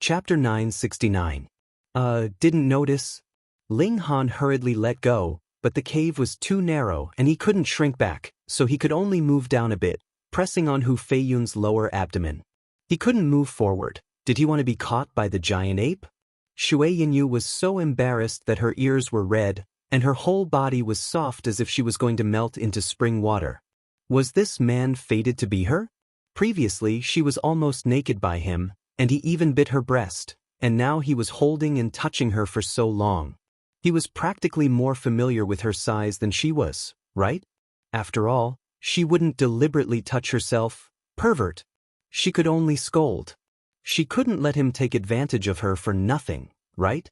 Chapter 969. Didn't notice? Ling Han hurriedly let go, but the cave was too narrow and he couldn't shrink back, so he could only move down a bit, pressing on Hu Feiyun's lower abdomen. He couldn't move forward. Did he want to be caught by the giant ape? Shui Yinyu was so embarrassed that her ears were red, and her whole body was soft as if she was going to melt into spring water. Was this man fated to be her? Previously, she was almost naked by him, and he even bit her breast, and now he was holding and touching her for so long. He was practically more familiar with her size than she was, right? After all, she wouldn't deliberately touch herself. Pervert. She could only scold. She couldn't let him take advantage of her for nothing, right?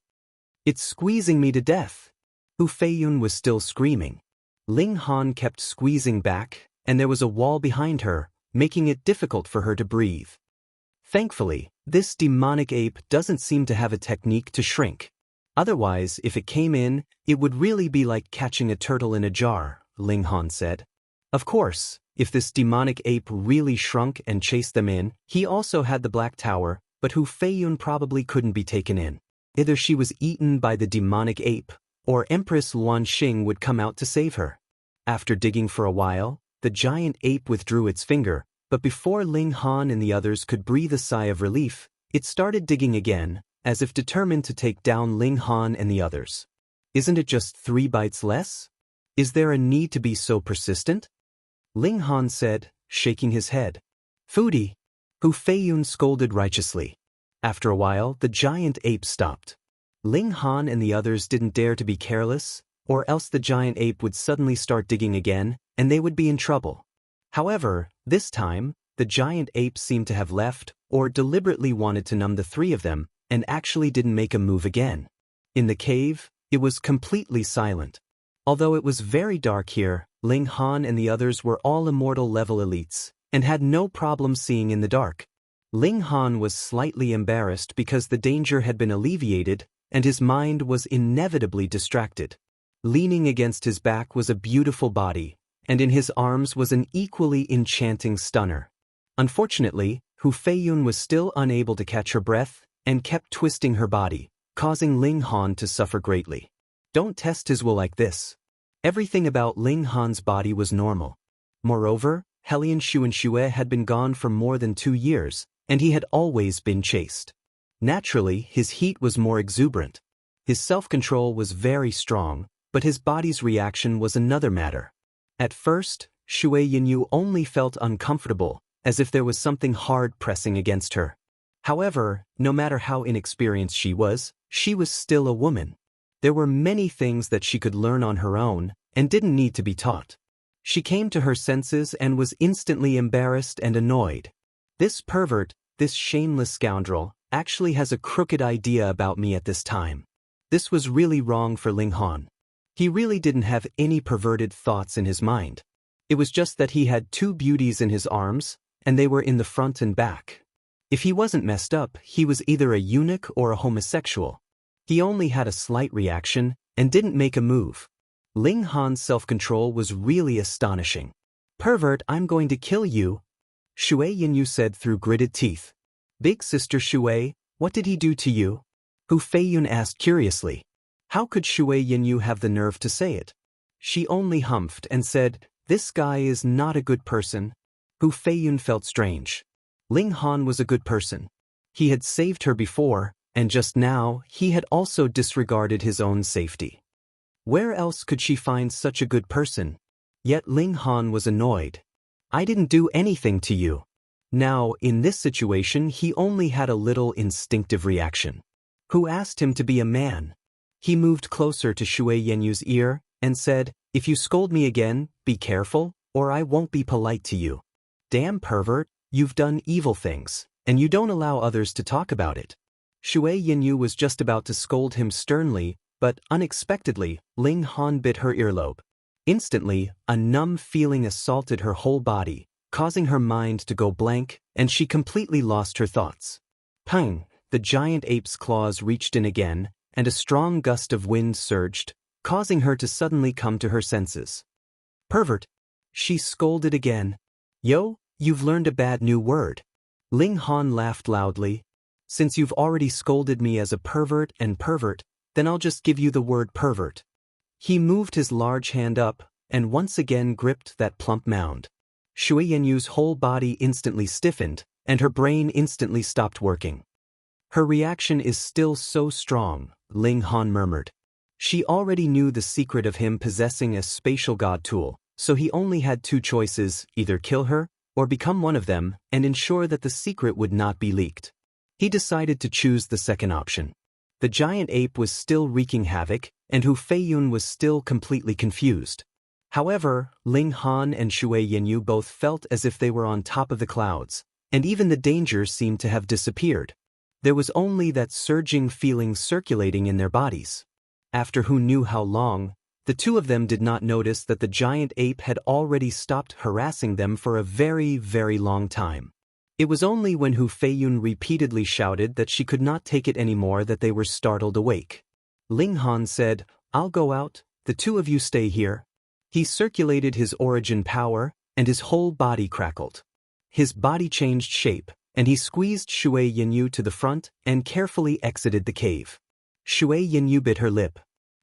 It's squeezing me to death. Hu Feiyun was still screaming. Ling Han kept squeezing back, and there was a wall behind her, making it difficult for her to breathe. Thankfully, this demonic ape doesn't seem to have a technique to shrink. Otherwise, if it came in, it would really be like catching a turtle in a jar, Ling Han said. Of course, if this demonic ape really shrunk and chased them in, he also had the Black Tower, but Hu Feiyun probably couldn't be taken in. Either she was eaten by the demonic ape, or Empress Luan Xing would come out to save her. After digging for a while, the giant ape withdrew its finger, but before Ling Han and the others could breathe a sigh of relief, it started digging again, as if determined to take down Ling Han and the others. Isn't it just 3 bites less? Is there a need to be so persistent? Ling Han said, shaking his head. Foodie. Hu Feiyun scolded righteously. After a while, the giant ape stopped. Ling Han and the others didn't dare to be careless, or else the giant ape would suddenly start digging again, and they would be in trouble. However, this time, the giant ape seemed to have left, or deliberately wanted to numb the 3 of them, and actually didn't make a move again. In the cave, it was completely silent. Although it was very dark here, Ling Han and the others were all immortal level elites, and had no problem seeing in the dark. Ling Han was slightly embarrassed because the danger had been alleviated, and his mind was inevitably distracted. Leaning against his back was a beautiful body, and in his arms was an equally enchanting stunner. Unfortunately, Hu Feiyun was still unable to catch her breath, and kept twisting her body, causing Ling Han to suffer greatly. Don't test his will like this. Everything about Ling Han's body was normal. Moreover, Helian Xuanxue had been gone for more than 2 years, and he had always been chaste. Naturally, his heat was more exuberant. His self-control was very strong, but his body's reaction was another matter. At first, Shui Yinyu only felt uncomfortable, as if there was something hard pressing against her. However, no matter how inexperienced she was still a woman. There were many things that she could learn on her own, and didn't need to be taught. She came to her senses and was instantly embarrassed and annoyed. This pervert, this shameless scoundrel, actually has a crooked idea about me at this time. This was really wrong for Ling Han. He really didn't have any perverted thoughts in his mind. It was just that he had 2 beauties in his arms, and they were in the front and back. If he wasn't messed up, he was either a eunuch or a homosexual. He only had a slight reaction, and didn't make a move. Ling Han's self-control was really astonishing. Pervert, I'm going to kill you, Shui Yinyu said through gritted teeth. Big sister Shui, what did he do to you? Hu Feiyun asked curiously. How could Shui Yinyu have the nerve to say it? She only humphed and said, this guy is not a good person. Hu Feiyun felt strange. Ling Han was a good person. He had saved her before, and just now, he had also disregarded his own safety. Where else could she find such a good person? Yet Ling Han was annoyed. I didn't do anything to you. Now, in this situation, he only had a little instinctive reaction. Who asked him to be a man? He moved closer to Shui Yenyu's ear and said, if you scold me again, be careful, or I won't be polite to you. Damn pervert, you've done evil things, and you don't allow others to talk about it. Shui Yinyu was just about to scold him sternly, but unexpectedly, Ling Han bit her earlobe. Instantly, a numb feeling assaulted her whole body, causing her mind to go blank, and she completely lost her thoughts. Pang! The giant ape's claws reached in again, and a strong gust of wind surged, causing her to suddenly come to her senses. Pervert! She scolded again. Yo, you've learned a bad new word. Ling Han laughed loudly. Since you've already scolded me as a pervert and pervert, then I'll just give you the word pervert. He moved his large hand up, and once again gripped that plump mound. Shui Yenyu's whole body instantly stiffened, and her brain instantly stopped working. Her reaction is still so strong, Ling Han murmured. She already knew the secret of him possessing a spatial god tool, so he only had two choices, either kill her, or become one of them, and ensure that the secret would not be leaked. He decided to choose the second option. The giant ape was still wreaking havoc, and Hu Feiyun was still completely confused. However, Ling Han and Shui Yenyu both felt as if they were on top of the clouds, and even the danger seemed to have disappeared. There was only that surging feeling circulating in their bodies. After who knew how long, the two of them did not notice that the giant ape had already stopped harassing them for a very, very long time. It was only when Hu Feiyun repeatedly shouted that she could not take it anymore that they were startled awake. Ling Han said, "I'll go out, the two of you stay here." He circulated his origin power, and his whole body crackled. His body changed shape, and he squeezed Shui Yenyu to the front and carefully exited the cave. Shui Yenyu bit her lip.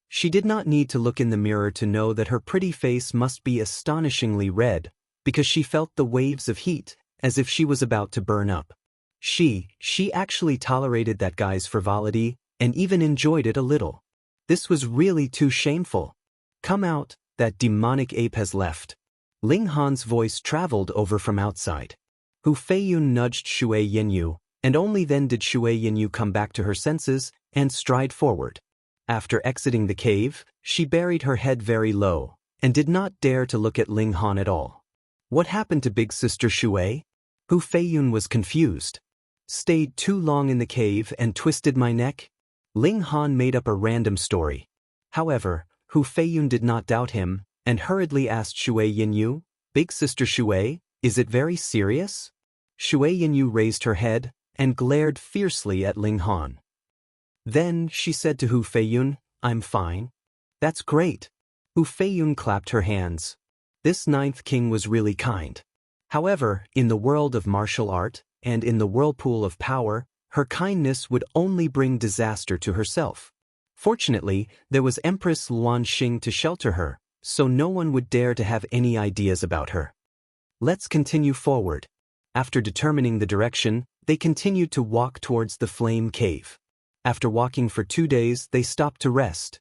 She did not need to look in the mirror to know that her pretty face must be astonishingly red, because she felt the waves of heat, as if she was about to burn up. She actually tolerated that guy's frivolity, and even enjoyed it a little. This was really too shameful. "Come out, that demonic ape has left." Ling Han's voice traveled over from outside. Hu Feiyun nudged Shui Yenyu, and only then did Shui Yenyu come back to her senses and stride forward. After exiting the cave, she buried her head very low, and did not dare to look at Ling Han at all. What happened to big sister Shui? Hu Feiyun was confused. Stayed too long in the cave and twisted my neck? Ling Han made up a random story. However, Hu Feiyun did not doubt him, and hurriedly asked Shui Yenyu, "Big sister Shui, is it very serious?" Shui Yenyu raised her head, and glared fiercely at Ling Han. Then she said to Hu Feiyun, "I'm fine." "That's great." Hu Feiyun clapped her hands. This ninth king was really kind. However, in the world of martial art, and in the whirlpool of power, her kindness would only bring disaster to herself. Fortunately, there was Empress Luan Xing to shelter her, so no one would dare to have any ideas about her. Let's continue forward. After determining the direction, they continued to walk towards the flame cave. After walking for 2 days, they stopped to rest.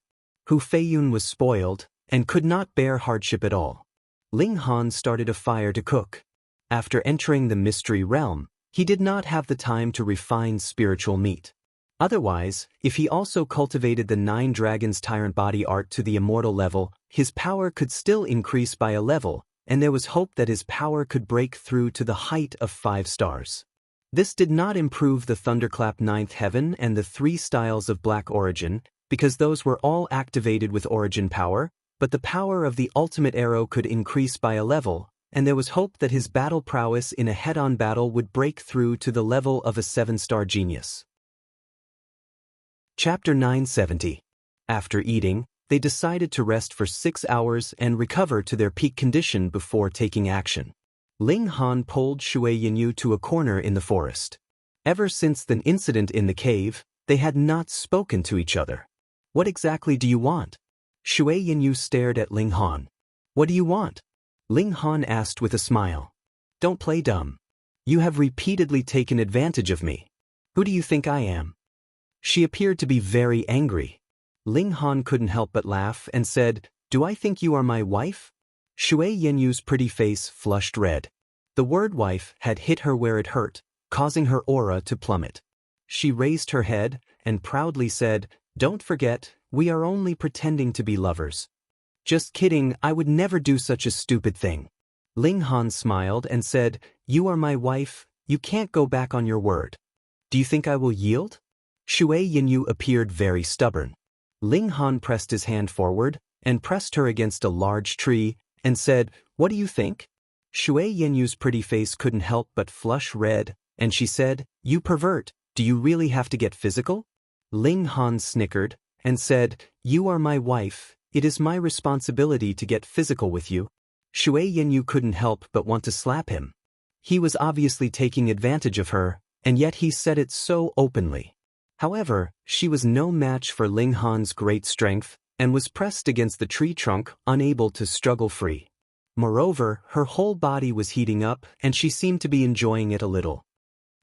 Hu Feiyun was spoiled, and could not bear hardship at all. Ling Han started a fire to cook. After entering the mystery realm, he did not have the time to refine spiritual meat. Otherwise, if he also cultivated the 9 dragons tyrant body art to the immortal level, his power could still increase by a level, and there was hope that his power could break through to the height of 5 stars. This did not improve the Thunderclap 9th Heaven and the 3 styles of Black Origin, because those were all activated with origin power, but the power of the ultimate arrow could increase by a level, and there was hope that his battle prowess in a head-on battle would break through to the level of a 7-star genius. Chapter 970. After eating, they decided to rest for 6 hours and recover to their peak condition before taking action. Ling Han pulled Shui Yenyu to a corner in the forest. Ever since the incident in the cave, they had not spoken to each other. "What exactly do you want?" Shui Yenyu stared at Ling Han. "What do you want?" Ling Han asked with a smile. "Don't play dumb. You have repeatedly taken advantage of me. Who do you think I am?" She appeared to be very angry. Ling Han couldn't help but laugh and said, "Do I think you are my wife?" Shui Yenyu's pretty face flushed red. The word wife had hit her where it hurt, causing her aura to plummet. She raised her head and proudly said, "Don't forget, we are only pretending to be lovers." "Just kidding, I would never do such a stupid thing." Ling Han smiled and said, "You are my wife, you can't go back on your word. Do you think I will yield?" Shui Yenyu appeared very stubborn. Ling Han pressed his hand forward and pressed her against a large tree and said, "What do you think?" Shui Yenyu's pretty face couldn't help but flush red, and she said, "You pervert, do you really have to get physical?" Ling Han snickered and said, "You are my wife, it is my responsibility to get physical with you." Shui Yenyu couldn't help but want to slap him. He was obviously taking advantage of her, and yet he said it so openly. However, she was no match for Ling Han's great strength, and was pressed against the tree trunk, unable to struggle free. Moreover, her whole body was heating up, and she seemed to be enjoying it a little.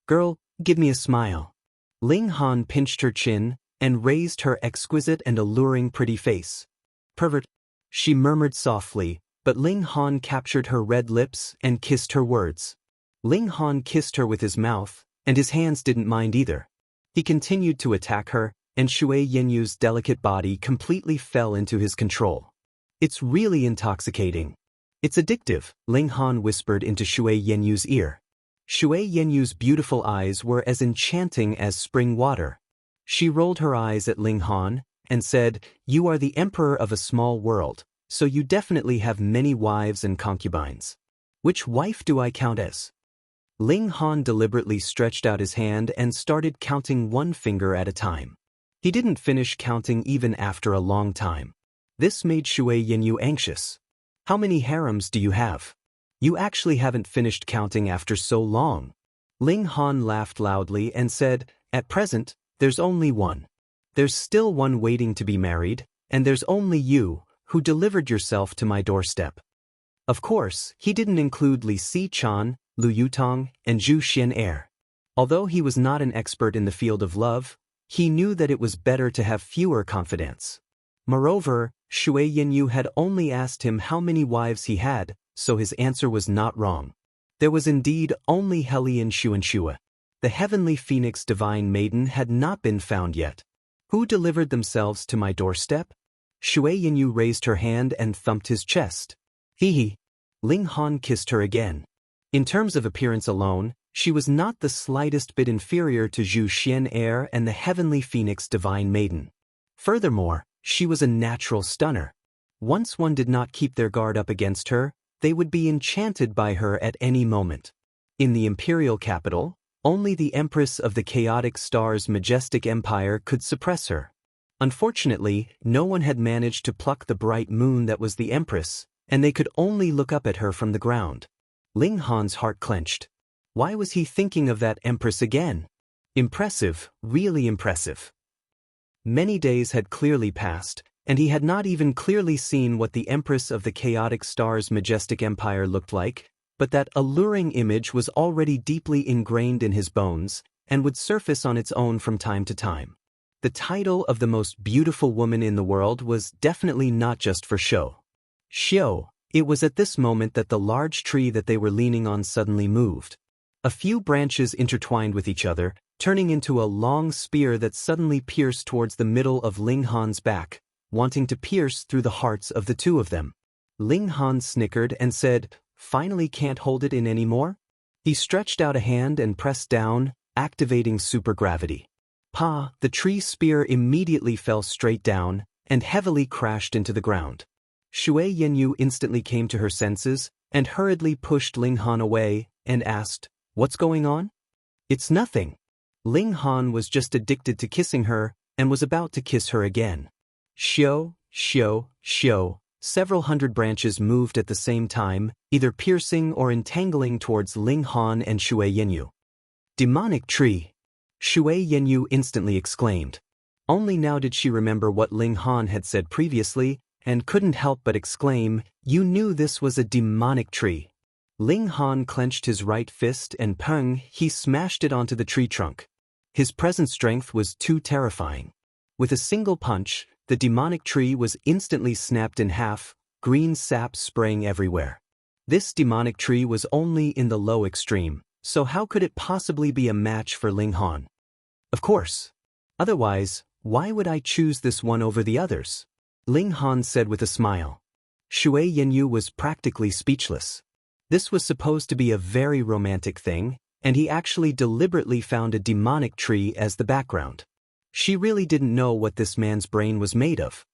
"Girl, give me a smile." Ling Han pinched her chin, and raised her exquisite and alluring pretty face. "Pervert," she murmured softly, but Ling Han captured her red lips and kissed her words. Ling Han kissed her with his mouth, and his hands didn't mind either. He continued to attack her, and Shui Yenyu's delicate body completely fell into his control. "It's really intoxicating. It's addictive," Ling Han whispered into Shui Yenyu's ear. Shui Yenyu's beautiful eyes were as enchanting as spring water. She rolled her eyes at Ling Han, and said, "You are the emperor of a small world, so you definitely have many wives and concubines. Which wife do I count as?" Ling Han deliberately stretched out his hand and started counting one finger at a time. He didn't finish counting even after a long time. This made Shui Yenyu anxious. "How many harems do you have? You actually haven't finished counting after so long." Ling Han laughed loudly and said, "At present, there's only one. There's still one waiting to be married, and there's only you, who delivered yourself to my doorstep." Of course, he didn't include Li Si-chan, Lu Yutong, and Zhu Xian-er. Although he was not an expert in the field of love, he knew that it was better to have fewer confidants. Moreover, Shui Yenyu had only asked him how many wives he had, so his answer was not wrong. There was indeed only Helian Xuanxue. The heavenly phoenix divine maiden had not been found yet. "Who delivered themselves to my doorstep?" Shui Yenyu raised her hand and thumped his chest. "Hee." Ling Han kissed her again. In terms of appearance alone, she was not the slightest bit inferior to Zhu Xian-er and the heavenly phoenix divine maiden. Furthermore, she was a natural stunner. Once one did not keep their guard up against her, they would be enchanted by her at any moment. In the imperial capital, only the Empress of the Chaotic Star's majestic empire could suppress her. Unfortunately, no one had managed to pluck the bright moon that was the Empress, and they could only look up at her from the ground. Ling Han's heart clenched. Why was he thinking of that Empress again? Impressive, really impressive. Many days had clearly passed, and he had not even clearly seen what the Empress of the Chaotic Star's majestic empire looked like, but that alluring image was already deeply ingrained in his bones, and would surface on its own from time to time. The title of the most beautiful woman in the world was definitely not just for show. It was at this moment that the large tree that they were leaning on suddenly moved. A few branches intertwined with each other, turning into a long spear that suddenly pierced towards the middle of Ling Han's back, wanting to pierce through the hearts of the two of them. Ling Han snickered and said, "Finally can't hold it in anymore?" He stretched out a hand and pressed down, activating supergravity. The tree spear immediately fell straight down, and heavily crashed into the ground. Shui Yenyu instantly came to her senses, and hurriedly pushed Ling Han away, and asked, "What's going on?" "It's nothing." Ling Han was just addicted to kissing her, and was about to kiss her again. Shio. Several hundred branches moved at the same time, either piercing or entangling towards Ling Han and Shui Yenyu. "Demonic tree!" Shui Yenyu instantly exclaimed. Only now did she remember what Ling Han had said previously, and couldn't help but exclaim, "You knew this was a demonic tree." Ling Han clenched his right fist and he smashed it onto the tree trunk. His present strength was too terrifying. With a single punch, the demonic tree was instantly snapped in half, green sap spraying everywhere. This demonic tree was only in the low extreme, so how could it possibly be a match for Ling Han? Of course. Otherwise, why would I choose this one over the others? Ling Han said with a smile. Shui Yenyu was practically speechless. This was supposed to be a very romantic thing, and he actually deliberately found a demonic tree as the background. She really didn't know what this man's brain was made of.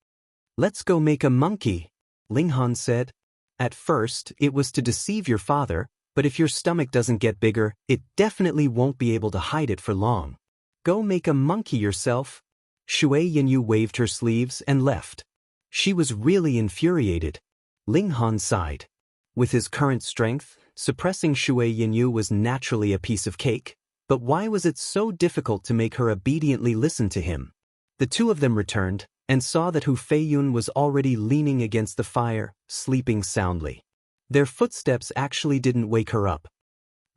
"Let's go make a monkey," Ling Han said. "At first, it was to deceive your father, but if your stomach doesn't get bigger, it definitely won't be able to hide it for long. Go make a monkey yourself." Shui Yenyu waved her sleeves and left. She was really infuriated. Ling Han sighed. With his current strength, suppressing Shui Yenyu was naturally a piece of cake. But why was it so difficult to make her obediently listen to him? The two of them returned, and saw that Hu Feiyun was already leaning against the fire, sleeping soundly. Their footsteps actually didn't wake her up.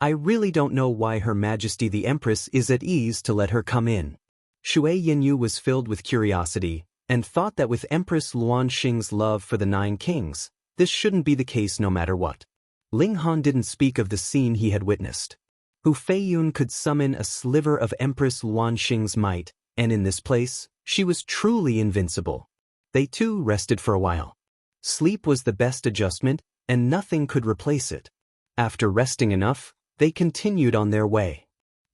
I really don't know why Her Majesty the Empress is at ease to let her come in. Shui Yinyu was filled with curiosity, and thought that with Empress Luanxing's love for the 9 kings, this shouldn't be the case no matter what. Ling Han didn't speak of the scene he had witnessed. Hu Feiyun could summon a sliver of Empress Luanxing's might, and in this place, she was truly invincible. They too rested for a while. Sleep was the best adjustment, and nothing could replace it. After resting enough, they continued on their way.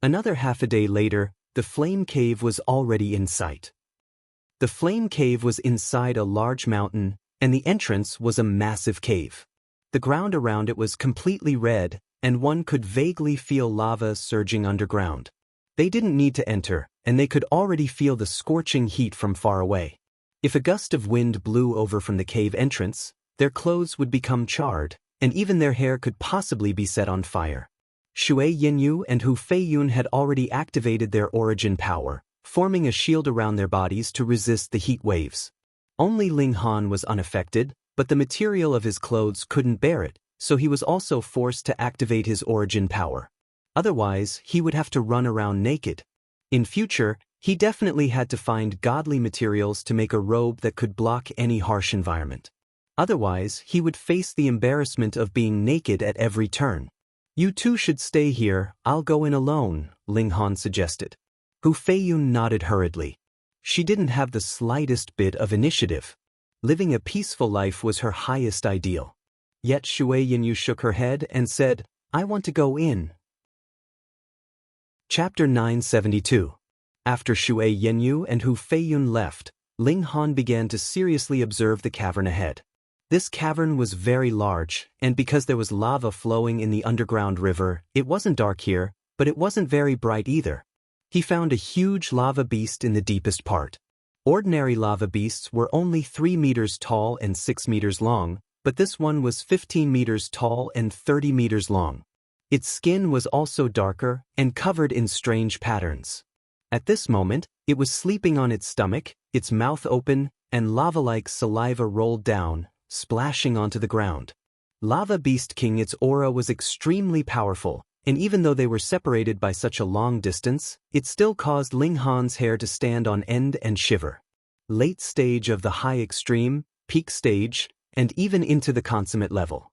Another half a day later, the flame cave was already in sight. The flame cave was inside a large mountain, and the entrance was a massive cave. The ground around it was completely red, and one could vaguely feel lava surging underground. They didn't need to enter, and they could already feel the scorching heat from far away. If a gust of wind blew over from the cave entrance, their clothes would become charred, and even their hair could possibly be set on fire. Shui Yinyu and Hu Feiyun had already activated their origin power, forming a shield around their bodies to resist the heat waves. Only Ling Han was unaffected, but the material of his clothes couldn't bear it, so he was also forced to activate his origin power. Otherwise, he would have to run around naked. In future, he definitely had to find godly materials to make a robe that could block any harsh environment. Otherwise, he would face the embarrassment of being naked at every turn. You two should stay here, I'll go in alone, Ling Han suggested. Hu Feiyun nodded hurriedly. She didn't have the slightest bit of initiative. Living a peaceful life was her highest ideal. Yet Shui Yinyu shook her head and said, I want to go in. Chapter 972. After Shui Yinyu and Hu Feiyun left, Ling Han began to seriously observe the cavern ahead. This cavern was very large, and because there was lava flowing in the underground river, it wasn't dark here, but it wasn't very bright either. He found a huge lava beast in the deepest part. Ordinary lava beasts were only 3 meters tall and 6 meters long, but this one was 15 meters tall and 30 meters long. Its skin was also darker and covered in strange patterns. At this moment, it was sleeping on its stomach, its mouth open, and lava-like saliva rolled down, splashing onto the ground. Lava Beast King, its aura was extremely powerful, and even though they were separated by such a long distance, it still caused Ling Han's hair to stand on end and shiver. Late stage of the high extreme, peak stage, and even into the consummate level.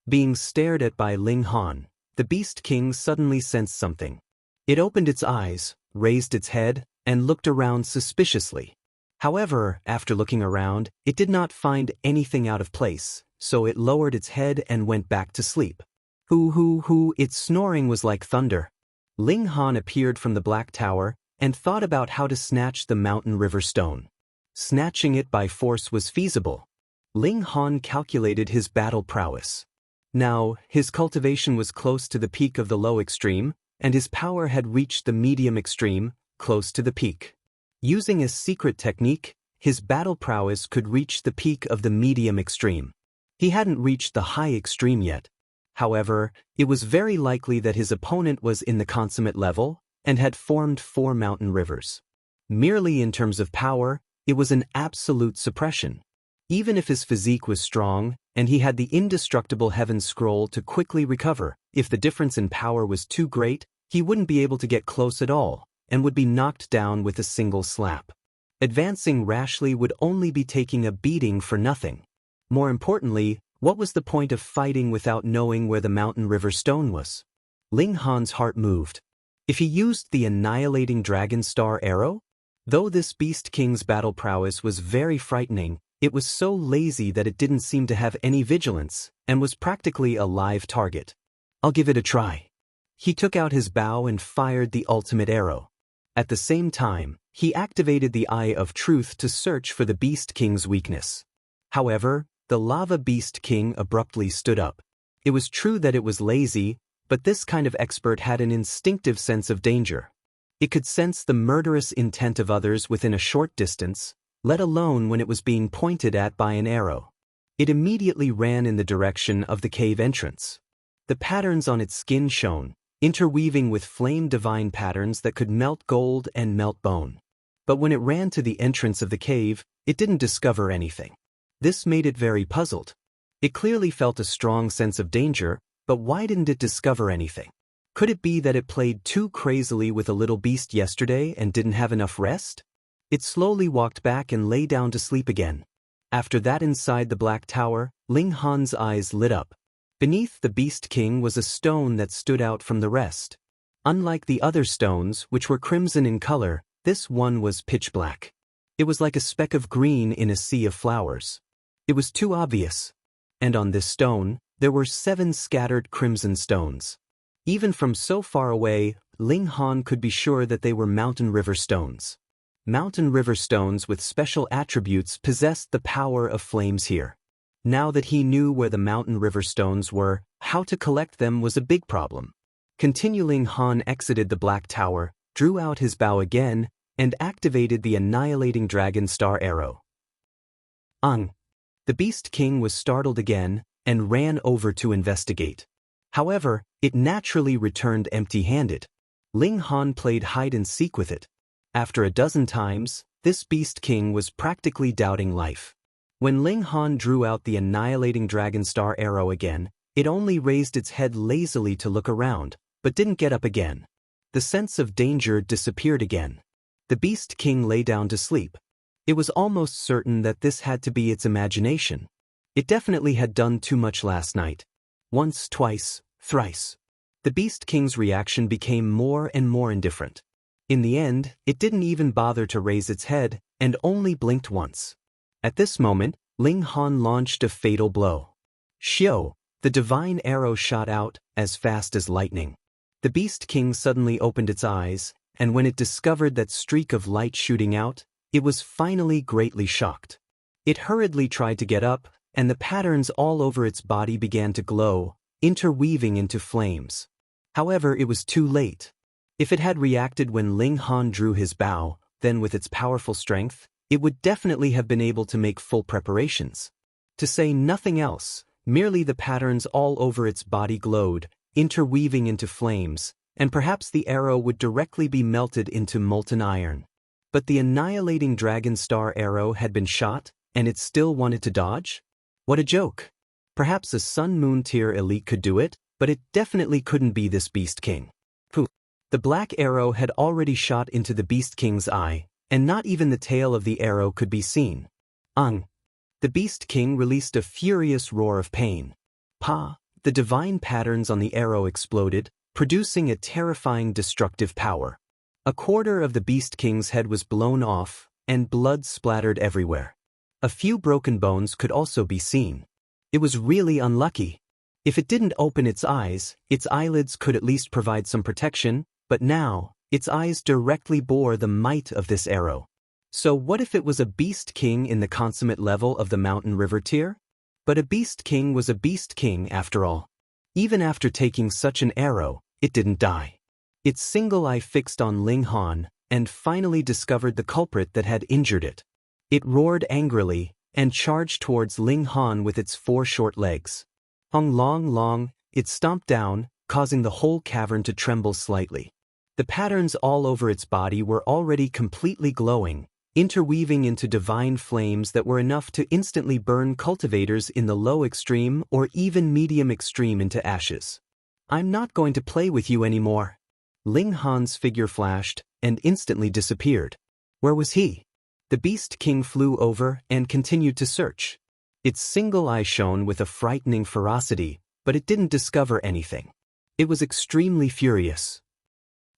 Being stared at by Ling Han, the Beast King suddenly sensed something. It opened its eyes, raised its head, and looked around suspiciously. However, after looking around, it did not find anything out of place, so it lowered its head and went back to sleep. Hoo, its snoring was like thunder. Ling Han appeared from the Black Tower and thought about how to snatch the mountain river stone. Snatching it by force was feasible. Ling Han calculated his battle prowess. Now, his cultivation was close to the peak of the low extreme, and his power had reached the medium extreme, close to the peak. Using a secret technique, his battle prowess could reach the peak of the medium extreme. He hadn't reached the high extreme yet. However, it was very likely that his opponent was in the consummate level and had formed 4 mountain rivers. Merely in terms of power, it was an absolute suppression. Even if his physique was strong, and he had the indestructible Heaven Scroll to quickly recover, if the difference in power was too great, he wouldn't be able to get close at all, and would be knocked down with a single slap. Advancing rashly would only be taking a beating for nothing. More importantly, what was the point of fighting without knowing where the mountain river stone was? Ling Han's heart moved. If he used the annihilating dragon star arrow? Though this Beast King's battle prowess was very frightening, it was so lazy that it didn't seem to have any vigilance, and was practically a live target. I'll give it a try. He took out his bow and fired the ultimate arrow. At the same time, he activated the Eye of Truth to search for the Beast King's weakness. However, the Lava Beast King abruptly stood up. It was true that it was lazy, but this kind of expert had an instinctive sense of danger. It could sense the murderous intent of others within a short distance, let alone when it was being pointed at by an arrow. It immediately ran in the direction of the cave entrance. The patterns on its skin shone, interweaving with flame divine patterns that could melt gold and melt bone. But when it ran to the entrance of the cave, it didn't discover anything. This made it very puzzled. It clearly felt a strong sense of danger, but why didn't it discover anything? Could it be that it played too crazily with a little beast yesterday and didn't have enough rest? It slowly walked back and lay down to sleep again. After that, inside the Black Tower, Ling Han's eyes lit up. Beneath the Beast King was a stone that stood out from the rest. Unlike the other stones, which were crimson in color, this one was pitch black. It was like a speck of green in a sea of flowers. It was too obvious. And on this stone, there were 7 scattered crimson stones. Even from so far away, Ling Han could be sure that they were mountain river stones. Mountain river stones with special attributes possessed the power of flames here. Now that he knew where the mountain river stones were, how to collect them was a big problem. Ling Han exited the Black Tower, drew out his bow again, and activated the annihilating dragon star arrow. The Beast King was startled again and ran over to investigate. However, it naturally returned empty-handed. Ling Han played hide-and-seek with it. After a dozen times, this Beast King was practically doubting life. When Ling Han drew out the annihilating dragon star arrow again, it only raised its head lazily to look around, but didn't get up again. The sense of danger disappeared again. The Beast King lay down to sleep. It was almost certain that this had to be its imagination. It definitely had done too much last night. Once, twice, thrice. The Beast King's reaction became more and more indifferent. In the end, it didn't even bother to raise its head, and only blinked once. At this moment, Ling Han launched a fatal blow. Xiao, the divine arrow shot out, as fast as lightning. The Beast King suddenly opened its eyes, and when it discovered that streak of light shooting out, it was finally greatly shocked. It hurriedly tried to get up, and the patterns all over its body began to glow, interweaving into flames. However, it was too late. If it had reacted when Ling Han drew his bow, then with its powerful strength, it would definitely have been able to make full preparations. To say nothing else, merely the patterns all over its body glowed, interweaving into flames, and perhaps the arrow would directly be melted into molten iron. But the annihilating dragon star arrow had been shot, and it still wanted to dodge? What a joke! Perhaps a Sun Moon tier elite could do it, but it definitely couldn't be this Beast King. Pooh! The black arrow had already shot into the Beast King's eye, and not even the tail of the arrow could be seen. The Beast King released a furious roar of pain. The divine patterns on the arrow exploded, producing a terrifying destructive power. A quarter of the Beast King's head was blown off, and blood splattered everywhere. A few broken bones could also be seen. It was really unlucky. If it didn't open its eyes, its eyelids could at least provide some protection, but now, its eyes directly bore the might of this arrow. So what if it was a Beast King in the consummate level of the Mountain River tier? But a Beast King was a Beast King after all. Even after taking such an arrow, it didn't die. Its single eye fixed on Ling Han, and finally discovered the culprit that had injured it. It roared angrily, and charged towards Ling Han with its 4 short legs. Long, it stomped down, causing the whole cavern to tremble slightly. The patterns all over its body were already completely glowing, interweaving into divine flames that were enough to instantly burn cultivators in the low extreme or even medium extreme into ashes. I'm not going to play with you anymore. Ling Han's figure flashed and instantly disappeared. Where was he? The Beast King flew over and continued to search. Its single eye shone with a frightening ferocity, but it didn't discover anything. It was extremely furious.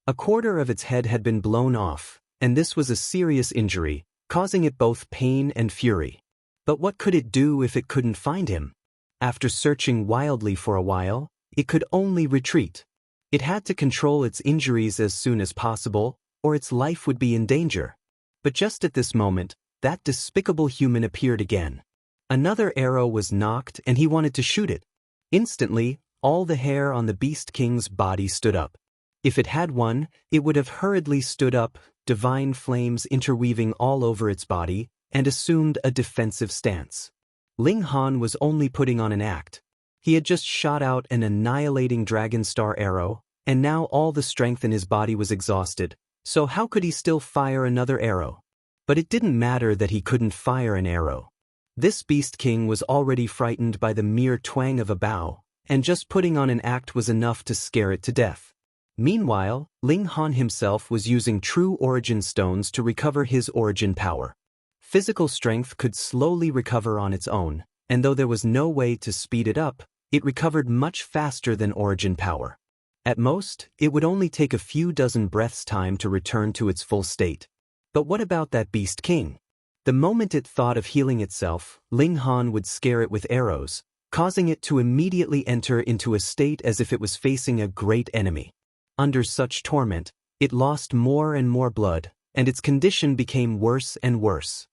A quarter of its head had been blown off, and this was a serious injury, causing it both pain and fury. But what could it do if it couldn't find him? After searching wildly for a while, it could only retreat. It had to control its injuries as soon as possible, or its life would be in danger. But just at this moment, that despicable human appeared again. Another arrow was knocked and he wanted to shoot it. Instantly, all the hair on the Beast King's body stood up. If it had one, it would have hurriedly stood up, divine flames interweaving all over its body, and assumed a defensive stance. Ling Han was only putting on an act. He had just shot out an annihilating dragon star arrow, and now all the strength in his body was exhausted, so how could he still fire another arrow? But it didn't matter that he couldn't fire an arrow. This Beast King was already frightened by the mere twang of a bow, and just putting on an act was enough to scare it to death. Meanwhile, Ling Han himself was using true origin stones to recover his origin power. Physical strength could slowly recover on its own, and though there was no way to speed it up, it recovered much faster than origin power. At most, it would only take a few dozen breaths' time to return to its full state. But what about that Beast King? The moment it thought of healing itself, Ling Han would scare it with arrows, causing it to immediately enter into a state as if it was facing a great enemy. Under such torment, it lost more and more blood, and its condition became worse and worse.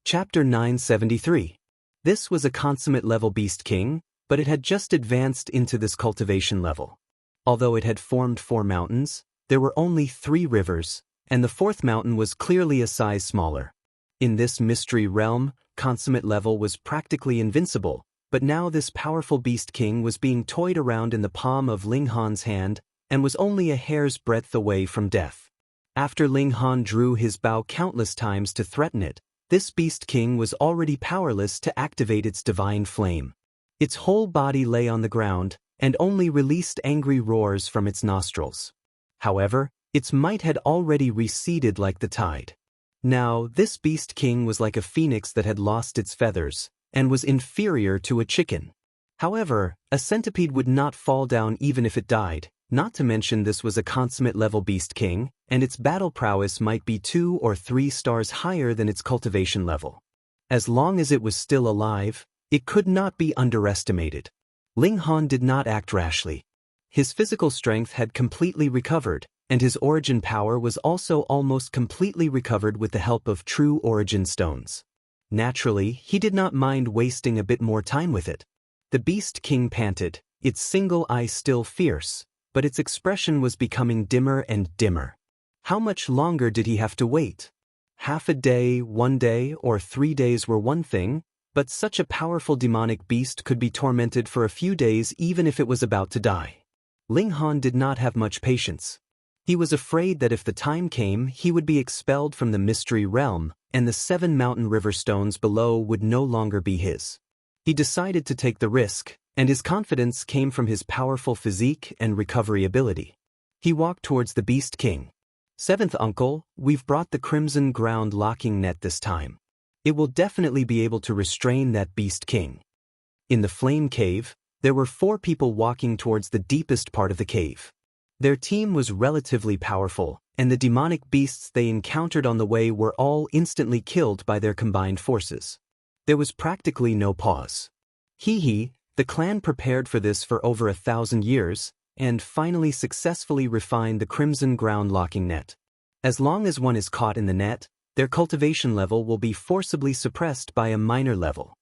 Chapter 973. This was a consummate level Beast King, but it had just advanced into this cultivation level. Although it had formed 4 mountains, there were only 3 rivers, and the 4th mountain was clearly a size smaller. In this mystery realm, consummate level was practically invincible, but now this powerful Beast King was being toyed around in the palm of Ling Han's hand and was only a hair's breadth away from death. After Ling Han drew his bow countless times to threaten it, this Beast King was already powerless to activate its divine flame. Its whole body lay on the ground and only released angry roars from its nostrils. However, its might had already receded like the tide. Now, this Beast King was like a phoenix that had lost its feathers and was inferior to a chicken. However, a centipede would not fall down even if it died, not to mention this was a consummate level Beast King, and its battle prowess might be 2 or 3 stars higher than its cultivation level. As long as it was still alive, it could not be underestimated. Ling Han did not act rashly. His physical strength had completely recovered, and his origin power was also almost completely recovered with the help of true origin stones. Naturally, he did not mind wasting a bit more time with it. The Beast King panted, its single eye still fierce, but its expression was becoming dimmer and dimmer. How much longer did he have to wait? Half a day, 1 day, or 3 days were one thing, but such a powerful demonic beast could be tormented for a few days even if it was about to die. Ling Han did not have much patience. He was afraid that if the time came, he would be expelled from the mystery realm, and the 7 mountain river stones below would no longer be his. He decided to take the risk, and his confidence came from his powerful physique and recovery ability. He walked towards the Beast King. "7th uncle, we've brought the crimson ground locking net this time. It will definitely be able to restrain that Beast King." In the flame cave, there were 4 people walking towards the deepest part of the cave. Their team was relatively powerful, and the demonic beasts they encountered on the way were all instantly killed by their combined forces. There was practically no pause. The clan prepared for this for over 1,000 years, and finally successfully refined the crimson ground locking net. As long as one is caught in the net, their cultivation level will be forcibly suppressed by a minor level.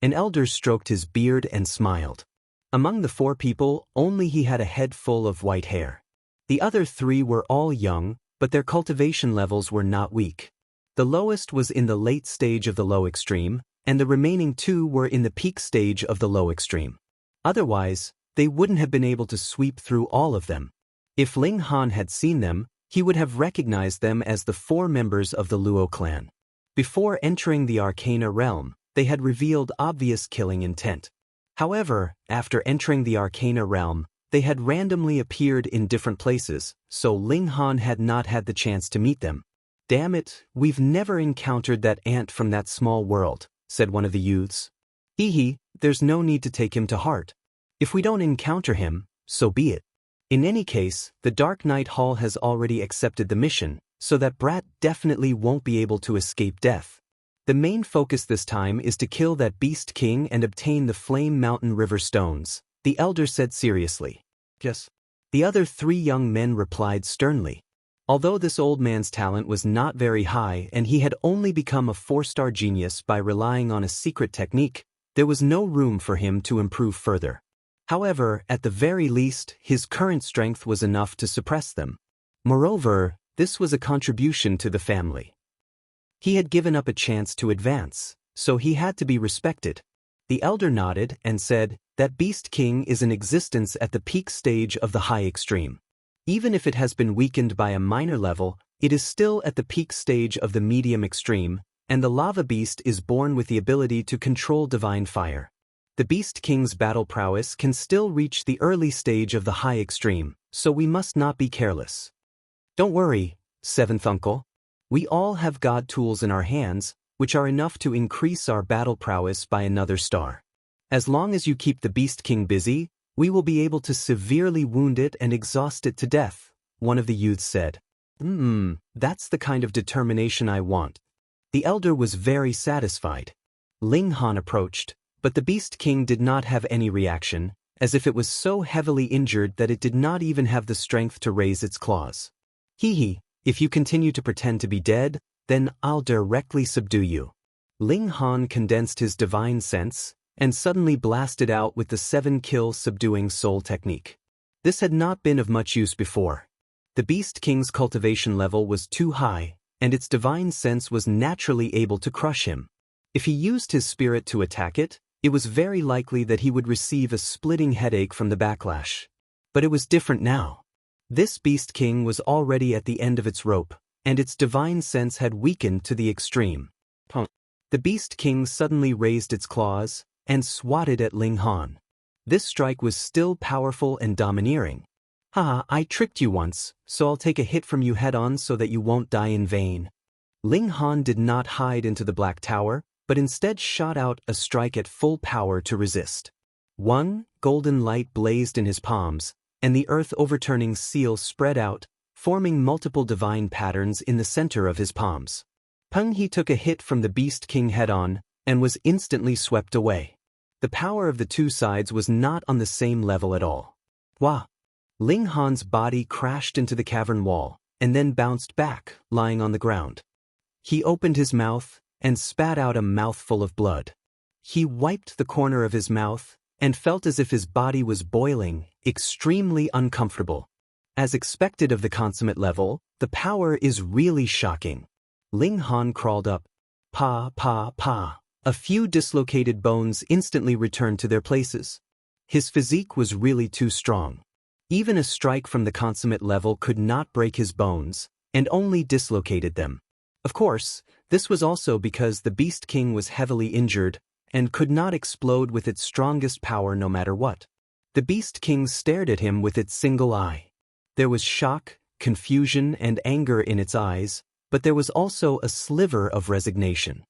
An elder stroked his beard and smiled. Among the 4 people, only he had a head full of white hair. The other 3 were all young, but their cultivation levels were not weak. The lowest was in the late stage of the low extreme, and the remaining 2 were in the peak stage of the low extreme. Otherwise, they wouldn't have been able to sweep through all of them. If Ling Han had seen them, he would have recognized them as the 4 members of the Luo clan. Before entering the Arcana realm, they had revealed obvious killing intent. However, after entering the Arcana realm, they had randomly appeared in different places, so Ling Han had not had the chance to meet them. "Damn it, we've never encountered that ant from that small world," said one of the youths. There's no need to take him to heart. If we don't encounter him, so be it. In any case, the Dark Knight Hall has already accepted the mission, so that brat definitely won't be able to escape death. The main focus this time is to kill that Beast King and obtain the Flame Mountain River stones, the elder said seriously. "Yes." The other 3 young men replied sternly. Although this old man's talent was not very high and he had only become a 4-star genius by relying on a secret technique, there was no room for him to improve further. However, at the very least, his current strength was enough to suppress them. Moreover, this was a contribution to the family. He had given up a chance to advance, so he had to be respected. The elder nodded and said, That Beast King is in existence at the peak stage of the high extreme. Even if it has been weakened by a minor level, it is still at the peak stage of the medium extreme, and the lava beast is born with the ability to control divine fire. The Beast King's battle prowess can still reach the early stage of the high extreme, so we must not be careless. Don't worry, Seventh Uncle. We all have God tools in our hands, which are enough to increase our battle prowess by another star. As long as you keep the Beast King busy, we will be able to severely wound it and exhaust it to death, one of the youths said. That's the kind of determination I want. The elder was very satisfied. Ling Han approached, but the Beast King did not have any reaction, as if it was so heavily injured that it did not even have the strength to raise its claws. Hee, if you continue to pretend to be dead, then I'll directly subdue you. Ling Han condensed his divine sense, and suddenly blasted out with the 7-kill subduing soul technique. This had not been of much use before. The Beast King's cultivation level was too high, and its divine sense was naturally able to crush him. If he used his spirit to attack it, it was very likely that he would receive a splitting headache from the backlash. But it was different now. This Beast King was already at the end of its rope, and its divine sense had weakened to the extreme. The Beast King suddenly raised its claws and swatted at Ling Han. This strike was still powerful and domineering. Haha, I tricked you once, so I'll take a hit from you head-on so that you won't die in vain. Ling Han did not hide into the Black Tower, but instead shot out a strike at full power to resist. One golden light blazed in his palms, and the earth-overturning seal spread out, forming multiple divine patterns in the center of his palms. He took a hit from the Beast King head-on, and was instantly swept away. The power of the two sides was not on the same level at all. Wah! Ling Han's body crashed into the cavern wall, and then bounced back, lying on the ground. He opened his mouth, and spat out a mouthful of blood. He wiped the corner of his mouth, and felt as if his body was boiling, extremely uncomfortable. As expected of the consummate level, the power is really shocking. Ling Han crawled up. Pa. A few dislocated bones instantly returned to their places. His physique was really too strong. Even a strike from the consummate level could not break his bones, and only dislocated them. Of course, this was also because the Beast King was heavily injured, and could not explode with its strongest power no matter what. The Beast King stared at him with its single eye. There was shock, confusion, and anger in its eyes, but there was also a sliver of resignation.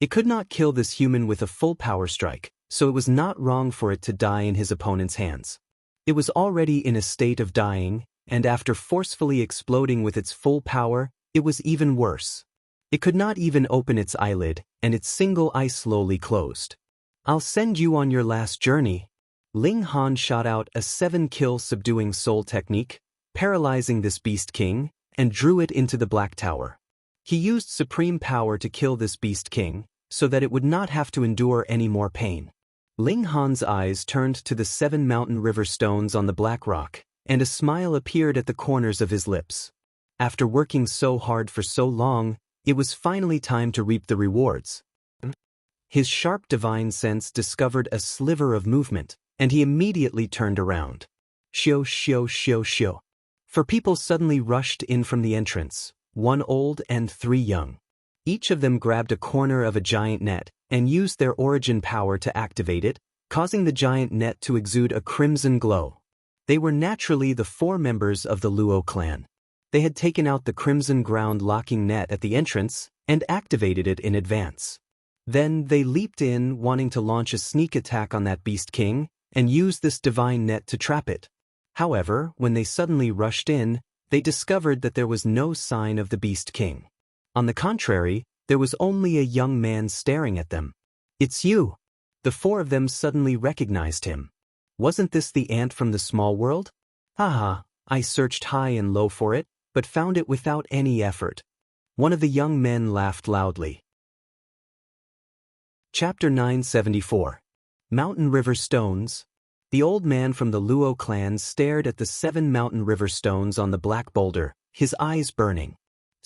It could not kill this human with a full power strike, so it was not wrong for it to die in his opponent's hands. It was already in a state of dying, and after forcefully exploding with its full power, it was even worse. It could not even open its eyelid, and its single eye slowly closed. I'll send you on your last journey. Ling Han shot out a 7-kill subduing soul technique, paralyzing this Beast King, and drew it into the Black Tower. He used supreme power to kill this Beast King, so that it would not have to endure any more pain. Ling Han's eyes turned to the 7 mountain river stones on the black rock, and a smile appeared at the corners of his lips. After working so hard for so long, it was finally time to reap the rewards. His sharp divine sense discovered a sliver of movement, and he immediately turned around. Shio. For people suddenly rushed in from the entrance, 1 old and 3 young. Each of them grabbed a corner of a giant net, and used their origin power to activate it, causing the giant net to exude a crimson glow. They were naturally the 4 members of the Luo clan. They had taken out the crimson ground locking net at the entrance, and activated it in advance. Then they leaped in, wanting to launch a sneak attack on that Beast King, and use this divine net to trap it. However, when they suddenly rushed in, they discovered that there was no sign of the Beast King. On the contrary, there was only a young man staring at them. It's you. The 4 of them suddenly recognized him. Wasn't this the ant from the small world? Haha, I searched high and low for it, but found it without any effort. One of the young men laughed loudly. Chapter 974. Mountain River Stones. The old man from the Luo clan stared at the 7 mountain river stones on the black boulder, his eyes burning.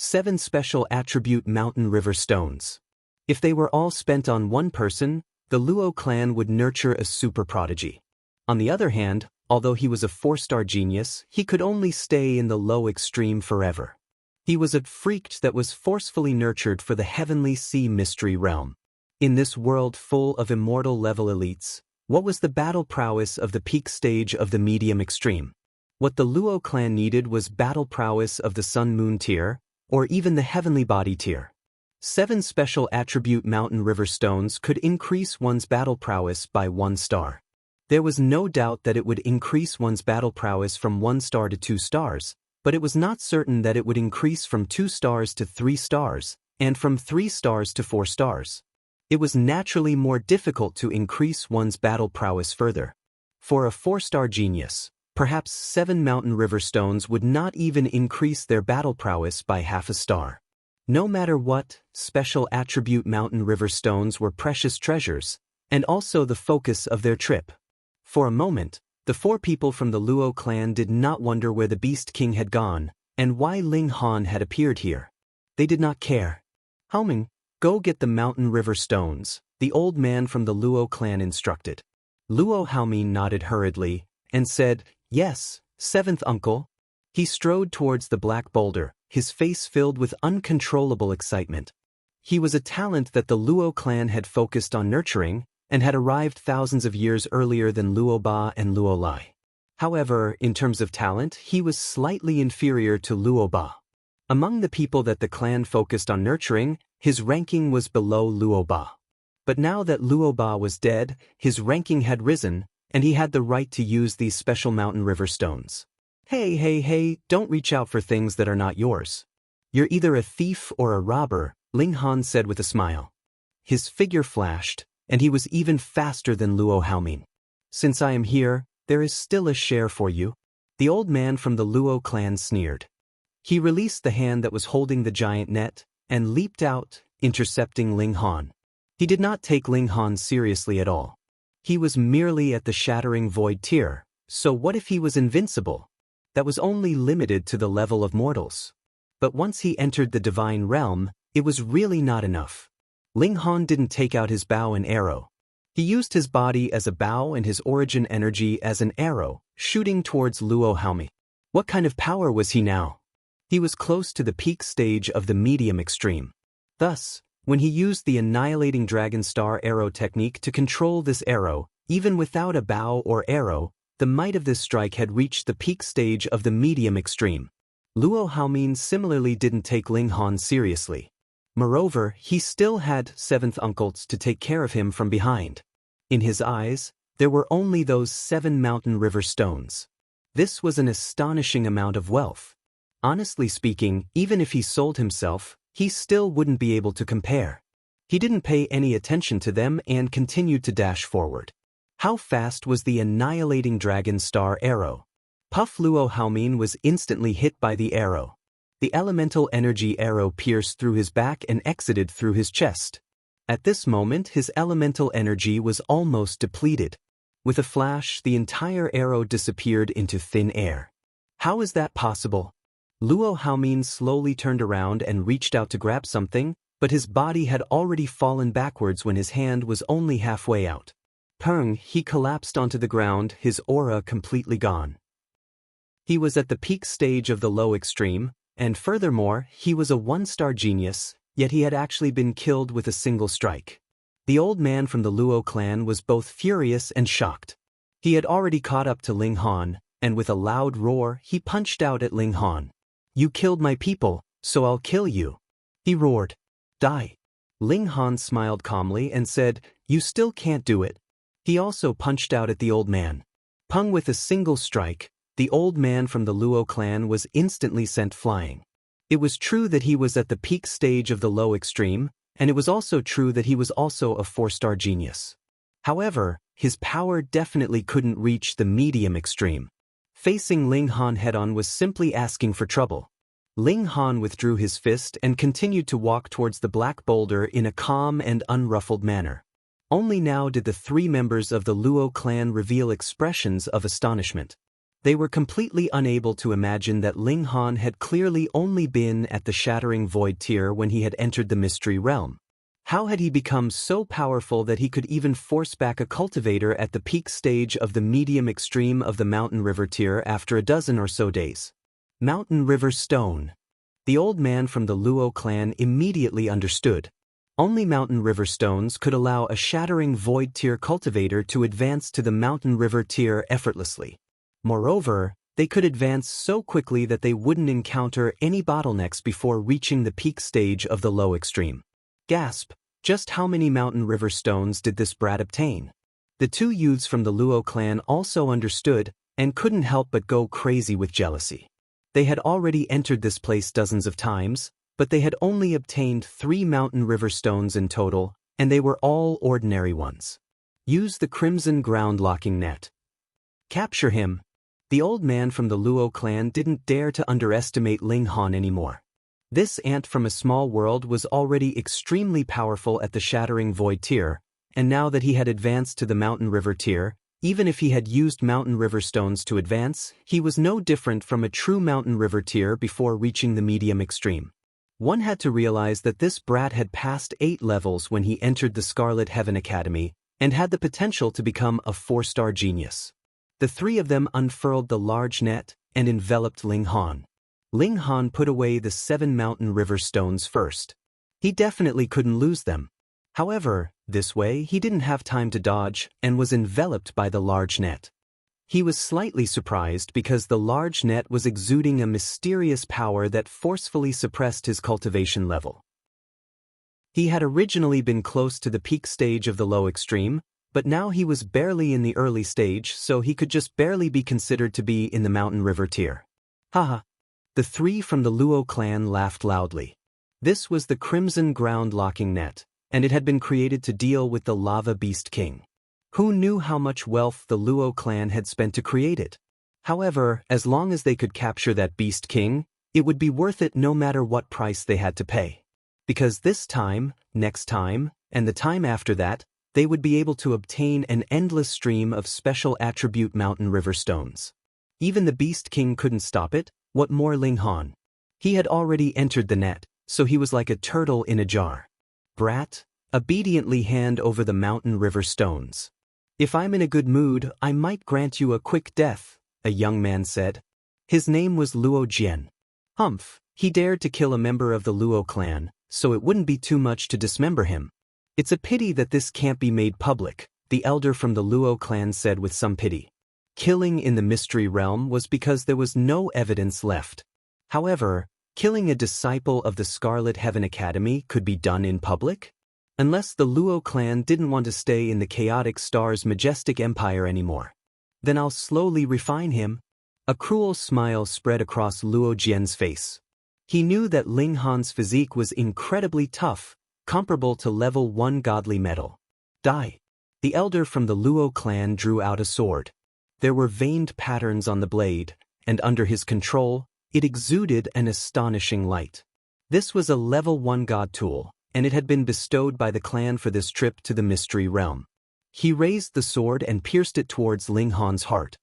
7 special attribute mountain river stones. If they were all spent on one person, the Luo clan would nurture a super prodigy. On the other hand, although he was a 4-star genius, he could only stay in the low extreme forever. He was a freak that was forcefully nurtured for the heavenly sea mystery realm. In this world full of immortal level elites, what was the battle prowess of the peak stage of the medium extreme? What the Luo clan needed was battle prowess of the sun-moon tier, or even the heavenly body tier. 7 special attribute mountain river stones could increase one's battle prowess by 1 star. There was no doubt that it would increase one's battle prowess from 1 star to 2 stars, but it was not certain that it would increase from 2 stars to 3 stars, and from 3 stars to 4 stars. It was naturally more difficult to increase one's battle prowess further. For a 4-star genius, perhaps 7 mountain river stones would not even increase their battle prowess by half a star. No matter what, special attribute mountain river stones were precious treasures, and also the focus of their trip. For a moment, the 4 people from the Luo clan did not wonder where the Beast King had gone, and why Ling Han had appeared here. They did not care. Haoming, go get the mountain river stones, the old man from the Luo clan instructed. Luo Haoming nodded hurriedly, and said, "Yes, 7th uncle." He strode towards the black boulder, his face filled with uncontrollable excitement. He was a talent that the Luo clan had focused on nurturing, and had arrived thousands of years earlier than Luo Ba and Luo Lai. However, in terms of talent, he was slightly inferior to Luo Ba. Among the people that the clan focused on nurturing, his ranking was below Luo Ba. But now that Luo Ba was dead, his ranking had risen, and he had the right to use these special mountain river stones. Hey, don't reach out for things that are not yours. You're either a thief or a robber, Ling Han said with a smile. His figure flashed, and he was even faster than Luo Haoming. Since I am here, there is still a share for you. The old man from the Luo clan sneered. He released the hand that was holding the giant net, and leaped out, intercepting Ling Han. He did not take Ling Han seriously at all. He was merely at the shattering void tier, so what if he was invincible? That was only limited to the level of mortals. But once he entered the divine realm, it was really not enough. Ling Han didn't take out his bow and arrow. He used his body as a bow and his origin energy as an arrow, shooting towards Luo Haoming. What kind of power was he now? He was close to the peak stage of the medium extreme. Thus, when he used the annihilating dragon star arrow technique to control this arrow, even without a bow or arrow, the might of this strike had reached the peak stage of the medium extreme. Luo Haoming similarly didn't take Ling Han seriously. Moreover, he still had 7th uncles to take care of him from behind. In his eyes, there were only those 7 mountain river stones. This was an astonishing amount of wealth. Honestly speaking, even if he sold himself, he still wouldn't be able to compare. He didn't pay any attention to them and continued to dash forward. How fast was the annihilating dragon star arrow? Puff Luo Haoming was instantly hit by the arrow. The elemental energy arrow pierced through his back and exited through his chest. At this moment, his elemental energy was almost depleted. With a flash, the entire arrow disappeared into thin air. How is that possible? Luo Haoming slowly turned around and reached out to grab something, but his body had already fallen backwards when his hand was only halfway out. Peng, he collapsed onto the ground, his aura completely gone. He was at the peak stage of the low extreme, and furthermore, he was a 1-star genius, yet he had actually been killed with a single strike. The old man from the Luo clan was both furious and shocked. He had already caught up to Ling Han, and with a loud roar, he punched out at Ling Han. "You killed my people, so I'll kill you," he roared. "Die." Ling Han smiled calmly and said, "You still can't do it." He also punched out at the old man. Peng with a single strike, the old man from the Luo clan was instantly sent flying. It was true that he was at the peak stage of the low extreme, and it was also true that he was also a 4-star genius. However, his power definitely couldn't reach the medium extreme. Facing Ling Han head-on was simply asking for trouble. Ling Han withdrew his fist and continued to walk towards the black boulder in a calm and unruffled manner. Only now did the 3 members of the Luo clan reveal expressions of astonishment. They were completely unable to imagine that Ling Han had clearly only been at the shattering void tier when he had entered the mystery realm. How had he become so powerful that he could even force back a cultivator at the peak stage of the medium extreme of the mountain river tier after a dozen or so days? Mountain River Stone. The old man from the Luo clan immediately understood. Only Mountain River Stones could allow a shattering void tier cultivator to advance to the Mountain River tier effortlessly. Moreover, they could advance so quickly that they wouldn't encounter any bottlenecks before reaching the peak stage of the low extreme. Gasp! Just how many Mountain River Stones did this brat obtain? The two youths from the Luo clan also understood and couldn't help but go crazy with jealousy. They had already entered this place dozens of times, but they had only obtained 3 Mountain River Stones in total, and they were all ordinary ones. Use the Crimson Ground Locking Net. Capture him. The old man from the Luo clan didn't dare to underestimate Ling Han anymore. This ant from a small world was already extremely powerful at the Shattering Void tier, and now that he had advanced to the Mountain River tier, even if he had used Mountain River Stones to advance, he was no different from a true Mountain River tier before reaching the medium extreme. One had to realize that this brat had passed 8 levels when he entered the Scarlet Heaven Academy, and had the potential to become a 4-star genius. The 3 of them unfurled the large net and enveloped Ling Han. Ling Han put away the 7 Mountain River Stones first. He definitely couldn't lose them. However, this way he didn't have time to dodge and was enveloped by the large net. He was slightly surprised because the large net was exuding a mysterious power that forcefully suppressed his cultivation level. He had originally been close to the peak stage of the low extreme, but now he was barely in the early stage, so he could just barely be considered to be in the Mountain River tier. Haha. The 3 from the Luo clan laughed loudly. This was the Crimson Ground Locking Net, and it had been created to deal with the Lava Beast King. Who knew how much wealth the Luo clan had spent to create it? However, as long as they could capture that Beast King, it would be worth it no matter what price they had to pay. Because this time, next time, and the time after that, they would be able to obtain an endless stream of special attribute Mountain River Stones. Even the Beast King couldn't stop it. What more Ling Han? He had already entered the net, so he was like a turtle in a jar. Brat, obediently hand over the Mountain River Stones. If I'm in a good mood, I might grant you a quick death, a young man said. His name was Luo Jian. Humph, he dared to kill a member of the Luo clan, so it wouldn't be too much to dismember him. It's a pity that this can't be made public, the elder from the Luo clan said with some pity. Killing in the Mystery Realm was because there was no evidence left. However, killing a disciple of the Scarlet Heaven Academy could be done in public? Unless the Luo clan didn't want to stay in the Chaotic Star's majestic empire anymore. Then I'll slowly refine him. A cruel smile spread across Luo Jian's face. He knew that Ling Han's physique was incredibly tough, comparable to level 1 godly metal. Die. The elder from the Luo clan drew out a sword. There were veined patterns on the blade, and under his control, it exuded an astonishing light. This was a level 1 god tool, and it had been bestowed by the clan for this trip to the Mystery Realm. He raised the sword and pierced it towards Ling Han's heart.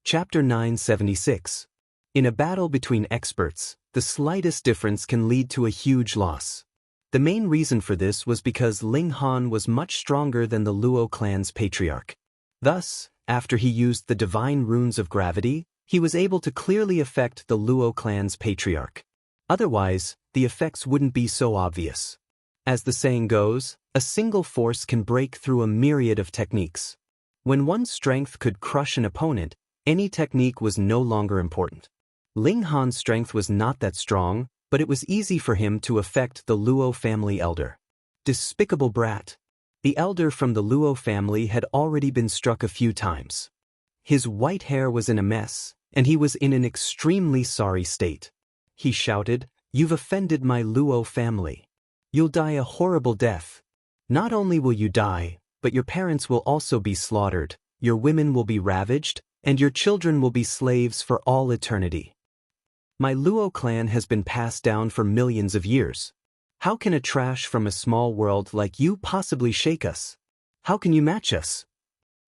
Chapter 976. In a battle between experts, the slightest difference can lead to a huge loss. The main reason for this was because Ling Han was much stronger than the Luo clan's patriarch. Thus, after he used the divine runes of gravity, he was able to clearly affect the Luo clan's patriarch. Otherwise, the effects wouldn't be so obvious. As the saying goes, a single force can break through a myriad of techniques. When one strength could crush an opponent, any technique was no longer important. Ling Han's strength was not that strong, but it was easy for him to affect the Luo family elder. Despicable brat. The elder from the Luo family had already been struck a few times. His white hair was in a mess, and he was in an extremely sorry state. He shouted, "You've offended my Luo family. You'll die a horrible death. Not only will you die, but your parents will also be slaughtered, your women will be ravaged, and your children will be slaves for all eternity. My Luo clan has been passed down for millions of years. How can a trash from a small world like you possibly shake us? How can you match us?"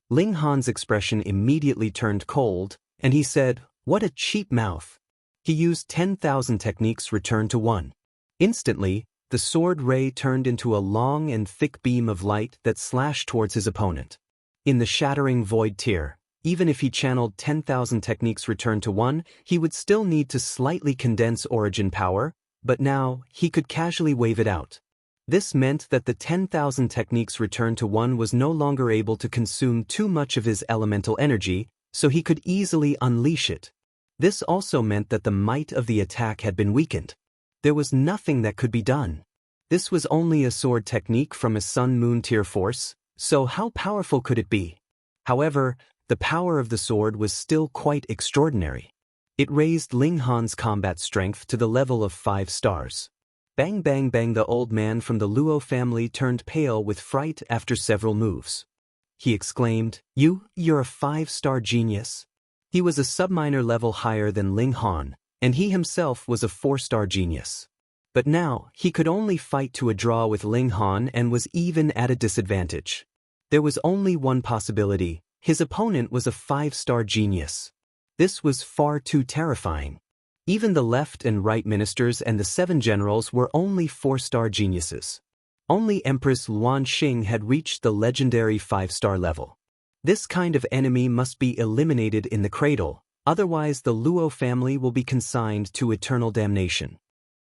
Ling Han's expression immediately turned cold, and he said, "What a cheap mouth." He used 10,000 techniques return to 1. Instantly, the sword ray turned into a long and thick beam of light that slashed towards his opponent. In the shattering void tier, even if he channeled 10,000 techniques return to one, he would still need to slightly condense origin power, but now, he could casually wave it out. This meant that the 10,000 techniques return to one was no longer able to consume too much of his elemental energy, so he could easily unleash it. This also meant that the might of the attack had been weakened. There was nothing that could be done. This was only a sword technique from a Sun-Moon tier force, so how powerful could it be? However, the power of the sword was still quite extraordinary. It raised Ling Han's combat strength to the level of 5 stars. Bang bang bang, the old man from the Luo family turned pale with fright after several moves. He exclaimed, You're a 5-star genius. He was a subminor level higher than Ling Han, and he himself was a 4-star genius. But now, he could only fight to a draw with Ling Han and was even at a disadvantage. There was only one possibility: his opponent was a 5-star genius. This was far too terrifying. Even the left and right ministers and the 7 generals were only 4-star geniuses. Only Empress Luan Xing had reached the legendary 5-star level. This kind of enemy must be eliminated in the cradle, otherwise the Luo family will be consigned to eternal damnation.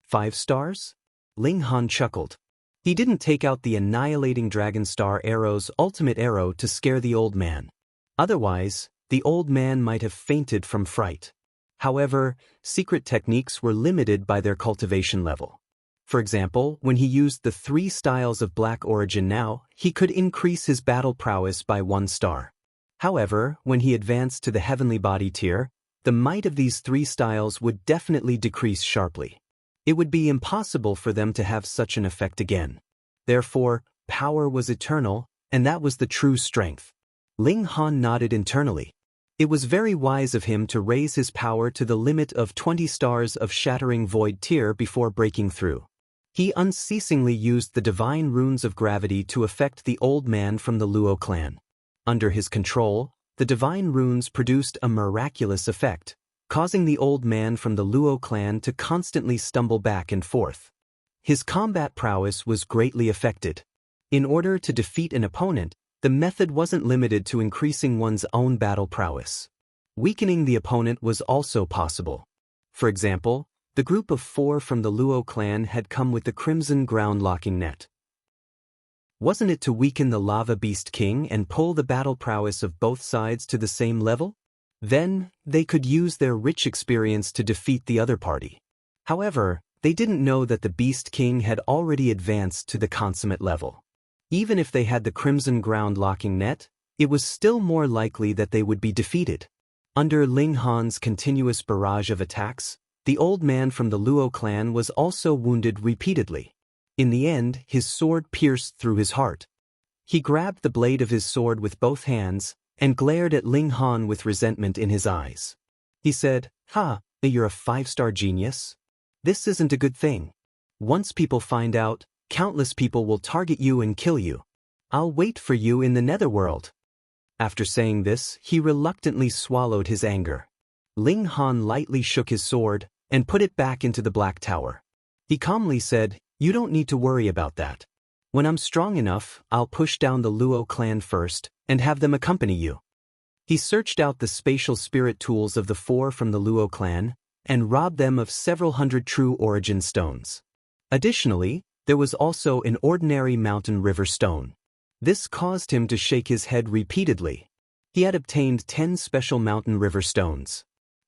5 stars? Ling Han chuckled. He didn't take out the annihilating Dragon Star Arrow's ultimate arrow to scare the old man. Otherwise, the old man might have fainted from fright. However, secret techniques were limited by their cultivation level. For example, when he used the 3 styles of Black Origin now, he could increase his battle prowess by 1 star. However, when he advanced to the Heavenly Body tier, the might of these 3 styles would definitely decrease sharply. It would be impossible for them to have such an effect again. Therefore, power was eternal, and that was the true strength. Ling Han nodded internally. It was very wise of him to raise his power to the limit of 20 stars of Shattering Void tier before breaking through. He unceasingly used the divine runes of gravity to affect the old man from the Luo clan. Under his control, the divine runes produced a miraculous effect, causing the old man from the Luo clan to constantly stumble back and forth. His combat prowess was greatly affected. In order to defeat an opponent, the method wasn't limited to increasing one's own battle prowess. Weakening the opponent was also possible. For example, the group of 4 from the Luo clan had come with the Crimson Ground Locking Net. Wasn't it to weaken the Lava Beast King and pull the battle prowess of both sides to the same level? Then, they could use their rich experience to defeat the other party. However, they didn't know that the Beast King had already advanced to the consummate level. Even if they had the Crimson Ground Locking Net, it was still more likely that they would be defeated. Under Ling Han's continuous barrage of attacks, the old man from the Luo clan was also wounded repeatedly. In the end, his sword pierced through his heart. He grabbed the blade of his sword with both hands and glared at Ling Han with resentment in his eyes. He said, You're a 5-star genius? This isn't a good thing. Once people find out, countless people will target you and kill you. I'll wait for you in the netherworld. After saying this, he reluctantly swallowed his anger. Ling Han lightly shook his sword and put it back into the Black Tower. He calmly said, You don't need to worry about that. When I'm strong enough, I'll push down the Luo clan first and have them accompany you. He searched out the spatial spirit tools of the 4 from the Luo clan and robbed them of several hundred true origin stones. Additionally, there was also an ordinary mountain river stone. This caused him to shake his head repeatedly. He had obtained 10 special mountain river stones.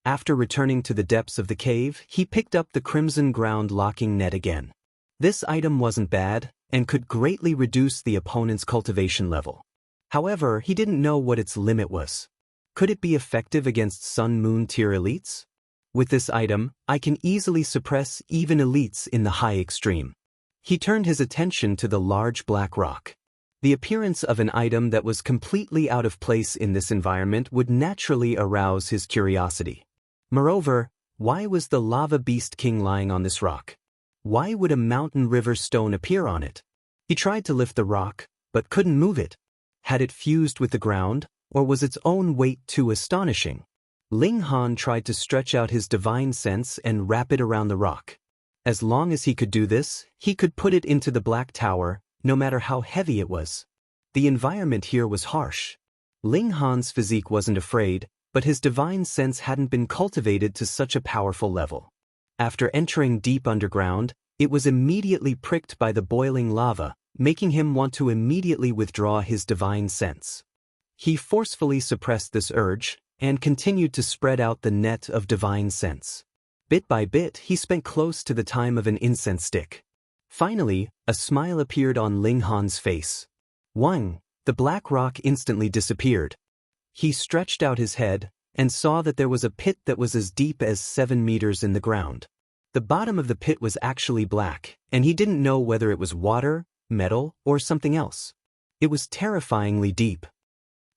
After returning to the depths of the cave, he picked up the Crimson Ground Locking Net again. This item wasn't bad and could greatly reduce the opponent's cultivation level. However, he didn't know what its limit was. Could it be effective against Sun-Moon tier elites? With this item, I can easily suppress even elites in the high extreme. He turned his attention to the large black rock. The appearance of an item that was completely out of place in this environment would naturally arouse his curiosity. Moreover, why was the Lava Beast King lying on this rock? Why would a mountain river stone appear on it? He tried to lift the rock, but couldn't move it. Had it fused with the ground, or was its own weight too astonishing? Ling Han tried to stretch out his divine sense and wrap it around the rock. As long as he could do this, he could put it into the Black Tower, no matter how heavy it was. The environment here was harsh. Ling Han's physique wasn't afraid, but his divine sense hadn't been cultivated to such a powerful level. After entering deep underground, it was immediately pricked by the boiling lava, making him want to immediately withdraw his divine sense. He forcefully suppressed this urge, and continued to spread out the net of divine sense. Bit by bit, he spent close to the time of an incense stick. Finally, a smile appeared on Ling Han's face. Wang, the black rock instantly disappeared. He stretched out his head, and saw that there was a pit that was as deep as 7 meters in the ground. The bottom of the pit was actually black, and he didn't know whether it was water, metal, or something else. It was terrifyingly deep.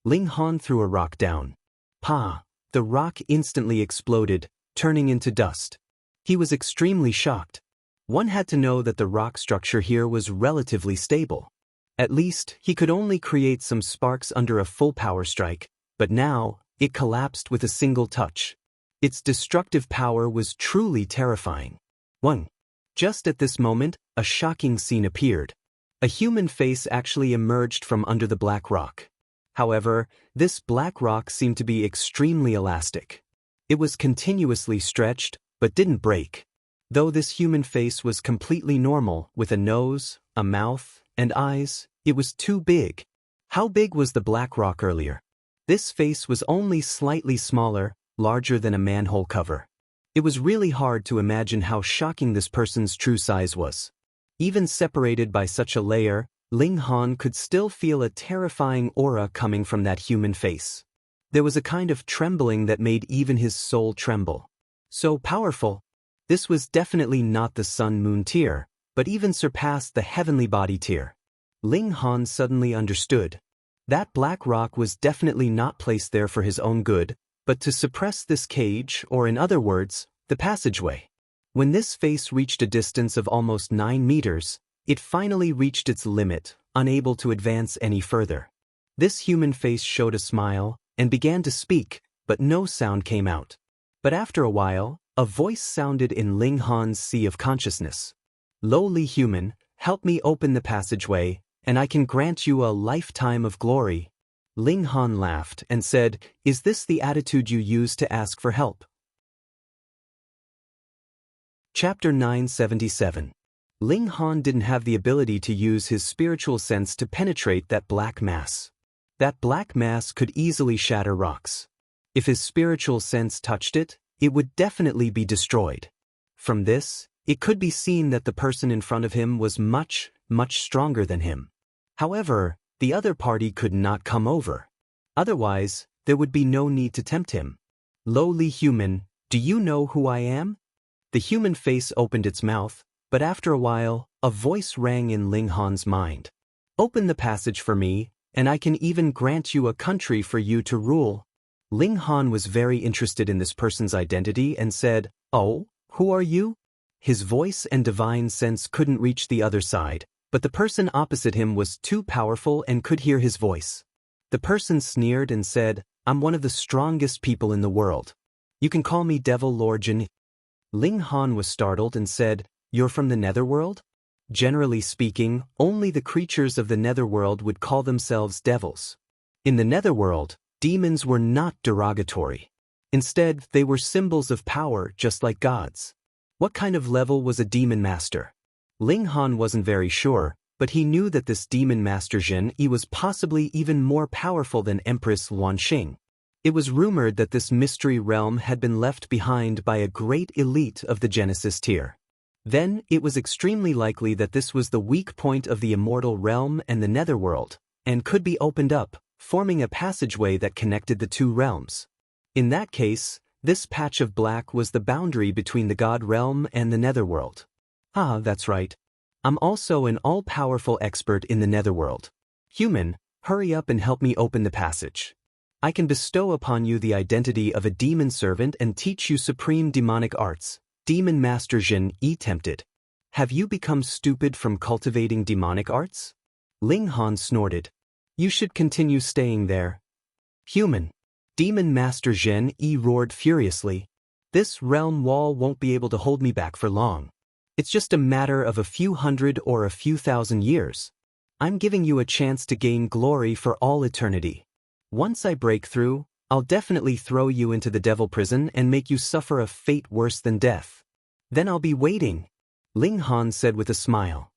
Ling Han threw a rock down. Pa! The rock instantly exploded, turning into dust. He was extremely shocked. One had to know that the rock structure here was relatively stable. At least, he could only create some sparks under a full power strike, but now, it collapsed with a single touch. Its destructive power was truly terrifying. 1. Just at this moment, a shocking scene appeared. A human face actually emerged from under the black rock. However, this black rock seemed to be extremely elastic. It was continuously stretched, but didn't break. Though this human face was completely normal, with a nose, a mouth, and eyes, it was too big. How big was the black rock earlier? This face was only slightly smaller, larger than a manhole cover. It was really hard to imagine how shocking this person's true size was. Even separated by such a layer, Ling Han could still feel a terrifying aura coming from that human face. There was a kind of trembling that made even his soul tremble. So powerful. This was definitely not the sun-moon tier, but even surpassed the heavenly body tier. Ling Han suddenly understood. That black rock was definitely not placed there for his own good, but to suppress this cage, or in other words, the passageway. When this face reached a distance of almost 9 meters, it finally reached its limit, unable to advance any further. This human face showed a smile, and began to speak, but no sound came out. But after a while, a voice sounded in Ling Han's sea of consciousness. Lowly human, help me open the passageway, and I can grant you a lifetime of glory. Ling Han laughed and said, Is this the attitude you use to ask for help? Chapter 977. Ling Han didn't have the ability to use his spiritual sense to penetrate that black mass. That black mass could easily shatter rocks. If his spiritual sense touched it, it would definitely be destroyed. From this, it could be seen that the person in front of him was much, much stronger than him. However, the other party could not come over. Otherwise, there would be no need to tempt him. Lowly human, do you know who I am? The human face opened its mouth, but after a while, a voice rang in Ling Han's mind. Open the passage for me, and I can even grant you a country for you to rule. Ling Han was very interested in this person's identity and said, Oh, who are you? His voice and divine sense couldn't reach the other side, but the person opposite him was too powerful and could hear his voice. The person sneered and said, I'm one of the strongest people in the world. You can call me Devil Lord Jin. Ling Han was startled and said, You're from the netherworld? Generally speaking, only the creatures of the netherworld would call themselves devils. In the netherworld, demons were not derogatory. Instead, they were symbols of power just like gods. What kind of level was a demon master? Ling Han wasn't very sure, but he knew that this demon master Jin Yi was possibly even more powerful than Empress Wanxing. It was rumored that this mystery realm had been left behind by a great elite of the Genesis tier. Then, it was extremely likely that this was the weak point of the immortal realm and the netherworld, and could be opened up, forming a passageway that connected the two realms. In that case, this patch of black was the boundary between the god realm and the netherworld. Ah, that's right. I'm also an all-powerful expert in the netherworld. Human, hurry up and help me open the passage. I can bestow upon you the identity of a demon servant and teach you supreme demonic arts. Demon Master Jin Yi tempted. Have you become stupid from cultivating demonic arts? Ling Han snorted. You should continue staying there. Human. Demon Master Jin Yi roared furiously. This realm wall won't be able to hold me back for long. It's just a matter of a few hundred or a few thousand years. I'm giving you a chance to gain glory for all eternity. Once I break through, I'll definitely throw you into the devil prison and make you suffer a fate worse than death. Then I'll be waiting, Ling Han said with a smile.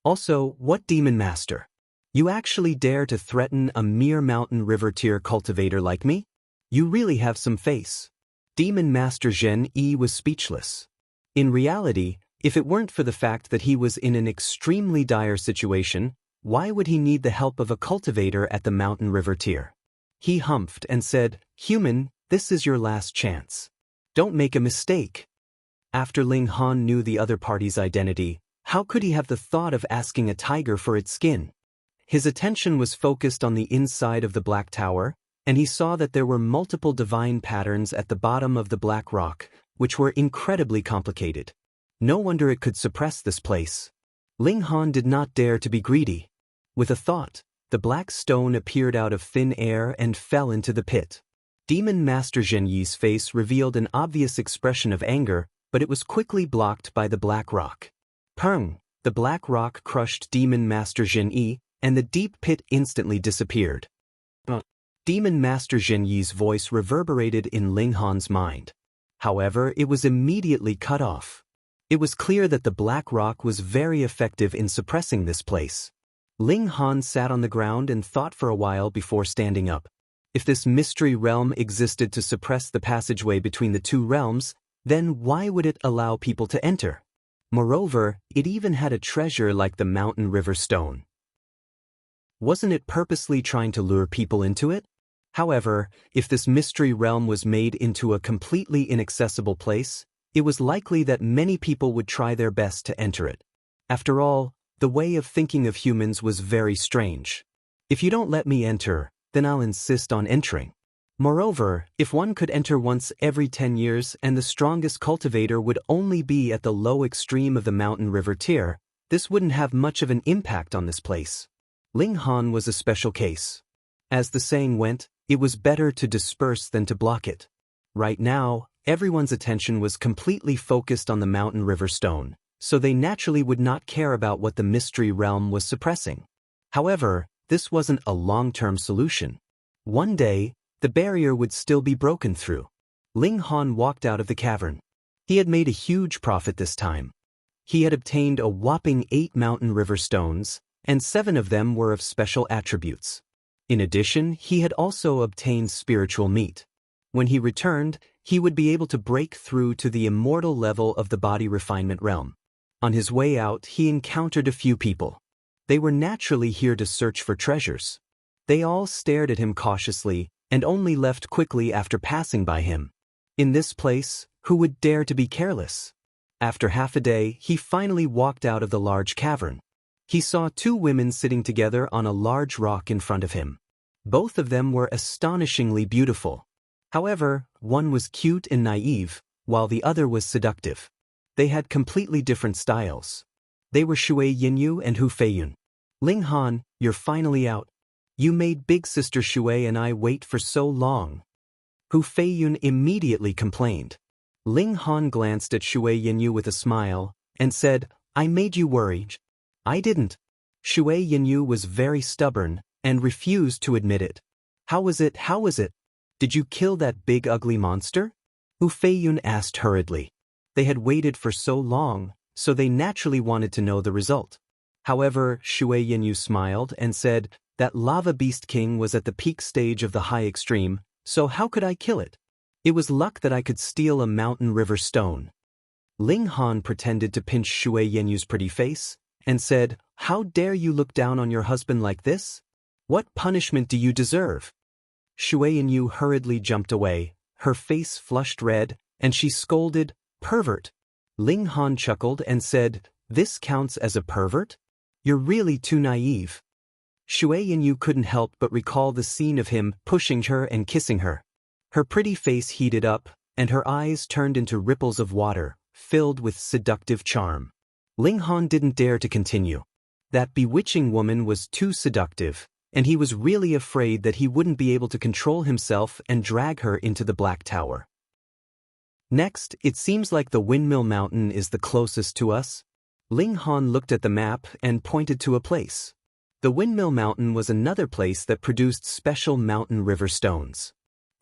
Also, what demon master? You actually dare to threaten a mere mountain river tier cultivator like me? You really have some face. Demon Master Zhen Yi was speechless. In reality, if it weren't for the fact that he was in an extremely dire situation, why would he need the help of a cultivator at the mountain river tier? He humphed and said, "Human, this is your last chance. Don't make a mistake." After Ling Han knew the other party's identity, how could he have the thought of asking a tiger for its skin? His attention was focused on the inside of the Black Tower, and he saw that there were multiple divine patterns at the bottom of the black rock, which were incredibly complicated. No wonder it could suppress this place. Ling Han did not dare to be greedy. With a thought, the black stone appeared out of thin air and fell into the pit. Demon Master Zhen Yi's face revealed an obvious expression of anger, but it was quickly blocked by the black rock. Pung! The black rock crushed Demon Master Zhen Yi, and the deep pit instantly disappeared. Demon Master Zhen Yi's voice reverberated in Ling Han's mind. However, it was immediately cut off. It was clear that the black rock was very effective in suppressing this place. Ling Han sat on the ground and thought for a while before standing up. If this mystery realm existed to suppress the passageway between the two realms, then why would it allow people to enter? Moreover, it even had a treasure like the mountain river stone. Wasn't it purposely trying to lure people into it? However, if this mystery realm was made into a completely inaccessible place, it was likely that many people would try their best to enter it. After all, the way of thinking of humans was very strange. If you don't let me enter, then I'll insist on entering. Moreover, if one could enter once every 10 years and the strongest cultivator would only be at the low extreme of the mountain river tier, this wouldn't have much of an impact on this place. Ling Han was a special case. As the saying went, it was better to disperse than to block it. Right now, everyone's attention was completely focused on the mountain river stone, so they naturally would not care about what the mystery realm was suppressing. However, this wasn't a long-term solution. One day, the barrier would still be broken through. Ling Han walked out of the cavern. He had made a huge profit this time. He had obtained a whopping 8 mountain river stones, and 7 of them were of special attributes. In addition, he had also obtained spiritual meat. When he returned, he would be able to break through to the immortal level of the body refinement realm. On his way out, he encountered a few people. They were naturally here to search for treasures. They all stared at him cautiously, and only left quickly after passing by him. In this place, who would dare to be careless? After half a day, he finally walked out of the large cavern. He saw 2 women sitting together on a large rock in front of him. Both of them were astonishingly beautiful. However, one was cute and naive, while the other was seductive. They had completely different styles. They were Shui Yinyu and Hu Feiyun. Ling Han, you're finally out. You made big sister Shui and I wait for so long. Hu Feiyun immediately complained. Ling Han glanced at Shui Yinyu with a smile, and said, I made you worry. I didn't. Shui Yinyu was very stubborn, and refused to admit it. How was it? Did you kill that big ugly monster? Hu Feiyun asked hurriedly. They had waited for so long, so they naturally wanted to know the result. However, Shui Yinyu smiled and said, that lava beast king was at the peak stage of the high extreme, so how could I kill it? It was luck that I could steal a mountain river stone. Ling Han pretended to pinch Shui Yinyu's pretty face, and said, how dare you look down on your husband like this? What punishment do you deserve? Shui Yinyu hurriedly jumped away, her face flushed red, and she scolded, pervert. Ling Han chuckled and said, this counts as a pervert? You're really too naive. Shui Yinyu couldn't help but recall the scene of him pushing her and kissing her. Her pretty face heated up, and her eyes turned into ripples of water, filled with seductive charm. Ling Han didn't dare to continue. That bewitching woman was too seductive, and he was really afraid that he wouldn't be able to control himself and drag her into the Black Tower. Next, it seems like the Windmill Mountain is the closest to us. Ling Han looked at the map and pointed to a place. The Windmill Mountain was another place that produced special mountain river stones.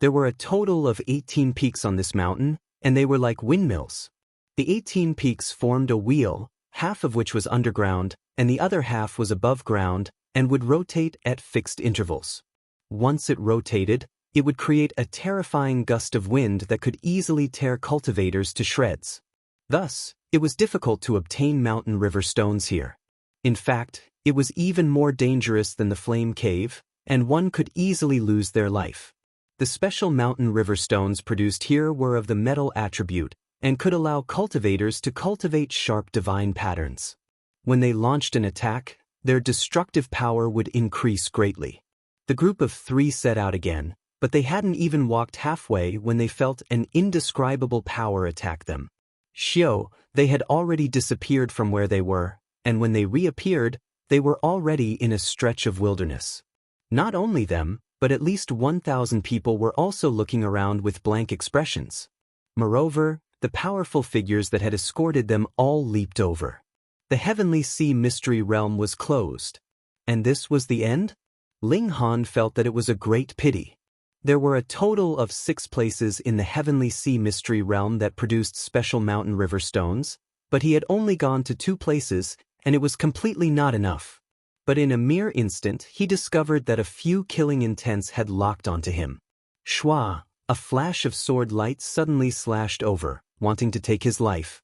There were a total of 18 peaks on this mountain, and they were like windmills. The 18 peaks formed a wheel, half of which was underground, and the other half was above ground, and would rotate at fixed intervals. Once it rotated, it would create a terrifying gust of wind that could easily tear cultivators to shreds. Thus, it was difficult to obtain mountain river stones here. In fact, it was even more dangerous than the Flame Cave, and one could easily lose their life. The special mountain river stones produced here were of the metal attribute, and could allow cultivators to cultivate sharp divine patterns. When they launched an attack, their destructive power would increase greatly. The group of 3 set out again, but they hadn't even walked halfway when they felt an indescribable power attack them. Xiao, they had already disappeared from where they were, and when they reappeared, they were already in a stretch of wilderness. Not only them, but at least 1,000 people were also looking around with blank expressions. Moreover, the powerful figures that had escorted them all leaped over. The Heavenly Sea Mystery Realm was closed. And this was the end? Ling Han felt that it was a great pity. There were a total of 6 places in the Heavenly Sea Mystery Realm that produced special mountain river stones, but he had only gone to 2 places, and it was completely not enough. But in a mere instant he discovered that a few killing intents had locked onto him. Shua, a flash of sword light suddenly slashed over, wanting to take his life.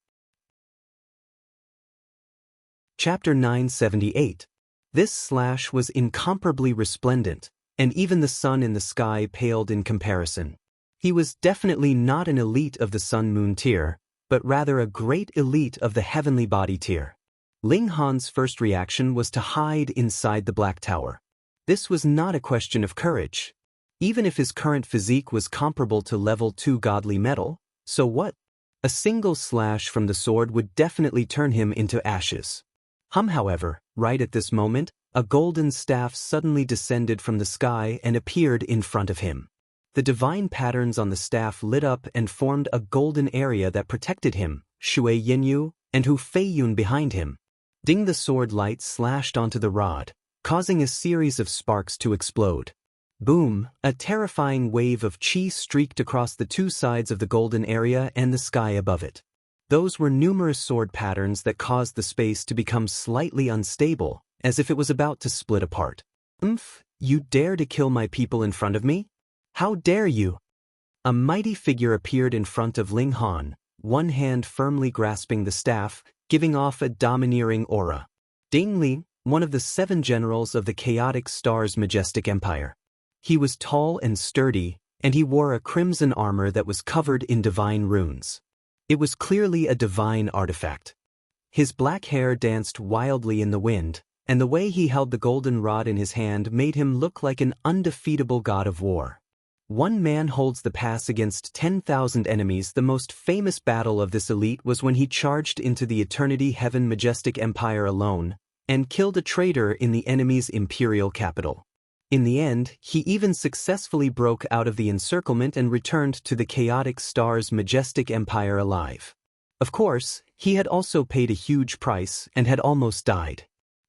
Chapter 978. This slash was incomparably resplendent, and even the sun in the sky paled in comparison. He was definitely not an elite of the sun-moon tier, but rather a great elite of the heavenly body tier. Ling Han's first reaction was to hide inside the Black Tower. This was not a question of courage. Even if his current physique was comparable to level 2 godly metal, so what? A single slash from the sword would definitely turn him into ashes. However, right at this moment, a golden staff suddenly descended from the sky and appeared in front of him. The divine patterns on the staff lit up and formed a golden area that protected him, Shui Yinyu, and Hu Feiyun behind him. Ding, the sword light slashed onto the rod, causing a series of sparks to explode. Boom, a terrifying wave of chi streaked across the 2 sides of the golden area and the sky above it. Those were numerous sword patterns that caused the space to become slightly unstable, as if it was about to split apart. You dare to kill my people in front of me? How dare you? A mighty figure appeared in front of Ling Han, one hand firmly grasping the staff, giving off a domineering aura. Ding Li, one of the 7 generals of the Chaotic Star's majestic empire. He was tall and sturdy, and he wore a crimson armor that was covered in divine runes. It was clearly a divine artifact. His black hair danced wildly in the wind, and the way he held the golden rod in his hand made him look like an undefeatable god of war. One man holds the pass against 10,000 enemies. The most famous battle of this elite was when he charged into the Eternity Heaven Majestic Empire alone, and killed a traitor in the enemy's imperial capital. In the end, he even successfully broke out of the encirclement and returned to the Chaotic Star's majestic empire alive. Of course, he had also paid a huge price and had almost died.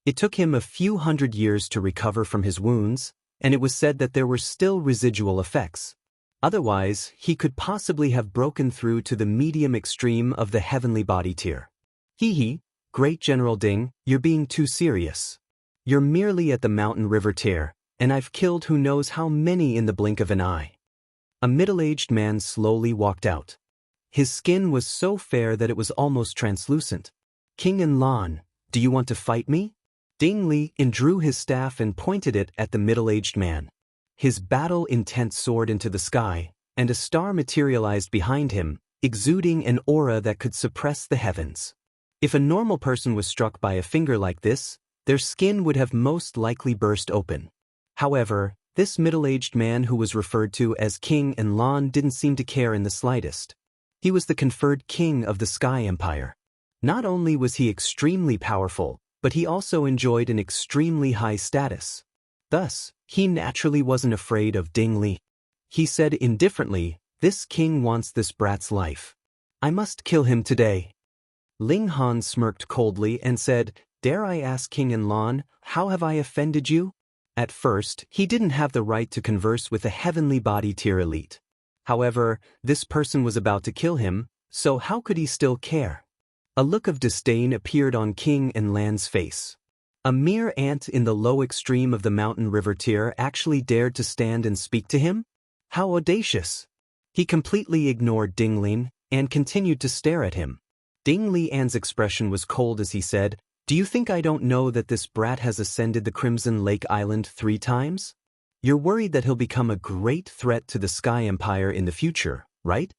It took him a few hundred years to recover from his wounds, and it was said that there were still residual effects. Otherwise, he could possibly have broken through to the medium extreme of the heavenly body tier. Great General Ding, you're being too serious. You're merely at the mountain river tier, and I've killed who knows how many in the blink of an eye. A middle-aged man slowly walked out. His skin was so fair that it was almost translucent. King and Lan, do you want to fight me? Ding Li drew his staff and pointed it at the middle-aged man. His battle-intent soared into the sky, and a star materialized behind him, exuding an aura that could suppress the heavens. If a normal person was struck by a finger like this, their skin would have most likely burst open. However, this middle-aged man who was referred to as King and Lan didn't seem to care in the slightest. He was the conferred king of the Sky Empire. Not only was he extremely powerful, but he also enjoyed an extremely high status. Thus, he naturally wasn't afraid of Ding Li. He said indifferently, "This king wants this brat's life. I must kill him today. Ling Han smirked coldly and said, "Dare I ask King Enlon, how have I offended you?" At first, he didn't have the right to converse with a heavenly body tier elite. However, this person was about to kill him, so how could he still care? A look of disdain appeared on King Enlan's face. A mere ant in the low extreme of the mountain river tier actually dared to stand and speak to him? How audacious! He completely ignored Ding Lian and continued to stare at him. Ding Lian's expression was cold as he said, "Do you think I don't know that this brat has ascended the Crimson Lake Island 3 times? You're worried that he'll become a great threat to the Sky Empire in the future, right?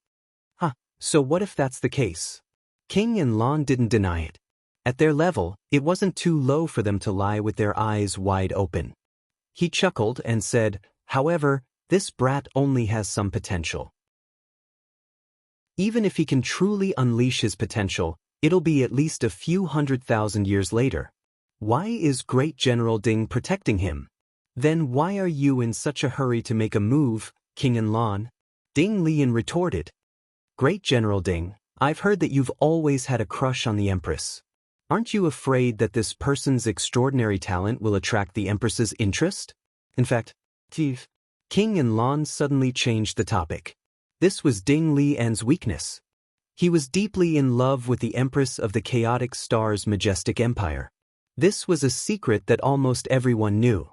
Huh, so what if that's the case?" King Enlon didn't deny it. At their level, it wasn't too low for them to lie with their eyes wide open. He chuckled and said, "However, this brat only has some potential. Even if he can truly unleash his potential, it'll be at least a few 100,000 years later. Why is Great General Ding protecting him? Then why are you in such a hurry to make a move, King Enlon?" Ding Lian retorted. "Great General Ding, I've heard that you've always had a crush on the Empress. Aren't you afraid that this person's extraordinary talent will attract the Empress's interest? In fact, King Enlon suddenly changed the topic. This was Ding Lian's weakness. He was deeply in love with the Empress of the Chaotic Star's majestic empire. This was a secret that almost everyone knew.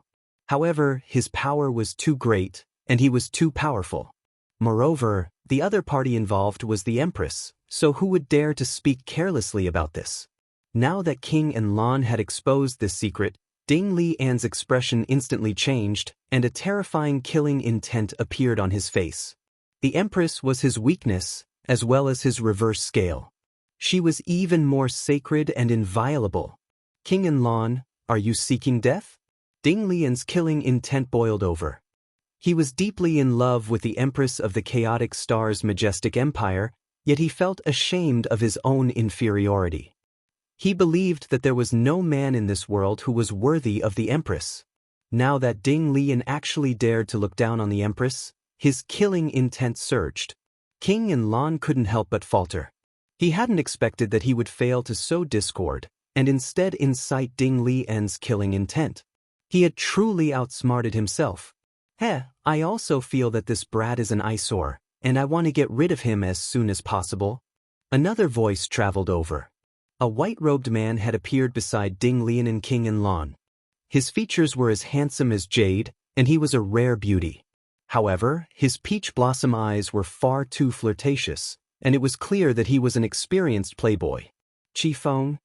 However, his power was too great, and he was too powerful. Moreover, the other party involved was the Empress, so who would dare to speak carelessly about this? Now that King Enlon had exposed this secret, Ding Lian's expression instantly changed, and a terrifying killing intent appeared on his face. The Empress was his weakness, as well as his reverse scale. She was even more sacred and inviolable. King Enlon, are you seeking death? Ding Lian's killing intent boiled over. He was deeply in love with the Empress of the Chaotic Star's majestic empire, yet he felt ashamed of his own inferiority. He believed that there was no man in this world who was worthy of the Empress. Now that Ding Lian actually dared to look down on the Empress, his killing intent surged. King Enlon couldn't help but falter. He hadn't expected that he would fail to sow discord, and instead incite Ding Lian's killing intent. He had truly outsmarted himself. I also feel that this brat is an eyesore, and I want to get rid of him as soon as possible." Another voice traveled over. A white-robed man had appeared beside Ding Lian and King Enlon. His features were as handsome as jade, and he was a rare beauty. However, his peach blossom eyes were far too flirtatious, and it was clear that he was an experienced playboy. "Qi Feng?"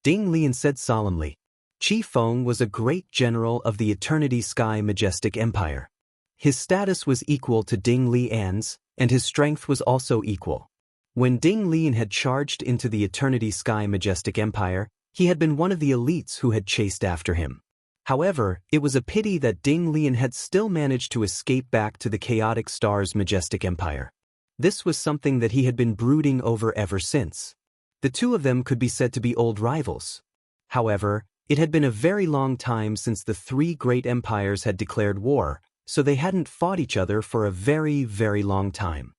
Ding Lian said solemnly. Qi Feng was a great general of the Eternity Sky Majestic Empire. His status was equal to Ding Lian's, and his strength was also equal. When Ding Lian had charged into the Eternity Sky Majestic Empire, he had been one of the elites who had chased after him. However, it was a pity that Ding Lian had still managed to escape back to the Chaotic Star's majestic empire. This was something that he had been brooding over ever since. The two of them could be said to be old rivals. However, it had been a very long time since the 3 great empires had declared war, so they hadn't fought each other for a very, very long time.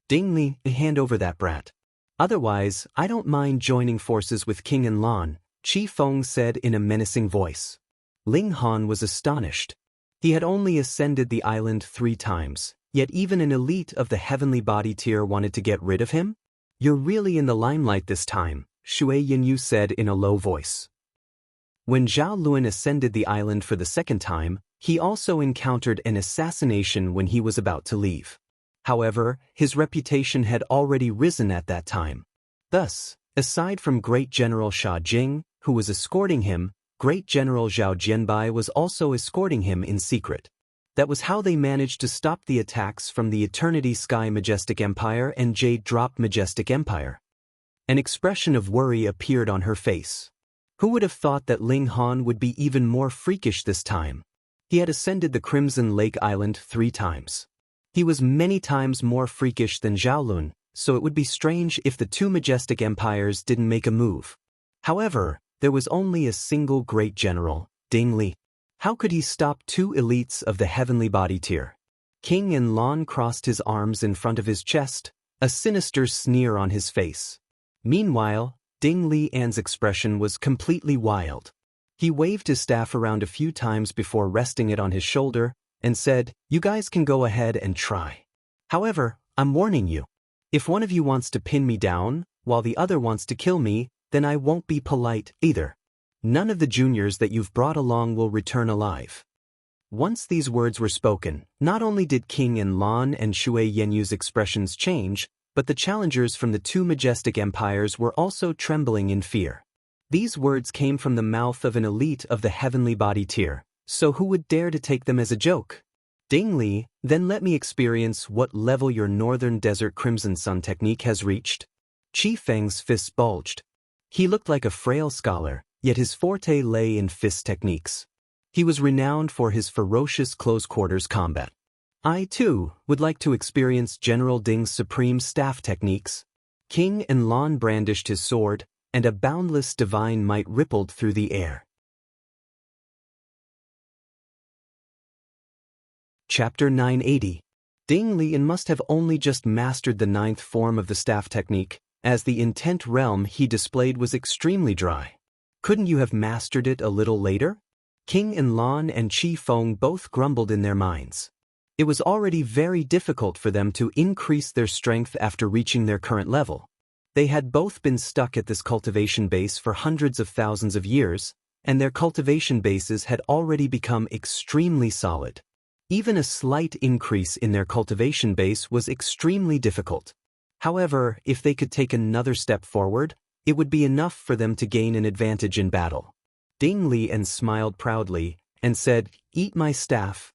"Ding Lian, hand over that brat. Otherwise, I don't mind joining forces with King Enlon," Qi Feng said in a menacing voice. Ling Han was astonished. He had only ascended the island 3 times, yet even an elite of the heavenly body tier wanted to get rid of him? "You're really in the limelight this time," Shui Yinyu said in a low voice. When Zhao Luan ascended the island for the 2nd time, he also encountered an assassination when he was about to leave. However, his reputation had already risen at that time. Thus, aside from Great General Sha Jing, who was escorting him, Great General Zhao Jianbai was also escorting him in secret. That was how they managed to stop the attacks from the Eternity Sky Majestic Empire and Jade Drop Majestic Empire. An expression of worry appeared on her face. Who would have thought that Ling Han would be even more freakish this time? He had ascended the Crimson Lake Island 3 times. He was many times more freakish than Zhao Lun, so it would be strange if the 2 majestic empires didn't make a move. However, there was only a single great general, Ding Li. How could he stop 2 elites of the heavenly body tier? King Enlon crossed his arms in front of his chest, a sinister sneer on his face. Meanwhile, Ding Lian's expression was completely wild. He waved his staff around a few times before resting it on his shoulder and said, "You guys can go ahead and try. However, I'm warning you. If one of you wants to pin me down, while the other wants to kill me, then I won't be polite either. None of the juniors that you've brought along will return alive." Once these words were spoken, not only did King Enlon and Shui Yenyu's expressions change, but the challengers from the two majestic empires were also trembling in fear. These words came from the mouth of an elite of the heavenly body tier, so who would dare to take them as a joke? Ding Li, then let me experience what level your Northern Desert Crimson Sun technique has reached. Qi Feng's fists bulged. He looked like a frail scholar, yet his forte lay in fist techniques. He was renowned for his ferocious close-quarters combat. I, too, would like to experience General Ding's supreme staff techniques. King Enlon brandished his sword, and a boundless divine might rippled through the air. Chapter 980. Ding Lian must have only just mastered the 9th form of the staff technique, as the intent realm he displayed was extremely dry. Couldn't you have mastered it a little later? King Enlon and Qi Feng both grumbled in their minds. It was already very difficult for them to increase their strength after reaching their current level. They had both been stuck at this cultivation base for hundreds of thousands of years, and their cultivation bases had already become extremely solid. Even a slight increase in their cultivation base was extremely difficult. However, if they could take another step forward, it would be enough for them to gain an advantage in battle. Ding Lian smiled proudly and said, "Eat my staff."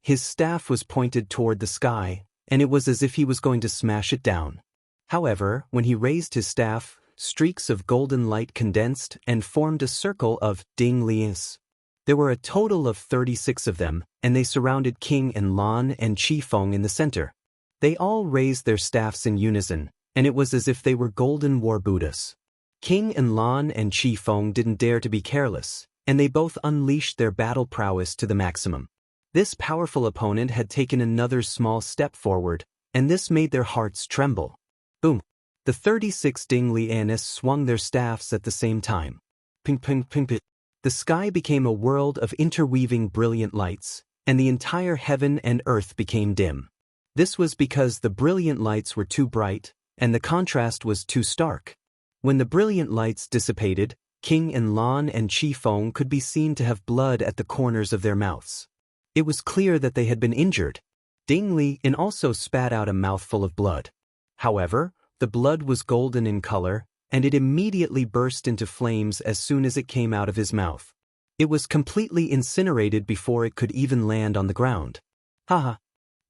His staff was pointed toward the sky, and it was as if he was going to smash it down. However, when he raised his staff, streaks of golden light condensed and formed a circle of Ding Lians. There were a total of 36 of them, and they surrounded King Enlon and Qi Feng in the center. They all raised their staffs in unison, and it was as if they were golden war Buddhas. King Enlon and Qi Feng didn't dare to be careless, and they both unleashed their battle prowess to the maximum. This powerful opponent had taken another small step forward, and this made their hearts tremble. Boom! The 36 Ding Lianis swung their staffs at the same time. Ping ping ping ping. The sky became a world of interweaving brilliant lights, and the entire heaven and earth became dim. This was because the brilliant lights were too bright, and the contrast was too stark. When the brilliant lights dissipated, King Enlon and Qi Feng could be seen to have blood at the corners of their mouths. It was clear that they had been injured. Ding Lian also spat out a mouthful of blood. However, the blood was golden in color, and it immediately burst into flames as soon as it came out of his mouth. It was completely incinerated before it could even land on the ground. Haha!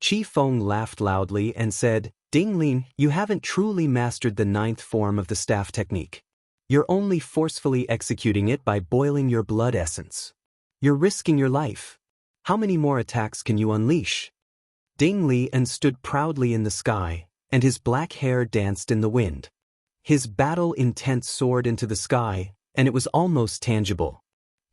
Qi Feng laughed loudly and said, "Ding Lian, you haven't truly mastered the 9th form of the staff technique. You're only forcefully executing it by boiling your blood essence. You're risking your life. How many more attacks can you unleash?" Ding Lian stood proudly in the sky, and his black hair danced in the wind. His battle intent soared into the sky, and it was almost tangible.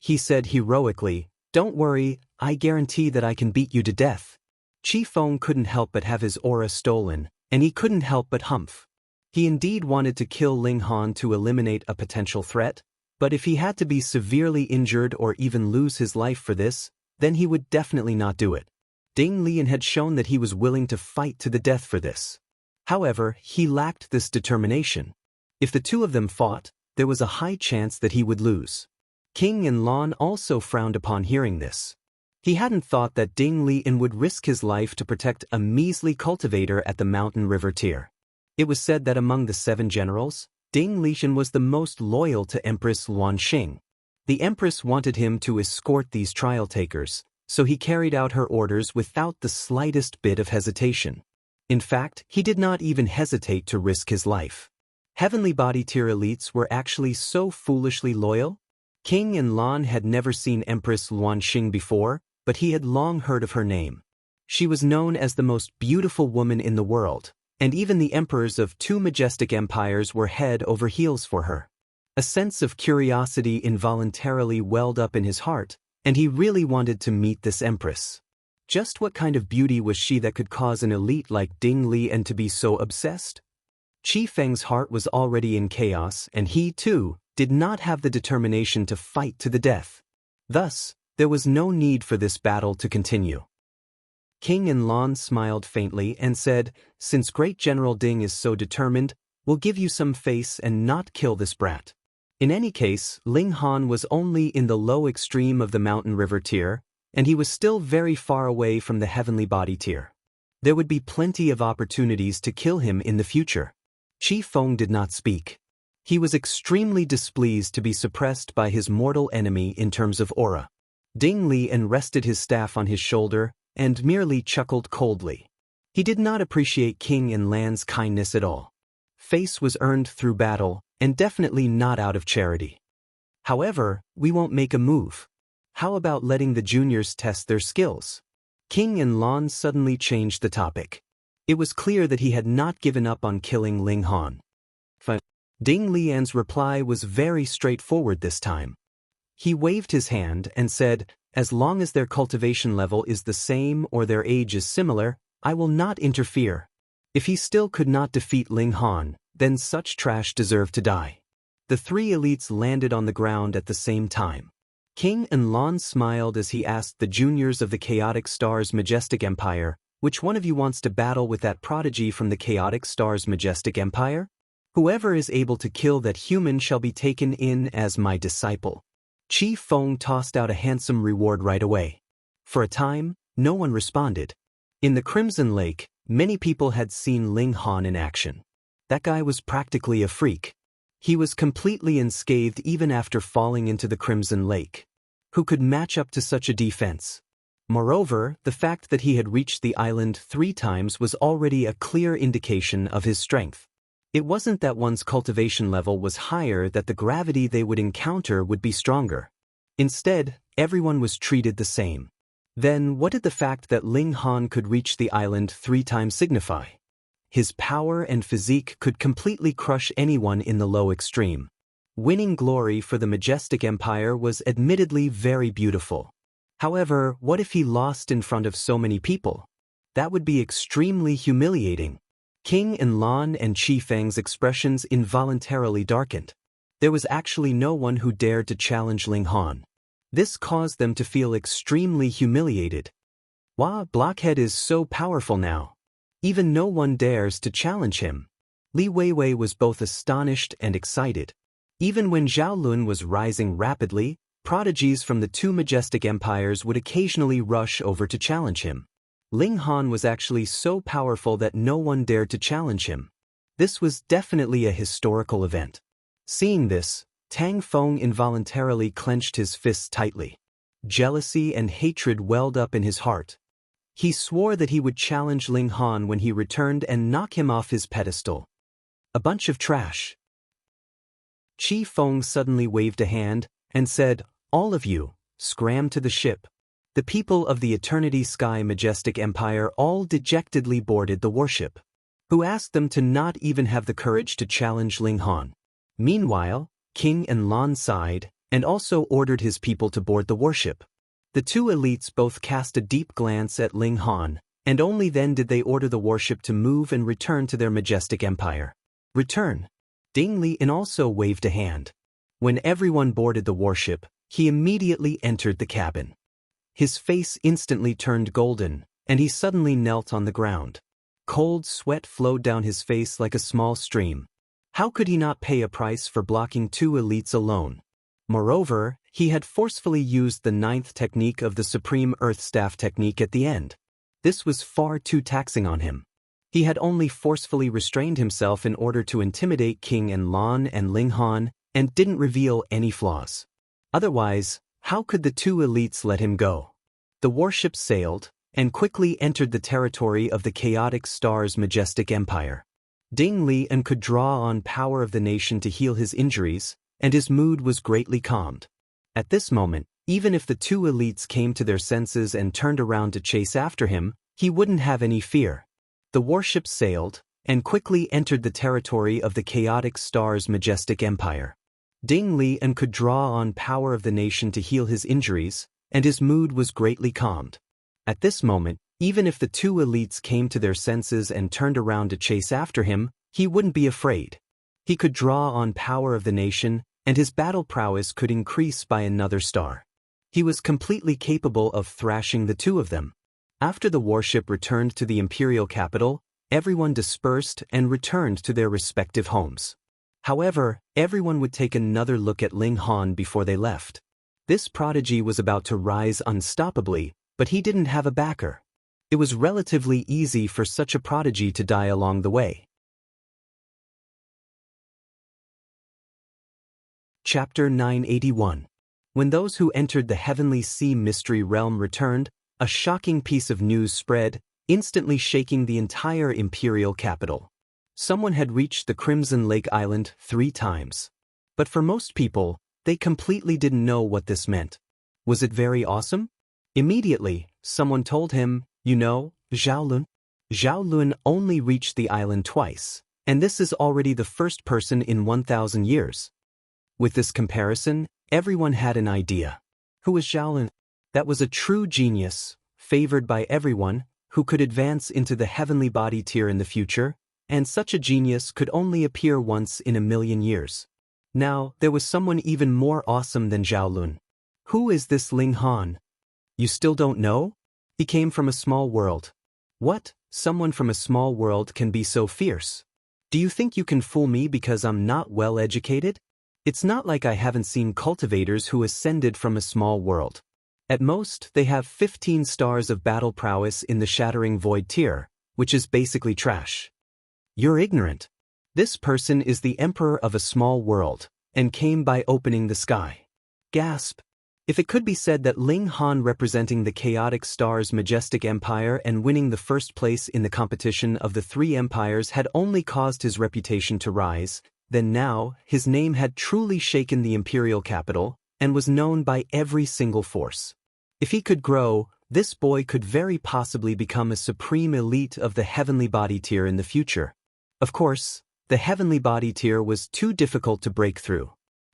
He said heroically, "Don't worry, I guarantee that I can beat you to death." Qi Feng couldn't help but have his aura stolen, and he couldn't help but humph. He indeed wanted to kill Ling Han to eliminate a potential threat, but if he had to be severely injured or even lose his life for this, then he would definitely not do it. Ding Lian had shown that he was willing to fight to the death for this. However, he lacked this determination. If the two of them fought, there was a high chance that he would lose. King Enlon also frowned upon hearing this. He hadn't thought that Ding Lian would risk his life to protect a measly cultivator at the mountain river tier. It was said that among the 7 generals, Ding Lian was the most loyal to Empress Luanxing. The Empress wanted him to escort these trial takers, so he carried out her orders without the slightest bit of hesitation. In fact, he did not even hesitate to risk his life. Heavenly body tier elites were actually so foolishly loyal. King Enlon had never seen Empress Luanxing before, but he had long heard of her name. She was known as the most beautiful woman in the world, and even the emperors of 2 majestic empires were head over heels for her. A sense of curiosity involuntarily welled up in his heart, and he really wanted to meet this empress. Just what kind of beauty was she that could cause an elite like Ding Lian to be so obsessed? Qi Feng's heart was already in chaos, and he, too, did not have the determination to fight to the death. Thus, there was no need for this battle to continue. King Enlon smiled faintly and said, "Since Great General Ding is so determined, we'll give you some face and not kill this brat." In any case, Ling Han was only in the low extreme of the mountain river tier, and he was still very far away from the heavenly body tier. There would be plenty of opportunities to kill him in the future. Qi Feng did not speak. He was extremely displeased to be suppressed by his mortal enemy in terms of aura. Ding Lian rested his staff on his shoulder and merely chuckled coldly. He did not appreciate King Enlan's kindness at all. Face was earned through battle, and definitely not out of charity. However, we won't make a move. How about letting the juniors test their skills? King Enlon suddenly changed the topic. It was clear that he had not given up on killing Ling Han. Ding Lian's reply was very straightforward this time. He waved his hand and said, "As long as their cultivation level is the same or their age is similar, I will not interfere. If he still could not defeat Ling Han, then such trash deserved to die." The three elites landed on the ground at the same time. King Enlon smiled as he asked the juniors of the Chaotic Star's Majestic Empire, "Which one of you wants to battle with that prodigy from the Chaotic Star's Majestic Empire? Whoever is able to kill that human shall be taken in as my disciple." Qi Feng tossed out a handsome reward right away. For a time, no one responded. In the Crimson Lake, many people had seen Ling Han in action. That guy was practically a freak. He was completely unscathed even after falling into the Crimson Lake. Who could match up to such a defense? Moreover, the fact that he had reached the island 3 times was already a clear indication of his strength. It wasn't that one's cultivation level was higher that the gravity they would encounter would be stronger. Instead, everyone was treated the same. Then what did the fact that Ling Han could reach the island 3 times signify? His power and physique could completely crush anyone in the low extreme. Winning glory for the Majestic Empire was admittedly very beautiful. However, what if he lost in front of so many people? That would be extremely humiliating. King Enlon and Qi Feng's expressions involuntarily darkened. There was actually no one who dared to challenge Ling Han. This caused them to feel extremely humiliated. Wow, Blockhead is so powerful now. Even no one dares to challenge him. Li Weiwei was both astonished and excited. Even when Zhao Lun was rising rapidly, prodigies from the 2 majestic empires would occasionally rush over to challenge him. Ling Han was actually so powerful that no one dared to challenge him. This was definitely a historical event. Seeing this, Tang Feng involuntarily clenched his fists tightly. Jealousy and hatred welled up in his heart. He swore that he would challenge Ling Han when he returned and knock him off his pedestal. A bunch of trash. Qi Feng suddenly waved a hand and said, "All of you, scram to the ship." The people of the Eternity Sky Majestic Empire all dejectedly boarded the warship. Who asked them to not even have the courage to challenge Ling Han? Meanwhile, King Enlon sighed and also ordered his people to board the warship. The 2 elites both cast a deep glance at Ling Han, and only then did they order the warship to move and return to their majestic empire. Return. Ding Lian also waved a hand. When everyone boarded the warship, he immediately entered the cabin. His face instantly turned golden, and he suddenly knelt on the ground. Cold sweat flowed down his face like a small stream. How could he not pay a price for blocking 2 elites alone? Moreover, he had forcefully used the 9th technique of the Supreme Earth Staff technique at the end. This was far too taxing on him. He had only forcefully restrained himself in order to intimidate King Enlon and Ling Han, and didn't reveal any flaws. Otherwise, how could the 2 elites let him go? The warship sailed, and quickly entered the territory of the Chaotic Star's Majestic Empire. Ding Lian could draw on power of the nation to heal his injuries, and his mood was greatly calmed. At this moment, even if the 2 elites came to their senses and turned around to chase after him, he wouldn't have any fear. The warship sailed, and quickly entered the territory of the Chaotic Star's Majestic Empire. Ding Lian could draw on power of the nation to heal his injuries, and his mood was greatly calmed. At this moment, even if the 2 elites came to their senses and turned around to chase after him, He wouldn't be afraid. He could draw on power of the nation, and his battle prowess could increase by another star. He was completely capable of thrashing the two of them. After the warship returned to the imperial capital, everyone dispersed and returned to their respective homes. However, everyone would take another look at Ling Han before they left. This prodigy was about to rise unstoppably, but he didn't have a backer. It was relatively easy for such a prodigy to die along the way. Chapter 981. When those who entered the Heavenly Sea Mystery Realm returned, a shocking piece of news spread, instantly shaking the entire imperial capital. Someone had reached the Crimson Lake Island 3 times. But for most people, they completely didn't know what this meant. Was it very awesome? Immediately, someone told him, you know, Zhao Lun only reached the island twice, and this is already the first person in 1,000 years. With this comparison, everyone had an idea. Who was Zhao Lun? That was a true genius, favored by everyone, who could advance into the heavenly body tier in the future, and such a genius could only appear once in 1,000,000 years. Now, there was someone even more awesome than Zhao Lun. Who is this Ling Han? You still don't know? He came from a small world. What? Someone from a small world can be so fierce? Do you think you can fool me because I'm not well educated? It's not like I haven't seen cultivators who ascended from a small world. At most, they have 15 stars of battle prowess in the Shattering Void tier, which is basically trash. You're ignorant. This person is the emperor of a small world, and came by opening the sky. Gasp. If it could be said that Ling Han representing the chaotic star's majestic empire and winning the first place in the competition of the 3 empires had only caused his reputation to rise, then now, his name had truly shaken the imperial capital, and was known by every single force. If he could grow, this boy could very possibly become a supreme elite of the heavenly body tier in the future. Of course, the heavenly body tier was too difficult to break through.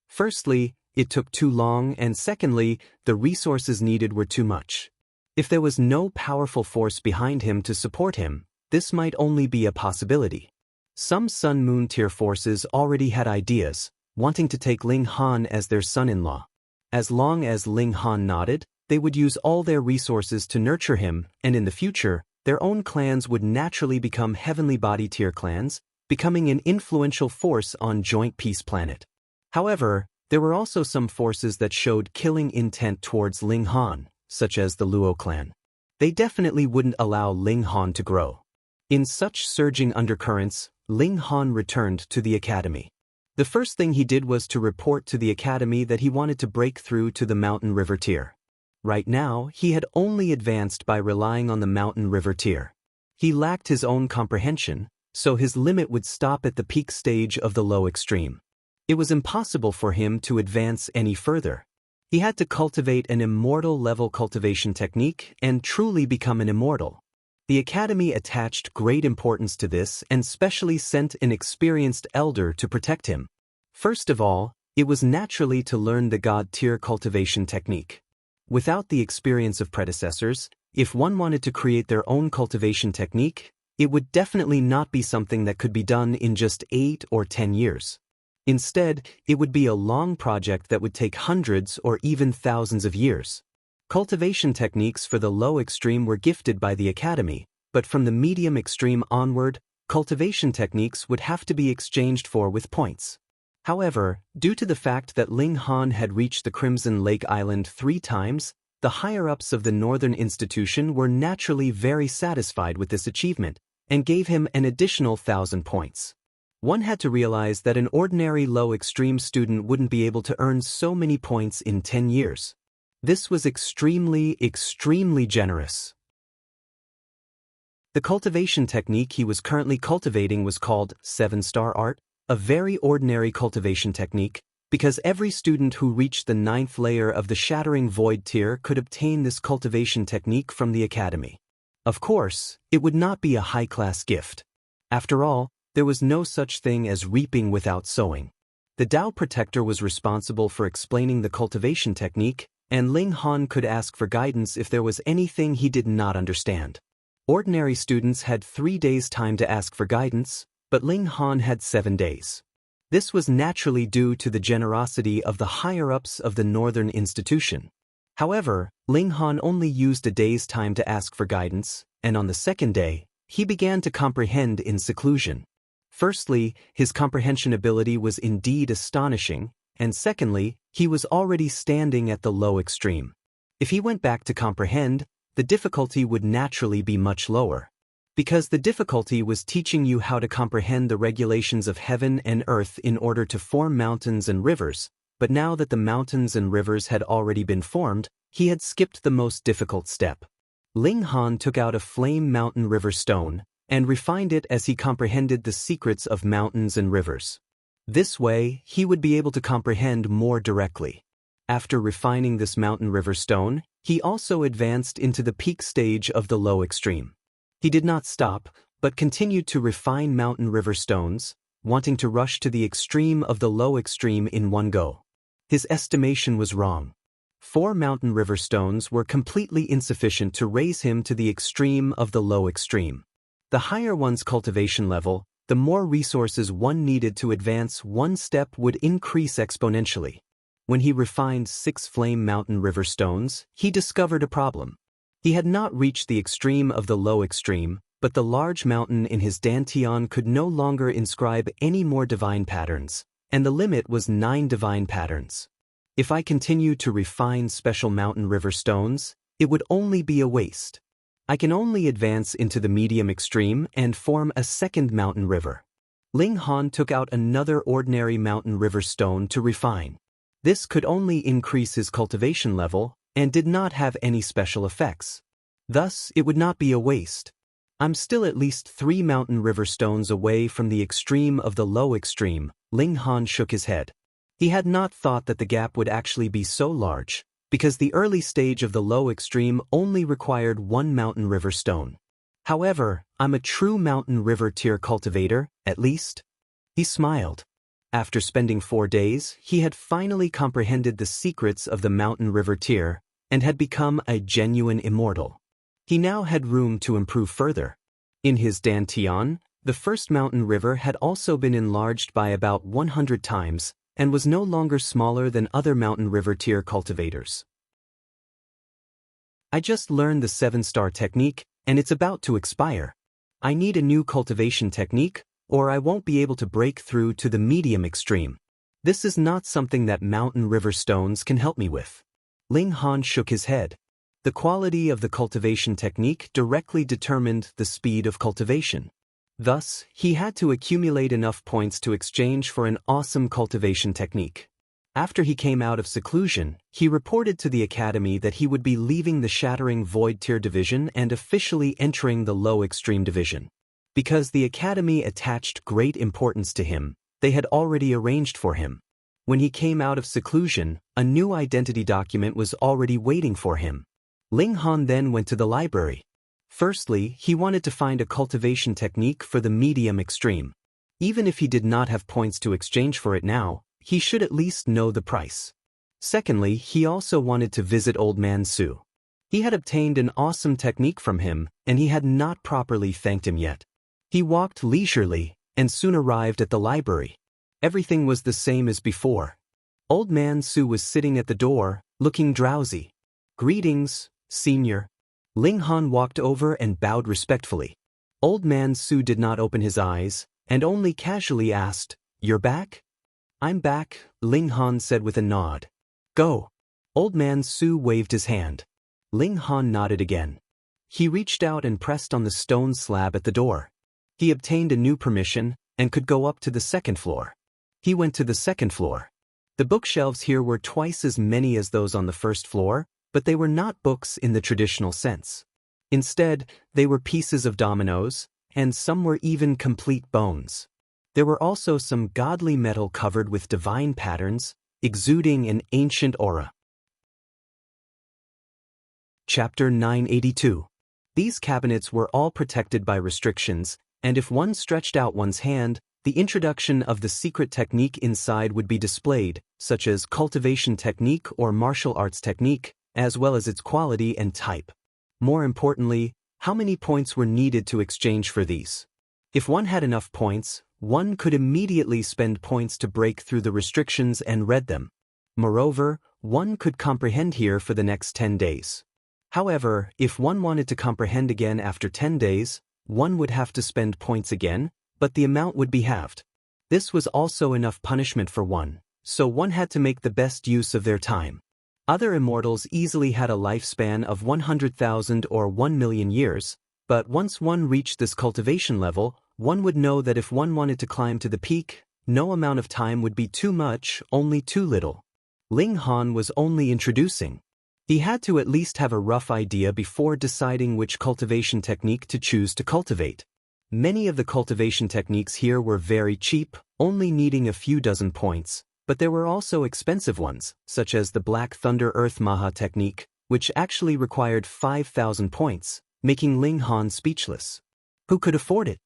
Firstly, it took too long, and secondly, the resources needed were too much. If there was no powerful force behind him to support him, this might only be a possibility. Some Sun-Moon tier forces already had ideas, wanting to take Ling Han as their son-in-law. As long as Ling Han nodded, they would use all their resources to nurture him, and in the future, their own clans would naturally become heavenly body tier clans, becoming an influential force on Joint Peace Planet. However, there were also some forces that showed killing intent towards Ling Han, such as the Luo clan. They definitely wouldn't allow Ling Han to grow. In such surging undercurrents, Ling Han returned to the academy. The first thing he did was to report to the academy that he wanted to break through to the Mountain River tier. Right now, he had only advanced by relying on the Mountain River tier. He lacked his own comprehension, so his limit would stop at the peak stage of the low extreme. It was impossible for him to advance any further. He had to cultivate an immortal level cultivation technique and truly become an immortal. The academy attached great importance to this and specially sent an experienced elder to protect him. First of all, it was naturally to learn the God tier cultivation technique. Without the experience of predecessors, if one wanted to create their own cultivation technique, it would definitely not be something that could be done in just 8 or 10 years. Instead, it would be a long project that would take hundreds or even thousands of years. Cultivation techniques for the low extreme were gifted by the academy, but from the medium extreme onward, cultivation techniques would have to be exchanged for with points. However, due to the fact that Ling Han had reached the Crimson Lake Island 3 times, the higher-ups of the Northern Institution were naturally very satisfied with this achievement, and gave him an additional 1,000 points. One had to realize that an ordinary low-extreme student wouldn't be able to earn so many points in 10 years. This was extremely generous. The cultivation technique he was currently cultivating was called 7-Star Art, a very ordinary cultivation technique, because every student who reached the 9th layer of the Shattering Void tier could obtain this cultivation technique from the academy. Of course, it would not be a high-class gift. After all, there was no such thing as reaping without sowing. The Tao Protector was responsible for explaining the cultivation technique, and Ling Han could ask for guidance if there was anything he did not understand. Ordinary students had 3 days' time to ask for guidance, but Ling Han had 7 days. This was naturally due to the generosity of the higher-ups of the Northern Institution. However, Ling Han only used a day's time to ask for guidance, and on the second day, he began to comprehend in seclusion. Firstly, his comprehension ability was indeed astonishing, and secondly, he was already standing at the low extreme. If he went back to comprehend, the difficulty would naturally be much lower. Because the difficulty was teaching you how to comprehend the regulations of heaven and earth in order to form mountains and rivers, but now that the mountains and rivers had already been formed, he had skipped the most difficult step. Ling Han took out a flame mountain river stone, and refined it as he comprehended the secrets of mountains and rivers. This way, he would be able to comprehend more directly. After refining this mountain river stone, he also advanced into the peak stage of the low extreme. He did not stop, but continued to refine mountain river stones, wanting to rush to the extreme of the low extreme in one go. His estimation was wrong. 4 mountain river stones were completely insufficient to raise him to the extreme of the low extreme. The higher one's cultivation level, the more resources one needed to advance one step would increase exponentially. When he refined 6 flame mountain river stones, he discovered a problem. He had not reached the extreme of the low extreme, but the large mountain in his dantian could no longer inscribe any more divine patterns, and the limit was 9 divine patterns. If I continue to refine special mountain river stones, it would only be a waste. I can only advance into the medium extreme and form a second mountain river. Ling Han took out another ordinary mountain river stone to refine. This could only increase his cultivation level and did not have any special effects. Thus, it would not be a waste. I'm still at least 3 mountain river stones away from the extreme of the low extreme. Ling Han shook his head. He had not thought that the gap would actually be so large, because the early stage of the low extreme only required 1 mountain river stone. However, I'm a true mountain river tier cultivator, at least. He smiled. After spending 4 days, he had finally comprehended the secrets of the mountain river tier, and had become a genuine immortal. He now had room to improve further. In his dantian, the first mountain river had also been enlarged by about 100 times, and was no longer smaller than other mountain river tier cultivators. I just learned the 7-star technique, and it's about to expire. I need a new cultivation technique, or I won't be able to break through to the medium extreme. This is not something that mountain river stones can help me with. Ling Han shook his head. The quality of the cultivation technique directly determined the speed of cultivation. Thus, he had to accumulate enough points to exchange for an awesome cultivation technique. After he came out of seclusion, he reported to the academy that he would be leaving the Shattering Void Tier division and officially entering the Low Extreme division. Because the academy attached great importance to him, they had already arranged for him. When he came out of seclusion, a new identity document was already waiting for him. Ling Han then went to the library. Firstly, he wanted to find a cultivation technique for the medium extreme. Even if he did not have points to exchange for it now, he should at least know the price. Secondly, he also wanted to visit Old Man Su. He had obtained an awesome technique from him, and he had not properly thanked him yet. He walked leisurely, and soon arrived at the library. Everything was the same as before. Old Man Su was sitting at the door, looking drowsy. "Greetings, Senior." Ling Han walked over and bowed respectfully. Old Man Su did not open his eyes, and only casually asked, "You're back?" "I'm back," Ling Han said with a nod. "Go." Old Man Su waved his hand. Ling Han nodded again. He reached out and pressed on the stone slab at the door. He obtained a new permission, and could go up to the 2nd floor. He went to the 2nd floor. The bookshelves here were twice as many as those on the 1st floor, but they were not books in the traditional sense. Instead, they were pieces of dominoes, and some were even complete bones. There were also some godly metal covered with divine patterns, exuding an ancient aura. Chapter 982. These cabinets were all protected by restrictions, and if one stretched out one's hand, the introduction of the secret technique inside would be displayed, such as cultivation technique or martial arts technique, as well as its quality and type. More importantly, how many points were needed to exchange for these. If one had enough points, one could immediately spend points to break through the restrictions and read them. Moreover, one could comprehend here for the next 10 days. However, if one wanted to comprehend again after 10 days, one would have to spend points again, but the amount would be halved. This was also enough punishment for one, so one had to make the best use of their time. Other immortals easily had a lifespan of 100,000 or 1 million years, but once one reached this cultivation level, one would know that if one wanted to climb to the peak, no amount of time would be too much, only too little. Ling Han was only introducing. He had to at least have a rough idea before deciding which cultivation technique to choose to cultivate. Many of the cultivation techniques here were very cheap, only needing a few dozen points, but there were also expensive ones, such as the Black Thunder Earth Maha technique, which actually required 5,000 points, making Ling Han speechless. Who could afford it?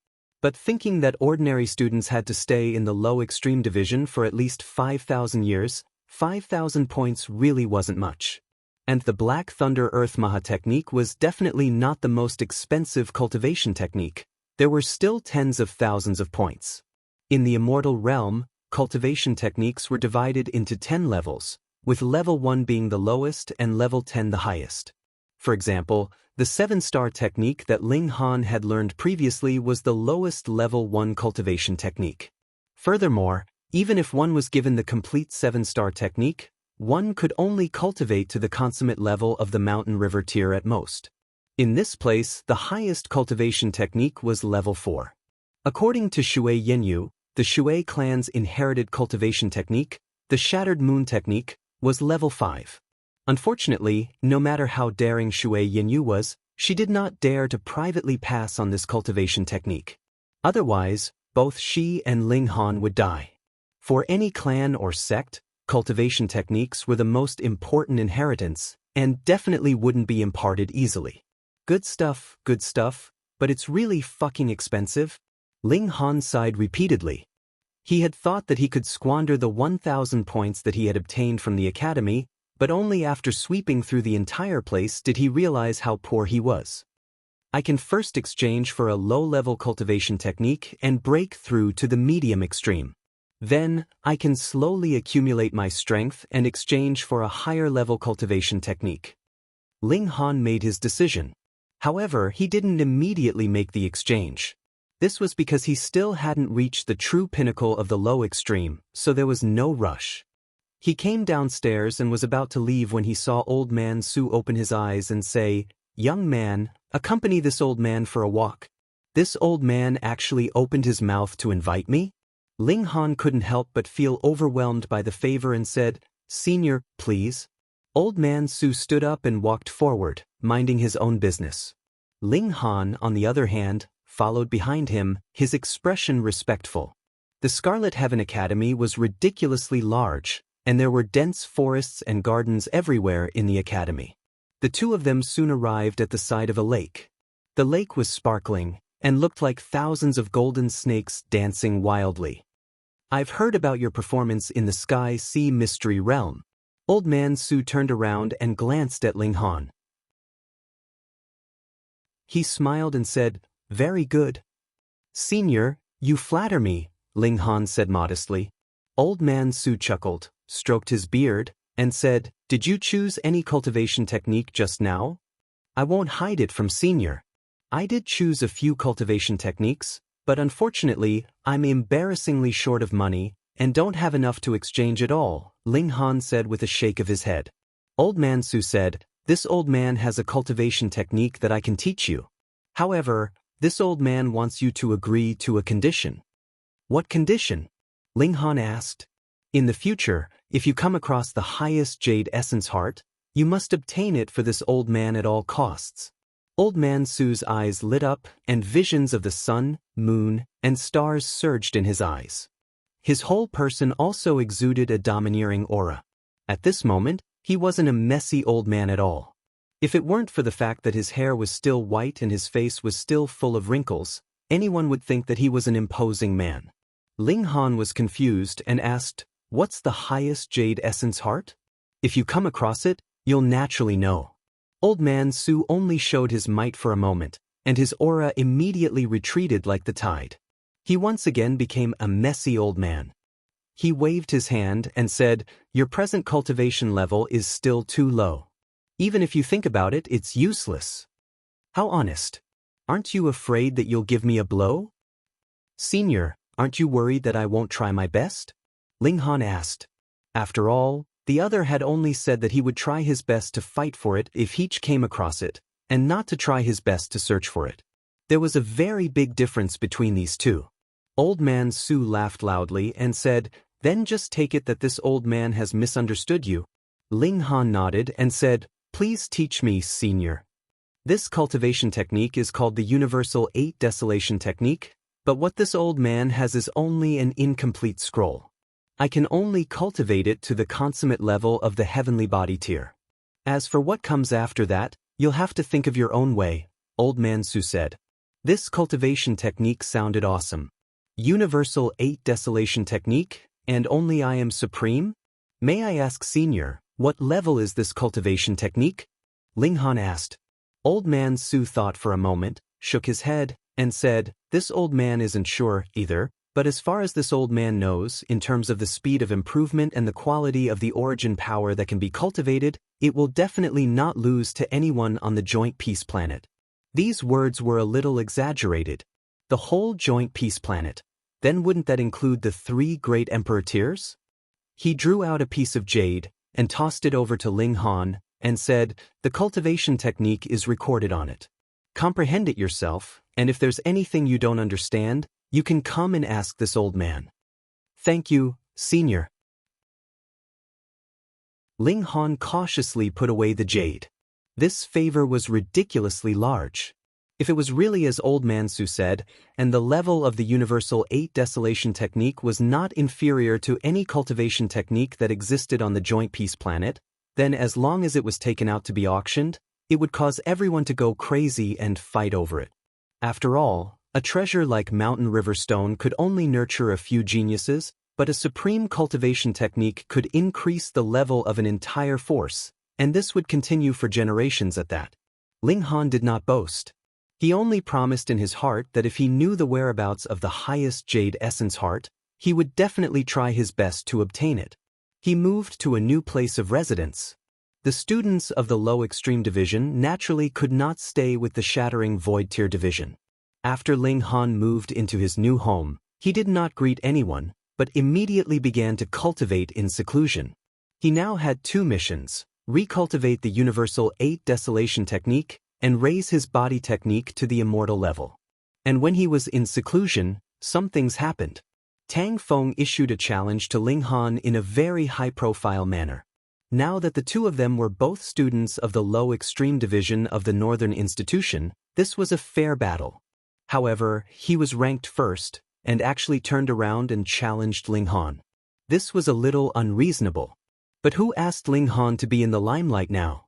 But thinking that ordinary students had to stay in the low extreme division for at least 5,000 years, 5,000 points really wasn't much. And the Black Thunder Earth Maha technique was definitely not the most expensive cultivation technique. There were still tens of thousands of points. In the immortal realm, cultivation techniques were divided into 10 levels, with level 1 being the lowest and level 10 the highest. For example, the 7-star technique that Ling Han had learned previously was the lowest level 1 cultivation technique. Furthermore, even if one was given the complete 7-star technique, one could only cultivate to the consummate level of the mountain river tier at most. In this place, the highest cultivation technique was level 4. According to Shui Yenyu, the Shui clan's inherited cultivation technique, the Shattered Moon technique, was level 5. Unfortunately, no matter how daring Shui Yenyu was, she did not dare to privately pass on this cultivation technique. Otherwise, both she and Ling Han would die. For any clan or sect, cultivation techniques were the most important inheritance, and definitely wouldn't be imparted easily. Good stuff, but it's really fucking expensive. Ling Han sighed repeatedly. He had thought that he could squander the 1,000 points that he had obtained from the academy, but only after sweeping through the entire place did he realize how poor he was. I can first exchange for a low-level cultivation technique and break through to the medium extreme. Then, I can slowly accumulate my strength and exchange for a higher-level cultivation technique. Ling Han made his decision. However, he didn't immediately make the exchange. This was because he still hadn't reached the true pinnacle of the low extreme, so there was no rush. He came downstairs and was about to leave when he saw Old Man Su open his eyes and say, "Young man, accompany this old man for a walk." This old man actually opened his mouth to invite me? Ling Han couldn't help but feel overwhelmed by the favor and said, "Senior, please." Old Man Su stood up and walked forward, minding his own business. Ling Han, on the other hand, followed behind him, his expression respectful. The Scarlet Heaven Academy was ridiculously large, and there were dense forests and gardens everywhere in the academy. The two of them soon arrived at the side of a lake. The lake was sparkling, and looked like thousands of golden snakes dancing wildly. "I've heard about your performance in the Sky Sea Mystery Realm." Old Man Su turned around and glanced at Ling Han. He smiled and said, "Very good." "Senior, you flatter me," Ling Han said modestly. Old Man Su chuckled, stroked his beard, and said, "Did you choose any cultivation technique just now?" "I won't hide it from Senior. I did choose a few cultivation techniques, but unfortunately, I'm embarrassingly short of money and don't have enough to exchange at all," Ling Han said with a shake of his head. Old Man Su said, "This old man has a cultivation technique that I can teach you. However, this old man wants you to agree to a condition." "What condition?" Ling Han asked. "In the future, if you come across the highest Jade Essence Heart, you must obtain it for this old man at all costs." Old Man Su's eyes lit up, and visions of the sun, moon, and stars surged in his eyes. His whole person also exuded a domineering aura. At this moment, he wasn't a messy old man at all. If it weren't for the fact that his hair was still white and his face was still full of wrinkles, anyone would think that he was an imposing man. Ling Han was confused and asked, "What's the highest Jade Essence Heart? If you come across it, you'll naturally know." Old Man Su only showed his might for a moment, and his aura immediately retreated like the tide. He once again became a messy old man. He waved his hand and said, "Your present cultivation level is still too low. Even if you think about it, it's useless." How honest. Aren't you afraid that you'll give me a blow? Senior, aren't you worried that I won't try my best? Ling Han asked. After all, the other had only said that he would try his best to fight for it if he came across it, and not to try his best to search for it. There was a very big difference between these two. Old Man Su laughed loudly and said, "Then just take it that this old man has misunderstood you." Ling Han nodded and said, "Please teach me, senior." This cultivation technique is called the Universal 8 Desolation Technique, but what this old man has is only an incomplete scroll. I can only cultivate it to the consummate level of the heavenly body tier. As for what comes after that, you'll have to think of your own way, Old Man Su said. This cultivation technique sounded awesome. Universal 8 Desolation Technique, and only I am supreme? May I ask, senior, what level is this cultivation technique? Ling Han asked. Old Man Su thought for a moment, shook his head, and said, "This old man isn't sure, either, but as far as this old man knows, in terms of the speed of improvement and the quality of the origin power that can be cultivated, it will definitely not lose to anyone on the Joint Peace Planet." These words were a little exaggerated. The whole Joint Peace Planet. Then wouldn't that include the 3 great emperor tiers? He drew out a piece of jade, and tossed it over to Ling Han, and said, "The cultivation technique is recorded on it. Comprehend it yourself, and if there's anything you don't understand, you can come and ask this old man." "Thank you, senior." Ling Han cautiously put away the jade. This favor was ridiculously large. If it was really as Old Man Su said, and the level of the Universal 8 Desolation Technique was not inferior to any cultivation technique that existed on the Joint Peace Planet, then as long as it was taken out to be auctioned, it would cause everyone to go crazy and fight over it. After all, a treasure like Mountain River Stone could only nurture a few geniuses, but a supreme cultivation technique could increase the level of an entire force, and this would continue for generations at that. Ling Han did not boast. He only promised in his heart that if he knew the whereabouts of the highest jade essence heart, he would definitely try his best to obtain it. He moved to a new place of residence. The students of the low extreme division naturally could not stay with the shattering void tier division. After Ling Han moved into his new home, he did not greet anyone, but immediately began to cultivate in seclusion. He now had 2 missions: recultivate the Universal 8 Desolation Technique, and raise his body technique to the immortal level. And when he was in seclusion, some things happened. Tang Feng issued a challenge to Ling Han in a very high-profile manner. Now that the 2 of them were both students of the low extreme division of the Northern Institution, this was a fair battle. However, he was ranked first, and actually turned around and challenged Ling Han. This was a little unreasonable. But who asked Ling Han to be in the limelight now?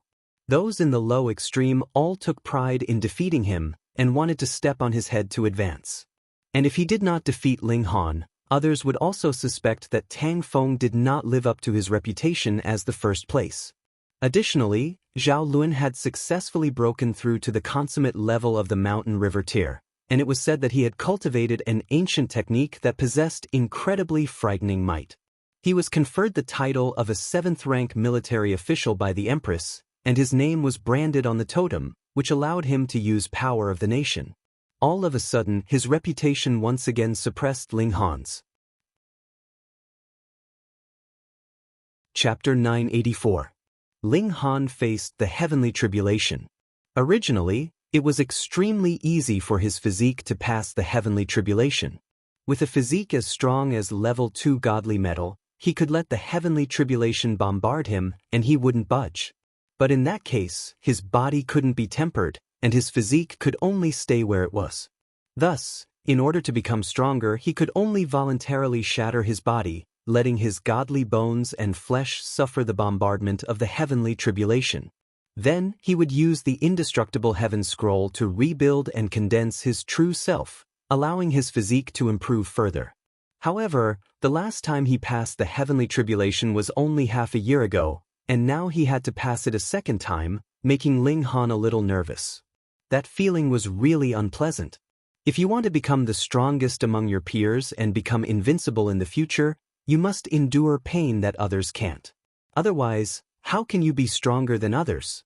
Those in the low extreme all took pride in defeating him, and wanted to step on his head to advance. And if he did not defeat Ling Han, others would also suspect that Tang Feng did not live up to his reputation as the first place. Additionally, Zhao Luan had successfully broken through to the consummate level of the Mountain River tier, and it was said that he had cultivated an ancient technique that possessed incredibly frightening might. He was conferred the title of a 7th-rank military official by the Empress, and his name was branded on the totem, which allowed him to use power of the nation. All of a sudden, his reputation once again suppressed Ling Han's. Chapter 984. Ling Han faced the heavenly tribulation. Originally, it was extremely easy for his physique to pass the heavenly tribulation. With a physique as strong as level 2 godly metal, he could let the heavenly tribulation bombard him and he wouldn't budge. But in that case, his body couldn't be tempered, and his physique could only stay where it was. Thus, in order to become stronger, he could only voluntarily shatter his body, letting his godly bones and flesh suffer the bombardment of the heavenly tribulation. Then, he would use the indestructible heaven scroll to rebuild and condense his true self, allowing his physique to improve further. However, the last time he passed the heavenly tribulation was only half a year ago, and now he had to pass it a second time, making Ling Han a little nervous. That feeling was really unpleasant. If you want to become the strongest among your peers and become invincible in the future, you must endure pain that others can't. Otherwise, how can you be stronger than others?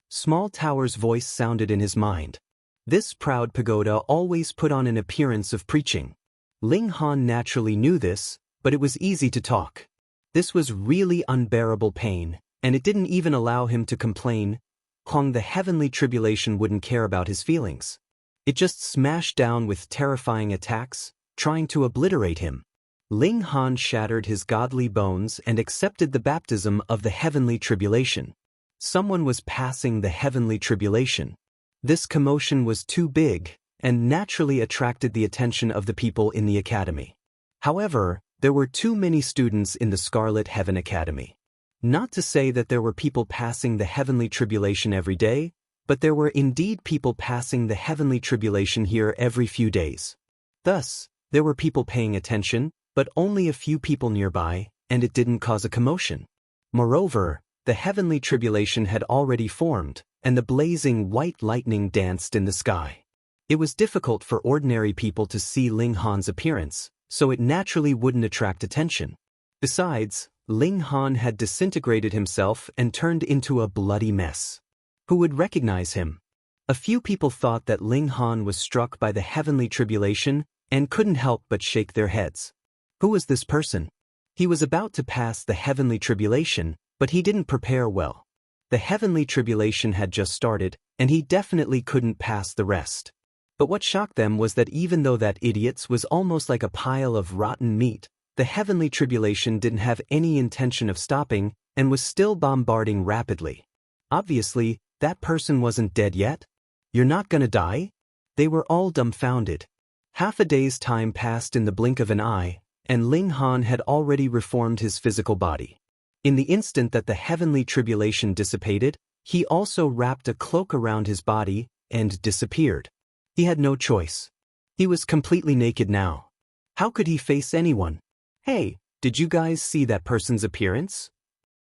Small Tower's voice sounded in his mind. This proud pagoda always put on an appearance of preaching. Ling Han naturally knew this, but it was easy to talk. This was really unbearable pain, and it didn't even allow him to complain. The heavenly tribulation wouldn't care about his feelings. It just smashed down with terrifying attacks, trying to obliterate him. Ling Han shattered his godly bones and accepted the baptism of the heavenly tribulation. Someone was passing the heavenly tribulation. This commotion was too big, and naturally attracted the attention of the people in the academy. However, there were too many students in the Scarlet Heaven Academy. Not to say that there were people passing the heavenly tribulation every day, but there were indeed people passing the heavenly tribulation here every few days. Thus, there were people paying attention, but only a few people nearby, and it didn't cause a commotion. Moreover, the heavenly tribulation had already formed, and the blazing white lightning danced in the sky. It was difficult for ordinary people to see Ling Han's appearance, so it naturally wouldn't attract attention. Besides, Ling Han had disintegrated himself and turned into a bloody mess. Who would recognize him? A few people thought that Ling Han was struck by the heavenly tribulation and couldn't help but shake their heads. Who was this person? He was about to pass the heavenly tribulation, but he didn't prepare well. The heavenly tribulation had just started, and he definitely couldn't pass the rest. But what shocked them was that even though that idiot's was almost like a pile of rotten meat, the heavenly tribulation didn't have any intention of stopping and was still bombarding rapidly. Obviously, that person wasn't dead yet. You're not gonna die? They were all dumbfounded. Half a day's time passed in the blink of an eye, and Ling Han had already reformed his physical body. In the instant that the heavenly tribulation dissipated, he also wrapped a cloak around his body and disappeared. He had no choice. He was completely naked now. How could he face anyone? Hey, did you guys see that person's appearance?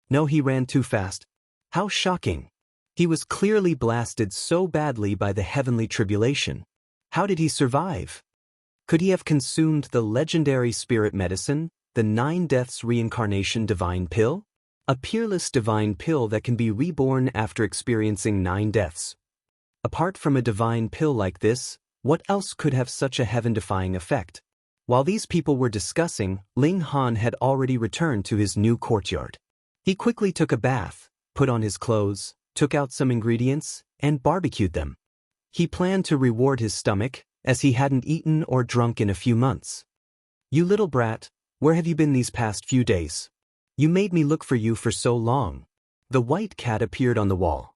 No, he ran too fast. How shocking. He was clearly blasted so badly by the heavenly tribulation. How did he survive? Could he have consumed the legendary spirit medicine, the 9 Deaths Reincarnation Divine Pill? A peerless divine pill that can be reborn after experiencing 9 deaths. Apart from a divine pill like this, what else could have such a heaven-defying effect? While these people were discussing, Ling Han had already returned to his new courtyard. He quickly took a bath, put on his clothes, took out some ingredients, and barbecued them. He planned to reward his stomach, as he hadn't eaten or drunk in a few months. You little brat, where have you been these past few days? You made me look for you for so long. The white cat appeared on the wall.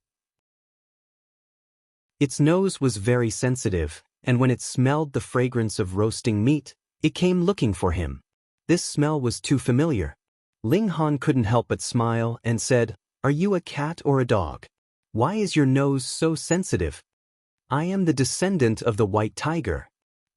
Its nose was very sensitive, and when it smelled the fragrance of roasting meat, it came looking for him. This smell was too familiar. Ling Han couldn't help but smile and said, "Are you a cat or a dog? Why is your nose so sensitive?" "I am the descendant of the white tiger."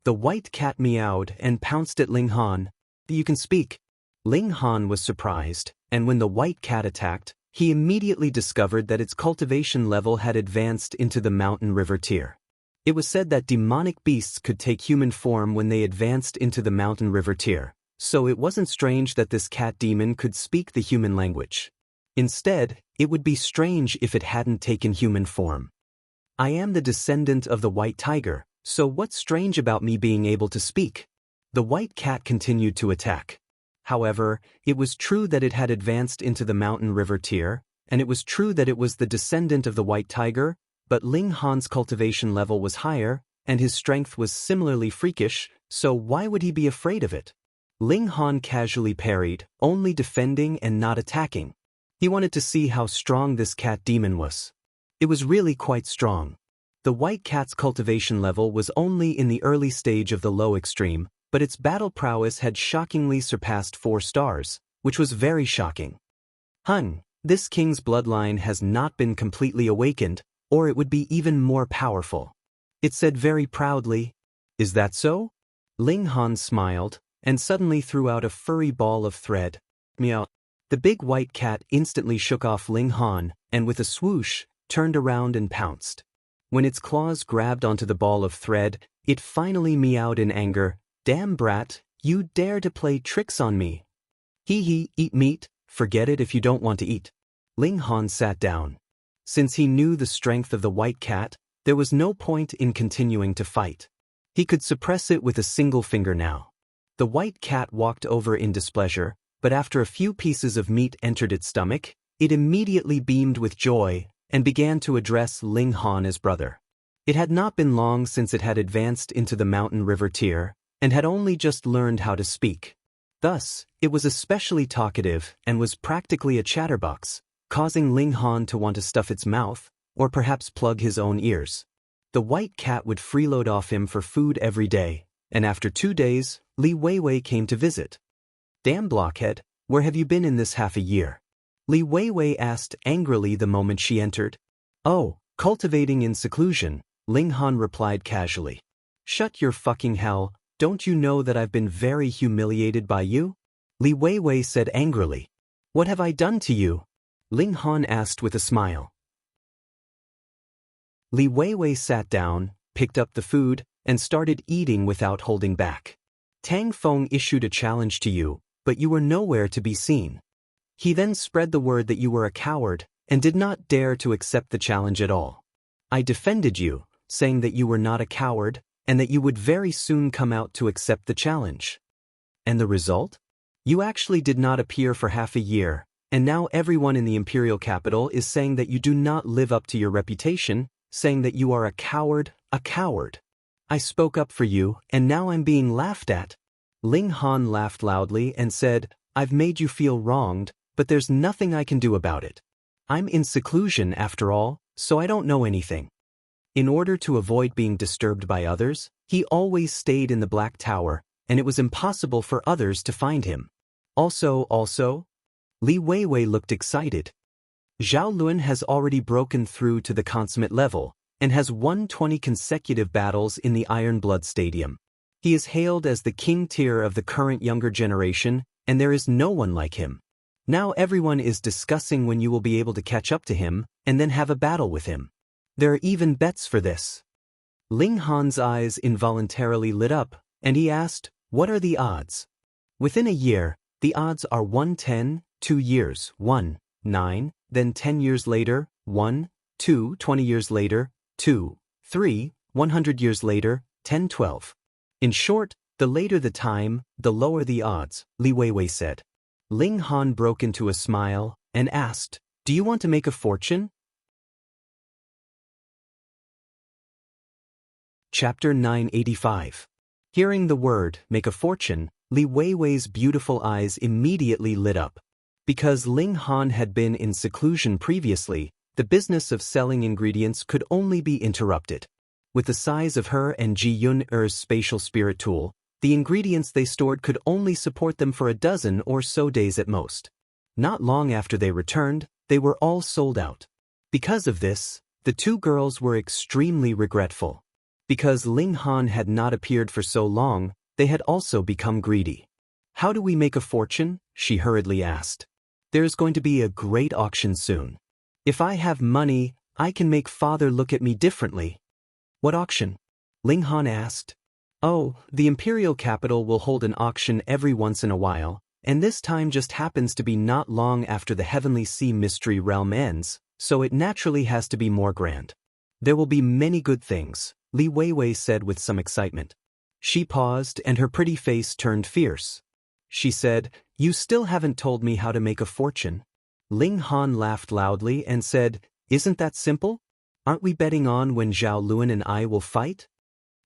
The white cat meowed and pounced at Ling Han. "You can speak." Ling Han was surprised, and when the white cat attacked, he immediately discovered that its cultivation level had advanced into the mountain river tier. It was said that demonic beasts could take human form when they advanced into the mountain river tier, so it wasn't strange that this cat demon could speak the human language. Instead, it would be strange if it hadn't taken human form. "I am the descendant of the white tiger, so what's strange about me being able to speak?" The white cat continued to attack. However, it was true that it had advanced into the mountain river tier, and it was true that it was the descendant of the white tiger, but Ling Han's cultivation level was higher, and his strength was similarly freakish, so why would he be afraid of it? Ling Han casually parried, only defending and not attacking. He wanted to see how strong this cat demon was. It was really quite strong. The white cat's cultivation level was only in the early stage of the low extreme, but its battle prowess had shockingly surpassed 4 stars, which was very shocking. This king's bloodline has not been completely awakened, or it would be even more powerful. It said very proudly. "Is that so?" Ling Han smiled, and suddenly threw out a furry ball of thread. Meow. The big white cat instantly shook off Ling Han, and with a swoosh, turned around and pounced. When its claws grabbed onto the ball of thread, It finally meowed in anger. Damn brat, you dare to play tricks on me. Hee hee, eat meat, forget it if you don't want to eat. Ling Han sat down. Since he knew the strength of the white cat, there was no point in continuing to fight. He could suppress it with a single finger now. The white cat walked over in displeasure, but after a few pieces of meat entered its stomach, it immediately beamed with joy and began to address Ling Han as brother. It had not been long since it had advanced into the mountain river tier, and had only just learned how to speak. Thus, it was especially talkative and was practically a chatterbox, causing Ling Han to want to stuff its mouth, or perhaps plug his own ears. The white cat would freeload off him for food every day, and after 2 days, Li Weiwei came to visit. Damn blockhead, where have you been in this half a year? Li Weiwei asked angrily the moment she entered. Oh, cultivating in seclusion, Ling Han replied casually. Shut your fucking hell, don't you know that I've been very humiliated by you? Li Weiwei said angrily. What have I done to you? Ling Han asked with a smile. Li Weiwei sat down, picked up the food, and started eating without holding back. Tang Feng issued a challenge to you, but you were nowhere to be seen. He then spread the word that you were a coward, and did not dare to accept the challenge at all. I defended you, saying that you were not a coward, and that you would very soon come out to accept the challenge. And the result? You actually did not appear for half a year, and now everyone in the imperial capital is saying that you do not live up to your reputation, saying that you are a coward, a coward. I spoke up for you, and now I'm being laughed at. Ling Han laughed loudly and said, I've made you feel wronged, but there's nothing I can do about it. I'm in seclusion after all, so I don't know anything. In order to avoid being disturbed by others, he always stayed in the Black Tower, and it was impossible for others to find him. Also, Li Weiwei looked excited. Zhao Lun has already broken through to the consummate level, and has won 20 consecutive battles in the Iron Blood Stadium. He is hailed as the king tier of the current younger generation, and there is no one like him. Now everyone is discussing when you will be able to catch up to him, and then have a battle with him. There are even bets for this. Ling Han's eyes involuntarily lit up, and he asked, what are the odds? Within a year, the odds are 1-10, 2 years, 1-9, then 10 years later, 1-2, 20 years later, 2-3, 100 years later, 10-12. In short, the later the time, the lower the odds, Li Weiwei said. Ling Han broke into a smile and asked, do you want to make a fortune? Chapter 985. Hearing the word, make a fortune, Li Weiwei's beautiful eyes immediately lit up. Because Ling Han had been in seclusion previously, the business of selling ingredients could only be interrupted. With the size of her and Ji Yun-er's spatial spirit tool, the ingredients they stored could only support them for a dozen or so days at most. Not long after they returned, they were all sold out. Because of this, the two girls were extremely regretful. Because Ling Han had not appeared for so long, they had also become greedy. How do we make a fortune? She hurriedly asked. There is going to be a great auction soon. If I have money, I can make father look at me differently. What auction? Ling Han asked. Oh, the imperial capital will hold an auction every once in a while, and this time just happens to be not long after the Heavenly Sea Mystery Realm ends, so it naturally has to be more grand. There will be many good things, Li Weiwei said with some excitement. She paused and her pretty face turned fierce. She said, you still haven't told me how to make a fortune. Ling Han laughed loudly and said, isn't that simple? Aren't we betting on when Zhao Lun and I will fight?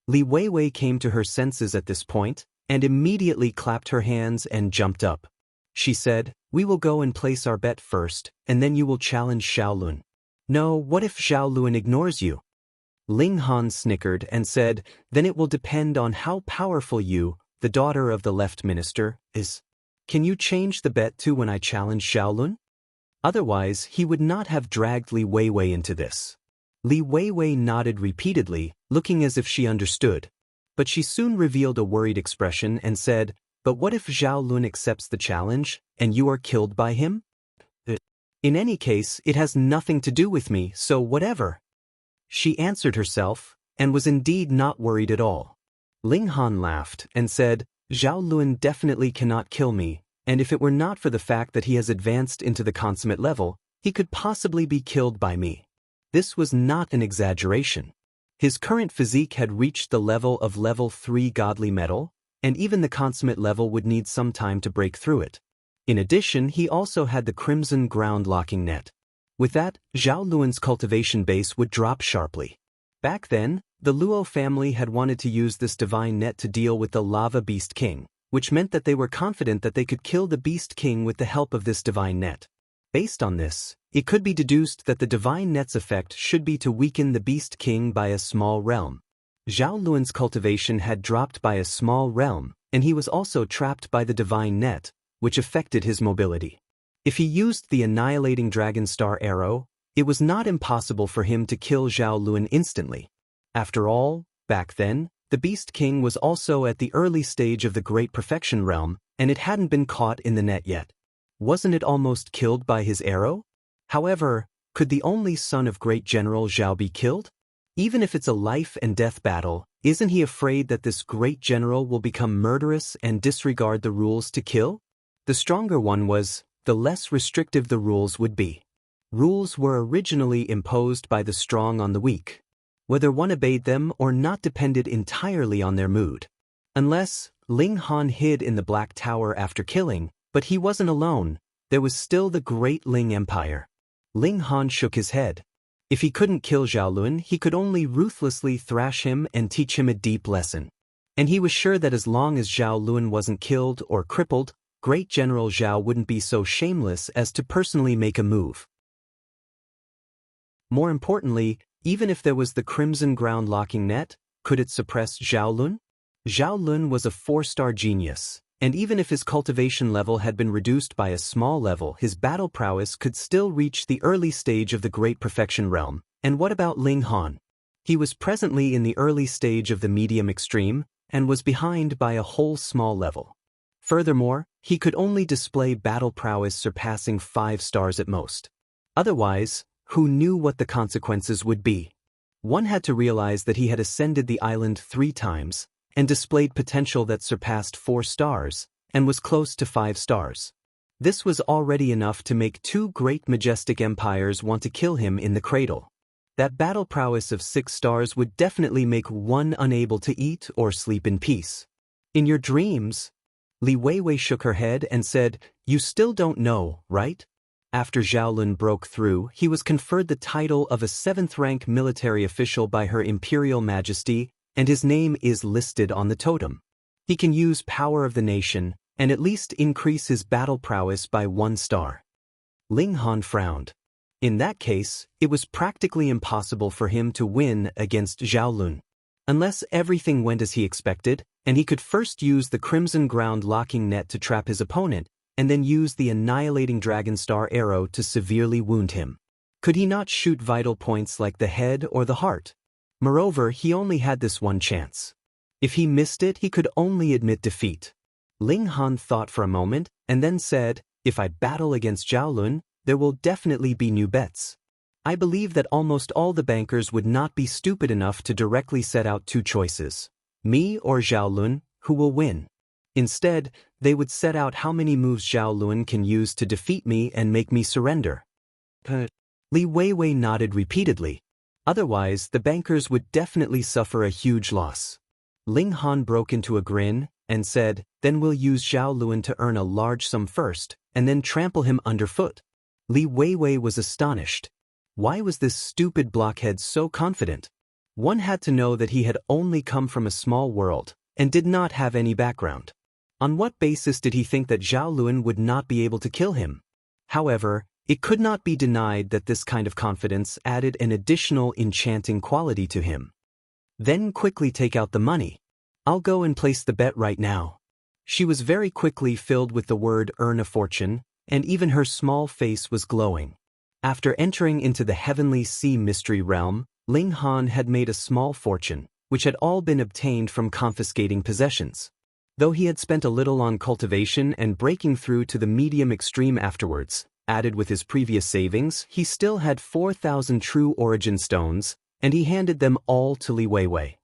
Li Weiwei came to her senses at this point, and immediately clapped her hands and jumped up. She said, we will go and place our bet first, and then you will challenge Zhao Lun. No, what if Zhao Lun ignores you? Ling Han snickered and said, then it will depend on how powerful you, the daughter of the left minister, is. Can you change the bet to when I challenge Zhao Lun? Otherwise, he would not have dragged Li Weiwei into this. Li Weiwei nodded repeatedly, looking as if she understood. But she soon revealed a worried expression and said, but what if Zhao Lun accepts the challenge, and you are killed by him? In any case, it has nothing to do with me, so whatever. She answered herself, and was indeed not worried at all. Ling Han laughed and said, Zhao Lun definitely cannot kill me, and if it were not for the fact that he has advanced into the consummate level, he could possibly be killed by me. This was not an exaggeration. His current physique had reached the level of level 3 godly metal, and even the consummate level would need some time to break through it. In addition, he also had the crimson ground locking net. With that, Zhao Lun's cultivation base would drop sharply. Back then, the Luo family had wanted to use this divine net to deal with the Lava Beast King, which meant that they were confident that they could kill the Beast King with the help of this divine net. Based on this, it could be deduced that the divine net's effect should be to weaken the Beast King by a small realm. Zhao Lun's cultivation had dropped by a small realm, and he was also trapped by the divine net, which affected his mobility. If he used the annihilating dragon star arrow, it was not impossible for him to kill Zhao Lun instantly. After all, back then, the Beast King was also at the early stage of the Great Perfection realm, and it hadn't been caught in the net yet. Wasn't it almost killed by his arrow? However, could the only son of Great General Zhao be killed? Even if it's a life and death battle, isn't he afraid that this great general will become murderous and disregard the rules to kill? The stronger one was, the less restrictive the rules would be. Rules were originally imposed by the strong on the weak. Whether one obeyed them or not depended entirely on their mood. Unless, Ling Han hid in the Black Tower after killing, but he wasn't alone, there was still the Great Ling Empire. Ling Han shook his head. If he couldn't kill Zhao Lun, he could only ruthlessly thrash him and teach him a deep lesson. And he was sure that as long as Zhao Lun wasn't killed or crippled, Great General Zhao wouldn't be so shameless as to personally make a move. More importantly, even if there was the crimson ground locking net, could it suppress Zhao Lun? Zhao Lun was a 4-star genius, and even if his cultivation level had been reduced by a small level, his battle prowess could still reach the early stage of the Great Perfection realm. And what about Ling Han? He was presently in the early stage of the medium extreme, and was behind by a whole small level. Furthermore, he could only display battle prowess surpassing 5 stars at most. Otherwise, who knew what the consequences would be? One had to realize that he had ascended the island 3 times, and displayed potential that surpassed 4 stars, and was close to 5 stars. This was already enough to make 2 great majestic empires want to kill him in the cradle. That battle prowess of 6 stars would definitely make one unable to eat or sleep in peace. In your dreams? Li Weiwei shook her head and said, You still don't know, right? After Zhao Lun broke through, he was conferred the title of a 7th-rank military official by Her Imperial Majesty, and his name is listed on the totem. He can use power of the nation, and at least increase his battle prowess by 1 star. Ling Han frowned. In that case, it was practically impossible for him to win against Zhao Lun. Unless everything went as he expected, and he could first use the crimson ground locking net to trap his opponent, and then use the annihilating dragon star arrow to severely wound him. Could he not shoot vital points like the head or the heart? Moreover, he only had this one chance. If he missed it, he could only admit defeat. Ling Han thought for a moment, and then said, If I battle against Zhao Lun, there will definitely be new bets. I believe that almost all the bankers would not be stupid enough to directly set out 2 choices. Me or Zhao Lun, who will win? Instead, they would set out how many moves Zhao Lun can use to defeat me and make me surrender. Li Weiwei nodded repeatedly. Otherwise, the bankers would definitely suffer a huge loss. Ling Han broke into a grin and said, Then we'll use Zhao Lun to earn a large sum first, and then trample him underfoot. Li Weiwei was astonished. Why was this stupid blockhead so confident? One had to know that he had only come from a small world, and did not have any background. On what basis did he think that Zhao Lun would not be able to kill him? However, it could not be denied that this kind of confidence added an additional enchanting quality to him. Then quickly take out the money. I'll go and place the bet right now. She was very quickly filled with the word earn a fortune, and even her small face was glowing. After entering into the heavenly sea mystery realm, Ling Han had made a small fortune, which had all been obtained from confiscating possessions. Though he had spent a little on cultivation and breaking through to the medium extreme afterwards, added with his previous savings, he still had 4,000 true origin stones, and he handed them all to Li Weiwei.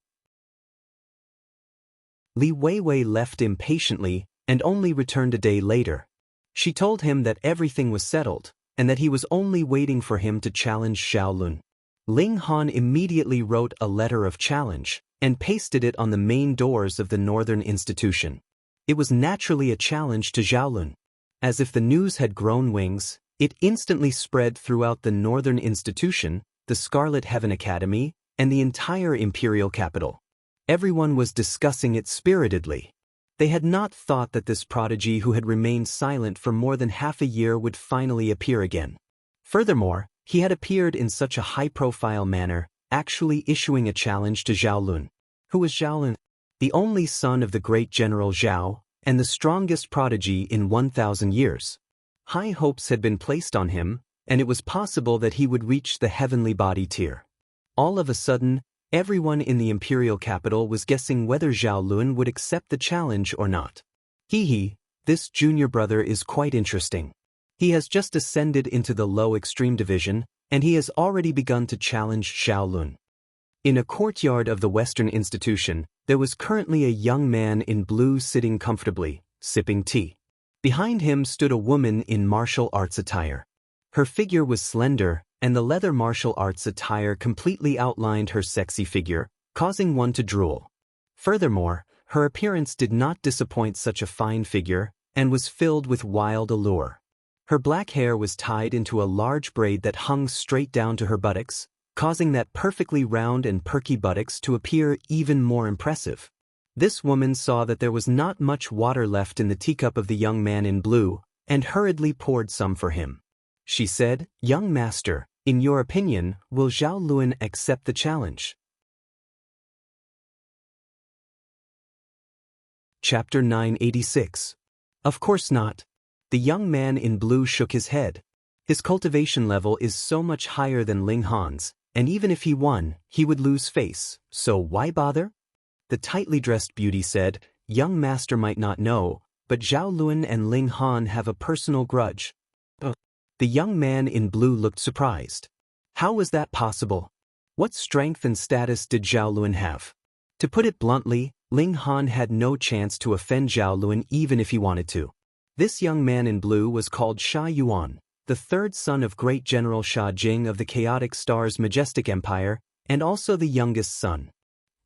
Li Weiwei left impatiently and only returned a day later. She told him that everything was settled, and that he was only waiting for him to challenge Xiaolun. Ling Han immediately wrote a letter of challenge and pasted it on the main doors of the northern institution. It was naturally a challenge to Xiaolun. As if the news had grown wings, it instantly spread throughout the northern institution, the Scarlet Heaven Academy, and the entire imperial capital. Everyone was discussing it spiritedly. They had not thought that this prodigy who had remained silent for more than half a year would finally appear again. Furthermore, he had appeared in such a high-profile manner, actually issuing a challenge to Xiaolun. Who was Xiaolun? The only son of the great General Zhao, and the strongest prodigy in 1,000 years. High hopes had been placed on him, and it was possible that he would reach the heavenly body tier. All of a sudden, everyone in the imperial capital was guessing whether Xiaolun would accept the challenge or not. This junior brother is quite interesting. He has just ascended into the low extreme division, and he has already begun to challenge Xiaolun. In a courtyard of the Western institution, there was currently a young man in blue sitting comfortably, sipping tea. Behind him stood a woman in martial arts attire. Her figure was slender, and the leather martial arts attire completely outlined her sexy figure, causing one to drool. Furthermore, her appearance did not disappoint such a fine figure, and was filled with wild allure. Her black hair was tied into a large braid that hung straight down to her buttocks, causing that perfectly round and perky buttocks to appear even more impressive. This woman saw that there was not much water left in the teacup of the young man in blue, and hurriedly poured some for him. She said, "Young master, in your opinion, will Xiaolun accept the challenge?" Chapter 986. Of course not. The young man in blue shook his head. His cultivation level is so much higher than Ling Han's, and even if he won, he would lose face, so why bother? The tightly dressed beauty said, "Young master might not know, but Xiaolun and Ling Han have a personal grudge." The young man in blue looked surprised. How was that possible? What strength and status did Xiaolun have? To put it bluntly, Ling Han had no chance to offend Xiaolun even if he wanted to. This young man in blue was called Sha Yuan, the third son of great General Sha Jing of the Chaotic Star's majestic empire, and also the youngest son.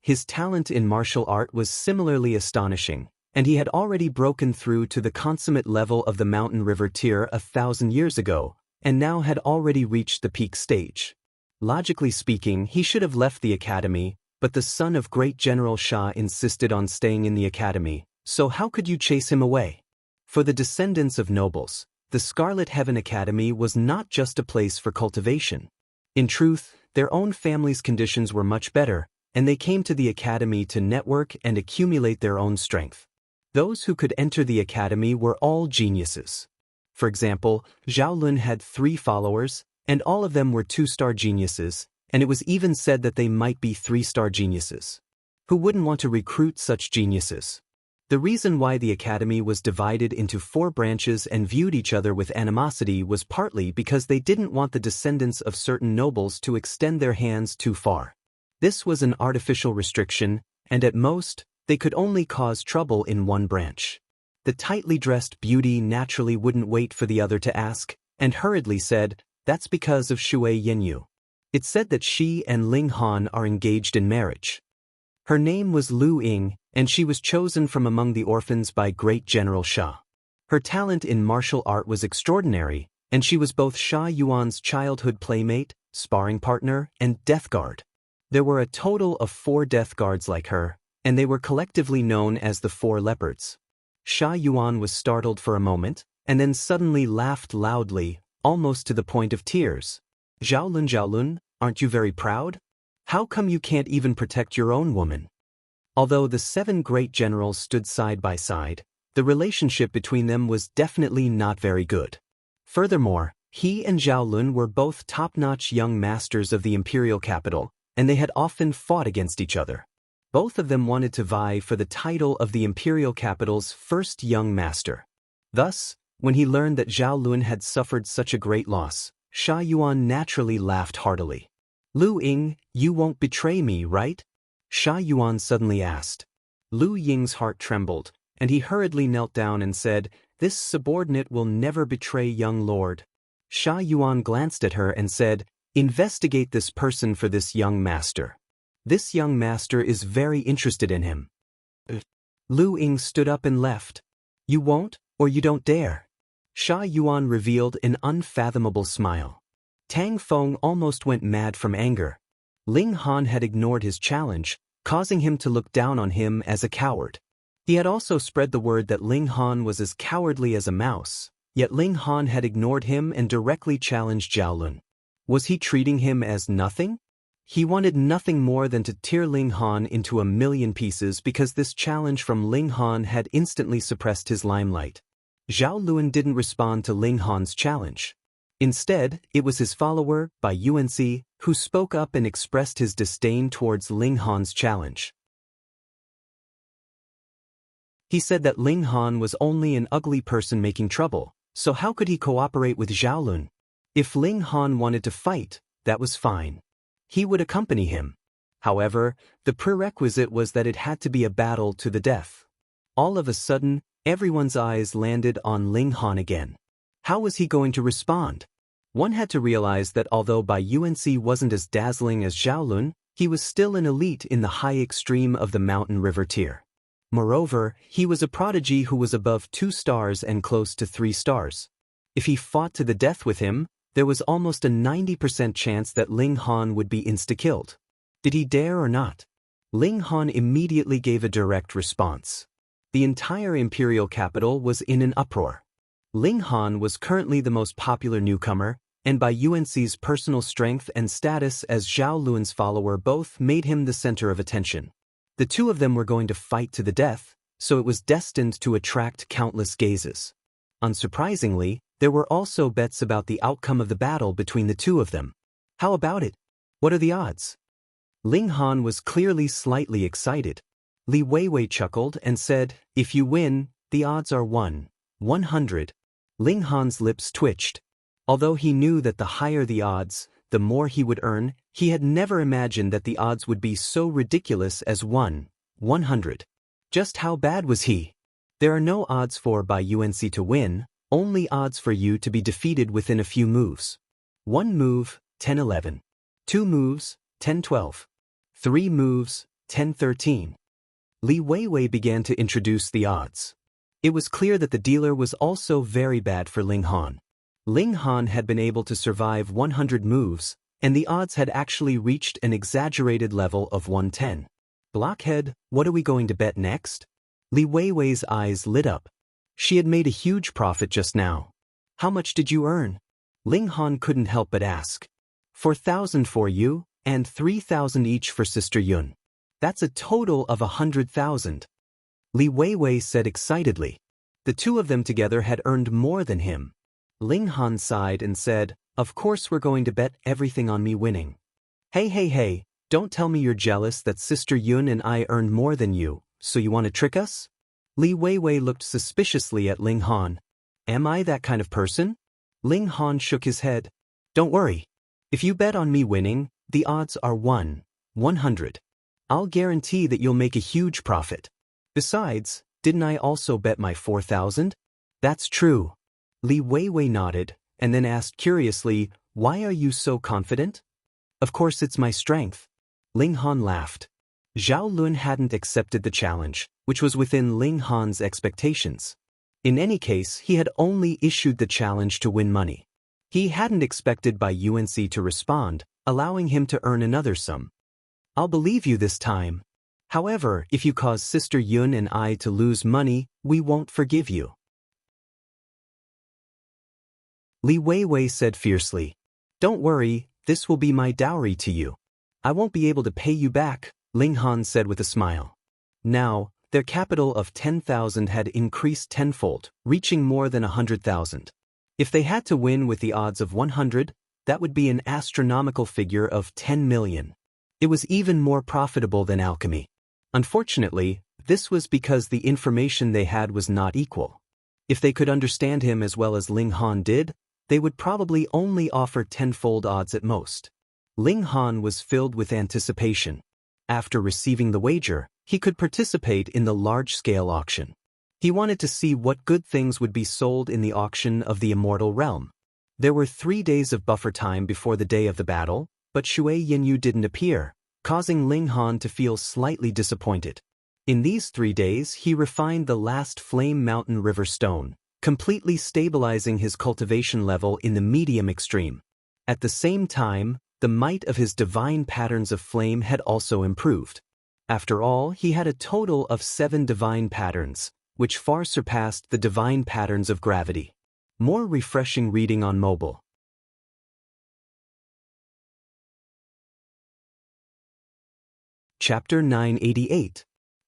His talent in martial art was similarly astonishing, and he had already broken through to the consummate level of the mountain river tier 1,000 years ago, and now had already reached the peak stage. Logically speaking, he should have left the academy, but the son of great General Sha insisted on staying in the academy, so how could you chase him away? For the descendants of nobles, the Scarlet Heaven Academy was not just a place for cultivation. In truth, their own families' conditions were much better, and they came to the academy to network and accumulate their own strength. Those who could enter the academy were all geniuses. For example, Xiaolun had 3 followers, and all of them were 2-star geniuses, and it was even said that they might be 3-star geniuses. Who wouldn't want to recruit such geniuses? The reason why the academy was divided into 4 branches and viewed each other with animosity was partly because they didn't want the descendants of certain nobles to extend their hands too far. This was an artificial restriction, and at most, they could only cause trouble in one branch. The tightly dressed beauty naturally wouldn't wait for the other to ask, and hurriedly said, "That's because of Shui Yenyu." It's said that she and Ling Han are engaged in marriage. Her name was Lu Ying, and she was chosen from among the orphans by great General Sha. Her talent in martial art was extraordinary, and she was both Sha Yuan's childhood playmate, sparring partner, and death guard. There were a total of 4 death guards like her, and they were collectively known as the 4 leopards. Sha Yuan was startled for a moment, and then suddenly laughed loudly, almost to the point of tears. Xiaolun, aren't you very proud? How come you can't even protect your own woman?" Although the 7 great generals stood side by side, the relationship between them was definitely not very good. Furthermore, he and Xiaolun were both top-notch young masters of the imperial capital, and they had often fought against each other. Both of them wanted to vie for the title of the imperial capital's first young master. Thus, when he learned that Xiaolun had suffered such a great loss, Sha Yuan naturally laughed heartily. Lu Ying, you won't betray me, right? Sha Yuan suddenly asked. Lu Ying's heart trembled, and he hurriedly knelt down and said, "This subordinate will never betray young lord." Sha Yuan glanced at her and said, "Investigate this person for this young master. This young master is very interested in him." Lu Ying stood up and left. "You won't, or you don't dare." Sha Yuan revealed an unfathomable smile. Tang Feng almost went mad from anger. Ling Han had ignored his challenge, causing him to look down on him as a coward. He had also spread the word that Ling Han was as cowardly as a mouse, yet Ling Han had ignored him and directly challenged Zhao Lun. Was he treating him as nothing? He wanted nothing more than to tear Ling Han into a million pieces because this challenge from Ling Han had instantly suppressed his limelight. Zhao Lun didn't respond to Ling Han's challenge. Instead, it was his follower, Bai Yuanxi, who spoke up and expressed his disdain towards Ling Han's challenge. He said that Ling Han was only an ugly person making trouble, so how could he cooperate with Zhao Lun? If Ling Han wanted to fight, that was fine. He would accompany him. However, the prerequisite was that it had to be a battle to the death. All of a sudden, everyone's eyes landed on Ling Han again. How was he going to respond? One had to realize that although Bai Yuanxi wasn't as dazzling as Zhao Lun, he was still an elite in the high extreme of the mountain river tier. Moreover, he was a prodigy who was above 2 stars and close to 3 stars. If he fought to the death with him, there was almost a 90% chance that Ling Han would be insta-killed. Did he dare or not? Ling Han immediately gave a direct response. The entire imperial capital was in an uproar. Ling Han was currently the most popular newcomer, and Bai Yuanxi's personal strength and status as Zhao Lun's follower both made him the center of attention. The two of them were going to fight to the death, so it was destined to attract countless gazes. Unsurprisingly, there were also bets about the outcome of the battle between the two of them. How about it? What are the odds? Ling Han was clearly slightly excited. Li Weiwei chuckled and said, "If you win, the odds are 100. Ling Han's lips twitched. Although he knew that the higher the odds, the more he would earn, he had never imagined that the odds would be so ridiculous as 100. Just how bad was he? There are no odds for Bai Yuanxi to win, only odds for you to be defeated within a few moves. 1 move, 10-11. 2 moves, 10-12. 3 moves, 10-13. Li Weiwei began to introduce the odds. It was clear that the dealer was also very bad for Ling Han. Ling Han had been able to survive 100 moves, and the odds had actually reached an exaggerated level of 110. Blockhead, what are we going to bet next? Li Weiwei's eyes lit up. She had made a huge profit just now. How much did you earn? Ling Han couldn't help but ask. 4,000 for you, and 3,000 each for Sister Yun. That's a total of 100,000. Li Weiwei said excitedly. The two of them together had earned more than him. Ling Han sighed and said, "Of course we're going to bet everything on me winning." Hey, don't tell me you're jealous that Sister Yun and I earned more than you, so you want to trick us? Li Weiwei looked suspiciously at Ling Han. Am I that kind of person? Ling Han shook his head. Don't worry. If you bet on me winning, the odds are 100. I'll guarantee that you'll make a huge profit. Besides, didn't I also bet my 4,000? That's true. Li Weiwei nodded, and then asked curiously, "Why are you so confident?" Of course it's my strength. Ling Han laughed. Zhao Lun hadn't accepted the challenge, which was within Ling Han's expectations. In any case, he had only issued the challenge to win money. He hadn't expected Bai Yuanxi to respond, allowing him to earn another sum. I'll believe you this time. However, if you cause Sister Yun and I to lose money, we won't forgive you. Li Weiwei said fiercely. Don't worry, this will be my dowry to you. I won't be able to pay you back, Ling Han said with a smile. Now, their capital of 10,000 had increased tenfold, reaching more than 100,000. If they had to win with the odds of 100, that would be an astronomical figure of 10 million. It was even more profitable than alchemy. Unfortunately, this was because the information they had was not equal. If they could understand him as well as Ling Han did, they would probably only offer tenfold odds at most. Ling Han was filled with anticipation. After receiving the wager, he could participate in the large-scale auction. He wanted to see what good things would be sold in the auction of the immortal realm. There were 3 days of buffer time before the day of the battle, but Shui Yinyu didn't appear, causing Ling Han to feel slightly disappointed. In these 3 days, he refined the last Flame Mountain River stone, completely stabilizing his cultivation level in the medium extreme. At the same time, the might of his divine patterns of flame had also improved. After all, he had a total of 7 divine patterns, which far surpassed the divine patterns of gravity. More refreshing reading on mobile. Chapter 988.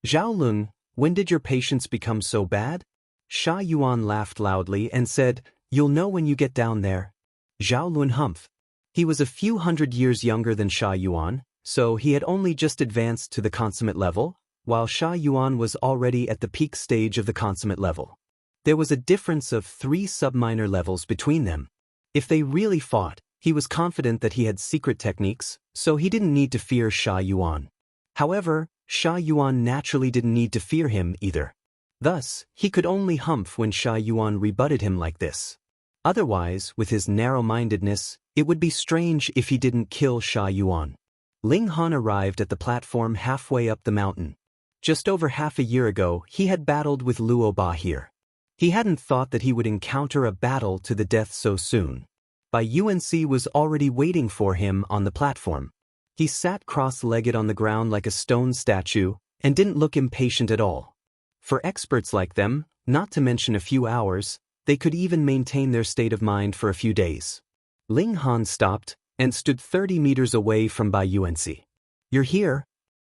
Zhaolun, when did your patience become so bad? Sha Yuan laughed loudly and said, "You'll know when you get down there." Zhaolun humphed. He was a few hundred years younger than Sha Yuan, so he had only just advanced to the consummate level, while Sha Yuan was already at the peak stage of the consummate level. There was a difference of 3 subminor levels between them. If they really fought, he was confident that he had secret techniques, so he didn't need to fear Sha Yuan. However, Sha Yuan naturally didn't need to fear him either. Thus, he could only humph when Sha Yuan rebutted him like this. Otherwise, with his narrow-mindedness, it would be strange if he didn't kill Sha Yuan. Ling Han arrived at the platform halfway up the mountain. Just over half a year ago, he had battled with Luo Ba here. He hadn't thought that he would encounter a battle to the death so soon. Bai Yuanxi was already waiting for him on the platform. He sat cross-legged on the ground like a stone statue and didn't look impatient at all. For experts like them, not to mention a few hours, they could even maintain their state of mind for a few days. Ling Han stopped and stood 30 meters away from Bai Yuanxi. "You're here?"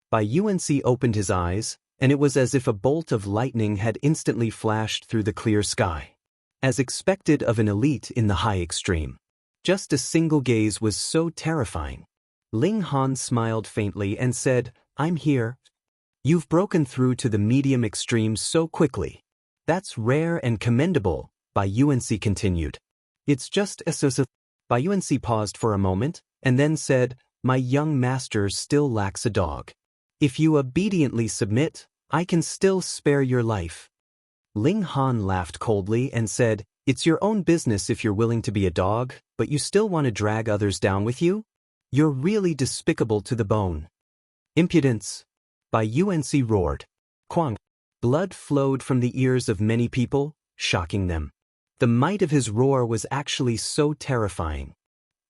Bai Yuanxi opened his eyes, and it was as if a bolt of lightning had instantly flashed through the clear sky. As expected of an elite in the high extreme. Just a single gaze was so terrifying. Ling Han smiled faintly and said, "I'm here." "You've broken through to the medium extreme so quickly. That's rare and commendable," Bai Yuanxi continued. "It's just as Bai Yuanxi paused for a moment, and then said, "My young master still lacks a dog. If you obediently submit, I can still spare your life." Ling Han laughed coldly and said, "It's your own business if you're willing to be a dog, but you still want to drag others down with you? You're really despicable to the bone." "Impudence!" Bai Yuanxi roared. Quang. Blood flowed from the ears of many people, shocking them. The might of his roar was actually so terrifying.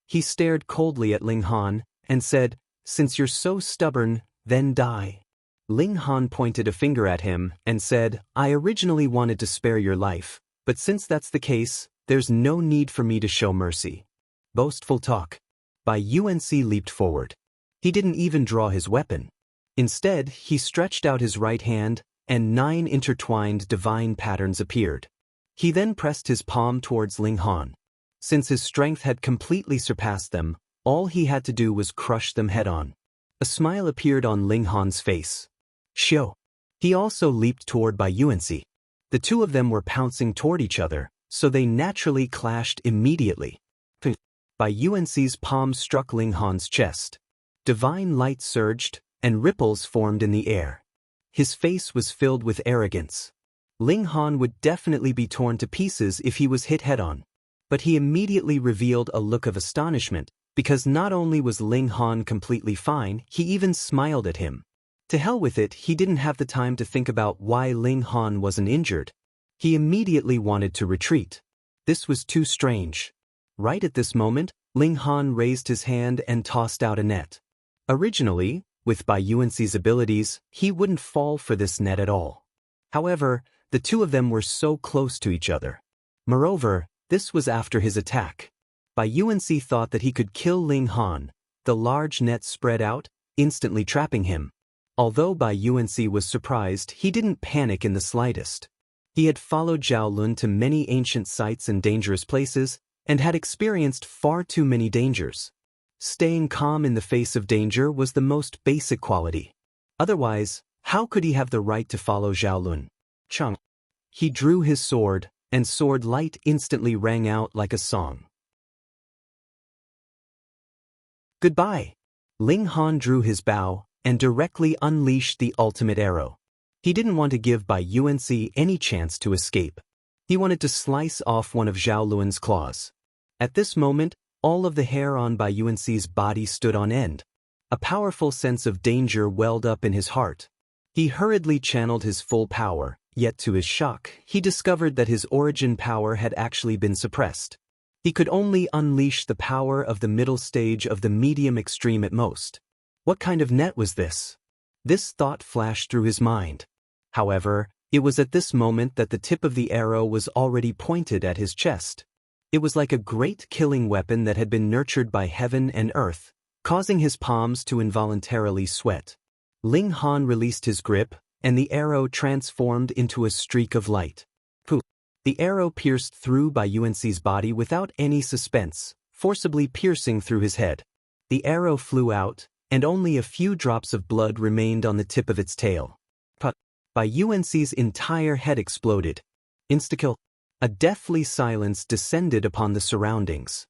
He stared coldly at Ling Han and said, "Since you're so stubborn, then die." Ling Han pointed a finger at him and said, "I originally wanted to spare your life, but since that's the case, there's no need for me to show mercy." Boastful talk. Bai Yuanxi leaped forward. He didn't even draw his weapon. Instead, he stretched out his right hand, and 9 intertwined divine patterns appeared. He then pressed his palm towards Ling Han. Since his strength had completely surpassed them, all he had to do was crush them head-on. A smile appeared on Ling Han's face. "Shio." He also leaped toward Bai Yuanxi. The two of them were pouncing toward each other, so they naturally clashed immediately. Bai Yuanxi's palm struck Ling Han's chest. Divine light surged, and ripples formed in the air. His face was filled with arrogance. Ling Han would definitely be torn to pieces if he was hit head-on. But he immediately revealed a look of astonishment, because not only was Ling Han completely fine, he even smiled at him. To hell with it, he didn't have the time to think about why Ling Han wasn't injured. He immediately wanted to retreat. This was too strange. Right at this moment, Ling Han raised his hand and tossed out a net. Originally, with Bai Yuanxi's abilities, he wouldn't fall for this net at all. However, the two of them were so close to each other. Moreover, this was after his attack. Bai Yuanxi thought that he could kill Ling Han. The large net spread out, instantly trapping him. Although Bai Yuanxi was surprised, he didn't panic in the slightest. He had followed Zhaolun to many ancient sites and dangerous places, and had experienced far too many dangers. Staying calm in the face of danger was the most basic quality. Otherwise, how could he have the right to follow Zhaolun? Chung. He drew his sword, and sword light instantly rang out like a song. Goodbye. Ling Han drew his bow and directly unleashed the ultimate arrow. He didn't want to give Bai Yuanxi any chance to escape. He wanted to slice off one of Zhao Luan's claws. At this moment, all of the hair on Bai Yuanxi's body stood on end. A powerful sense of danger welled up in his heart. He hurriedly channeled his full power, yet to his shock, he discovered that his origin power had actually been suppressed. He could only unleash the power of the middle stage of the medium extreme at most. What kind of net was this? This thought flashed through his mind. However, it was at this moment that the tip of the arrow was already pointed at his chest. It was like a great killing weapon that had been nurtured by heaven and earth, causing his palms to involuntarily sweat. Ling Han released his grip, and the arrow transformed into a streak of light. Poof! The arrow pierced through Bai Yuanxi's body without any suspense, forcibly piercing through his head. The arrow flew out, and only a few drops of blood remained on the tip of its tail. Bai Yuanxi's entire head exploded. Instakill. A deathly silence descended upon the surroundings.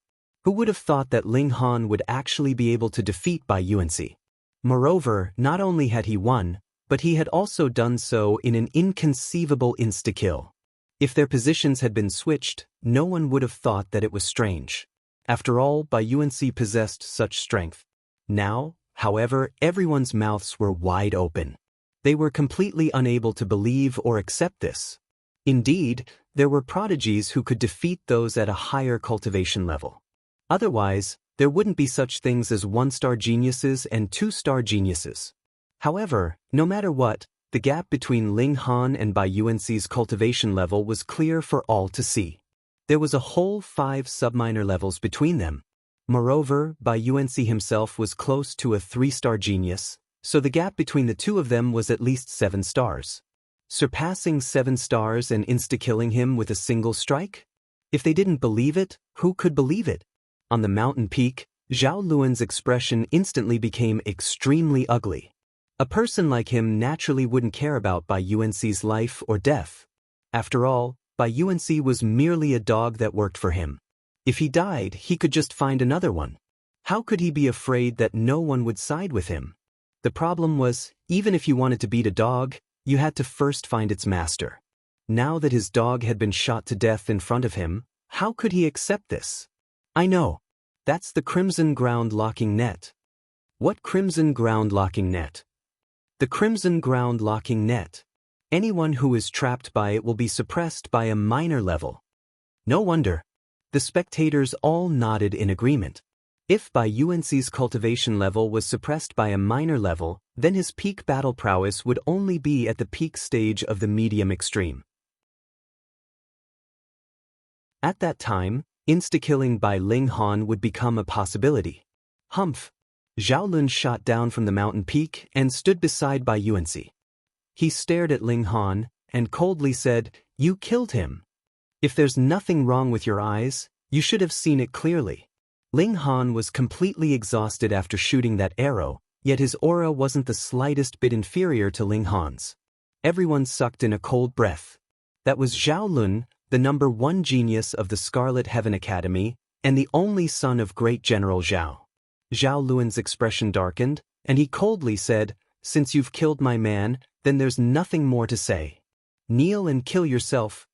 Who would have thought that Ling Han would actually be able to defeat Bai Yuanxi? Moreover, not only had he won, but he had also done so in an inconceivable insta-kill. If their positions had been switched, no one would have thought that it was strange. After all, Bai Yuanxi possessed such strength. Now, however, everyone's mouths were wide open. They were completely unable to believe or accept this. Indeed, there were prodigies who could defeat those at a higher cultivation level. Otherwise, there wouldn't be such things as 1-star geniuses and 2-star geniuses. However, no matter what, the gap between Ling Han and Bai Yuanxi's cultivation level was clear for all to see. There was a whole 5 subminor levels between them. Moreover, Bai Yuanxi himself was close to a 3-star genius, so the gap between the two of them was at least 7 stars. Surpassing 7 stars and insta-killing him with a single strike? If they didn't believe it, who could believe it? On the mountain peak, Zhao Luan's expression instantly became extremely ugly. A person like him naturally wouldn't care about Bai Yuanxi's life or death. After all, Bai Yuanxi was merely a dog that worked for him. If he died, he could just find another one. How could he be afraid that no one would side with him? The problem was, even if you wanted to beat a dog, you had to first find its master. Now that his dog had been shot to death in front of him, how could he accept this? I know. That's the Crimson Ground Locking Net. What Crimson Ground Locking Net? The Crimson Ground Locking Net. Anyone who is trapped by it will be suppressed by a minor level. No wonder. The spectators all nodded in agreement. If Bai Yuanxi's cultivation level was suppressed by a minor level, then his peak battle prowess would only be at the peak stage of the medium extreme. At that time, insta-killing by Ling Han would become a possibility. Humph! Zhao Lun shot down from the mountain peak and stood beside Bai Yuanxi. He stared at Ling Han and coldly said, "You killed him. If there's nothing wrong with your eyes, you should have seen it clearly." Ling Han was completely exhausted after shooting that arrow, yet his aura wasn't the slightest bit inferior to Ling Han's. Everyone sucked in a cold breath. That was Zhao Lun, the #1 genius of the Scarlet Heaven Academy, and the only son of great General Zhao. Zhao Luan's expression darkened, and he coldly said, "Since you've killed my man, then there's nothing more to say. Kneel and kill yourself."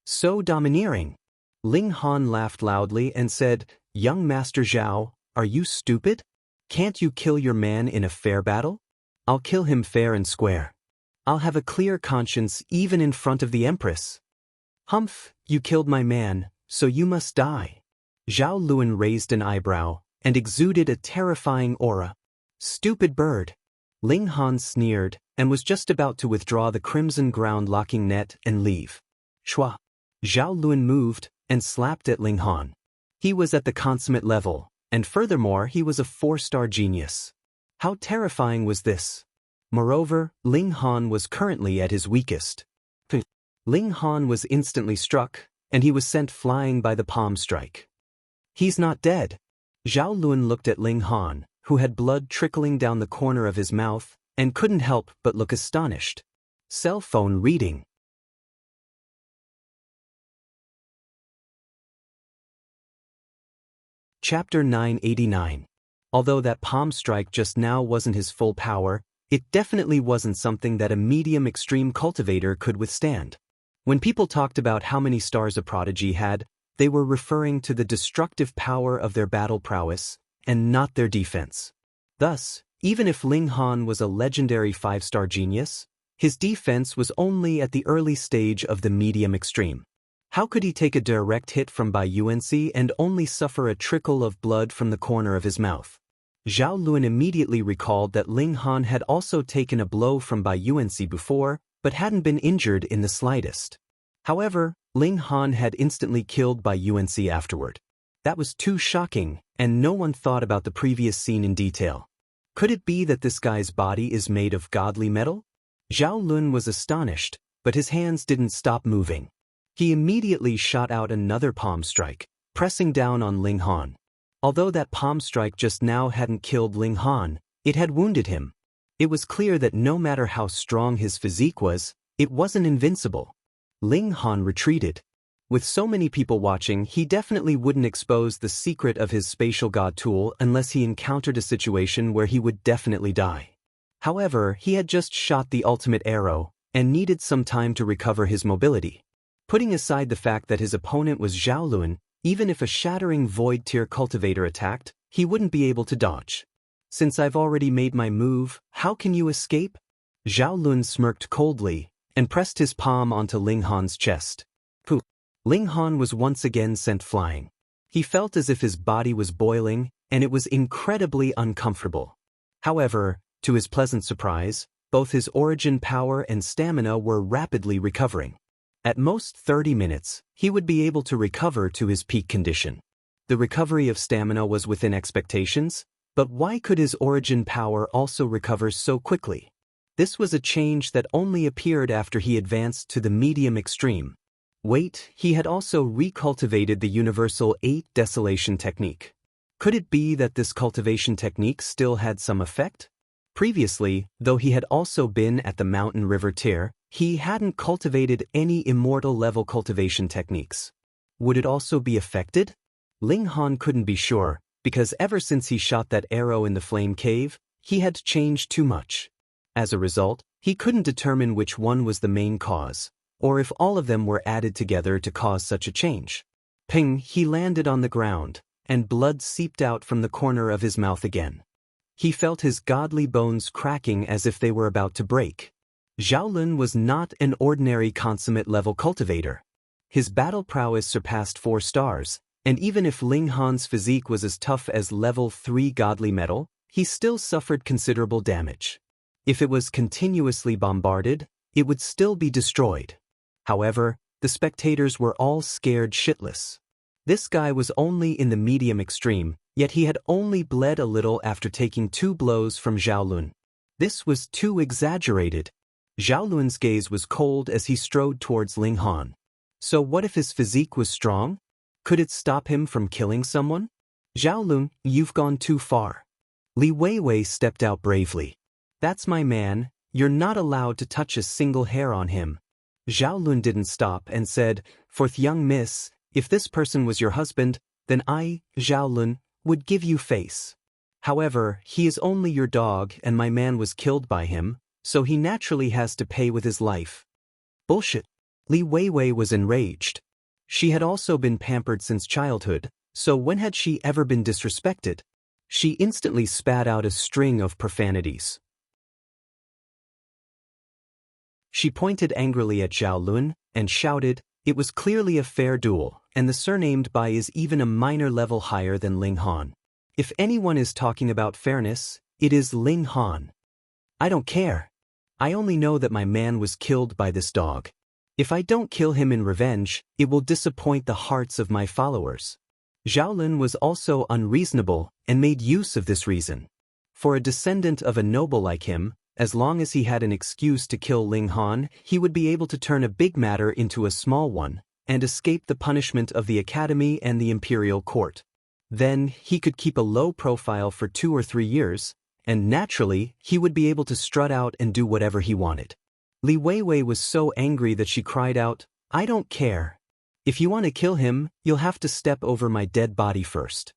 So domineering. Ling Han laughed loudly and said, "Young Master Zhao, are you stupid? Can't you kill your man in a fair battle? I'll kill him fair and square. I'll have a clear conscience even in front of the Empress." "Humph, you killed my man, so you must die." Zhao Luan raised an eyebrow and exuded a terrifying aura. "Stupid bird." Ling Han sneered and was just about to withdraw the Crimson Ground Locking Net and leave. Shua! Zhao Luan moved and slapped at Ling Han. He was at the consummate level, and furthermore he was a 4-star genius. How terrifying was this? Moreover, Ling Han was currently at his weakest. Ling Han was instantly struck, and he was sent flying by the palm strike. "He's not dead." Zhao Luan looked at Ling Han, who had blood trickling down the corner of his mouth, and couldn't help but look astonished. Cell phone reading. Chapter 989. Although that palm strike just now wasn't his full power, it definitely wasn't something that a medium extreme cultivator could withstand. When people talked about how many stars a prodigy had, they were referring to the destructive power of their battle prowess, and not their defense. Thus, even if Ling Han was a legendary 5-star genius, his defense was only at the early stage of the medium extreme. How could he take a direct hit from Bai Yuanci and only suffer a trickle of blood from the corner of his mouth? Zhao Lun immediately recalled that Ling Han had also taken a blow from Bai Yuanci before, but hadn't been injured in the slightest. However, Ling Han had instantly killed Bai Yuanci afterward. That was too shocking, and no one thought about the previous scene in detail. Could it be that this guy's body is made of godly metal? Zhao Lun was astonished, but his hands didn't stop moving. He immediately shot out another palm strike, pressing down on Ling Han. Although that palm strike just now hadn't killed Ling Han, it had wounded him. It was clear that no matter how strong his physique was, it wasn't invincible. Ling Han retreated. With so many people watching, he definitely wouldn't expose the secret of his spatial god tool unless he encountered a situation where he would definitely die. However, he had just shot the ultimate arrow, and needed some time to recover his mobility. Putting aside the fact that his opponent was Zhao Lun, even if a shattering void tier cultivator attacked, he wouldn't be able to dodge. Since I've already made my move, how can you escape? Zhao Lun smirked coldly, and pressed his palm onto Ling Han's chest. Pooh! Ling Han was once again sent flying. He felt as if his body was boiling, and it was incredibly uncomfortable. However, to his pleasant surprise, both his origin power and stamina were rapidly recovering. At most 30 minutes, he would be able to recover to his peak condition. The recovery of stamina was within expectations, but why could his origin power also recover so quickly? This was a change that only appeared after he advanced to the medium extreme. Wait, he had also recultivated the universal 8 desolation technique. Could it be that this cultivation technique still had some effect? Previously, though he had also been at the mountain river tier, he hadn't cultivated any immortal level cultivation techniques. Would it also be affected? Ling Han couldn't be sure, because ever since he shot that arrow in the flame cave, he had changed too much. As a result, he couldn't determine which one was the main cause, or if all of them were added together to cause such a change. Ping, he landed on the ground, and blood seeped out from the corner of his mouth again. He felt his godly bones cracking as if they were about to break. Zhao Lun was not an ordinary consummate level cultivator. His battle prowess surpassed 4 stars, and even if Ling Han's physique was as tough as level 3 godly metal, he still suffered considerable damage. If it was continuously bombarded, it would still be destroyed. However, the spectators were all scared shitless. This guy was only in the medium extreme, yet he had only bled a little after taking 2 blows from Zhao Lun. This was too exaggerated. Zhao Lun's gaze was cold as he strode towards Ling Han. So what if his physique was strong? Could it stop him from killing someone? Zhao Lun, you've gone too far. Li Weiwei stepped out bravely. That's my man, you're not allowed to touch a single hair on him. Zhao Lun didn't stop and said, "Fourth young miss, if this person was your husband, then I, Zhao Lun, would give you face. However, he is only your dog and my man was killed by him, so he naturally has to pay with his life." Bullshit. Li Weiwei was enraged. She had also been pampered since childhood, so when had she ever been disrespected? She instantly spat out a string of profanities. She pointed angrily at Zhao Lun and shouted, "It was clearly a fair duel, and the surnamed Bai is even a minor level higher than Ling Han. If anyone is talking about fairness, it is Ling Han. I don't care. I only know that my man was killed by this dog. If I don't kill him in revenge, it will disappoint the hearts of my followers." Zhao Lun was also unreasonable and made use of this reason. For a descendant of a noble like him, as long as he had an excuse to kill Ling Han, he would be able to turn a big matter into a small one, and escape the punishment of the Academy and the Imperial Court. Then, he could keep a low profile for 2 or 3 years, and naturally, he would be able to strut out and do whatever he wanted. Li Weiwei was so angry that she cried out, "I don't care. If you want to kill him, you'll have to step over my dead body first."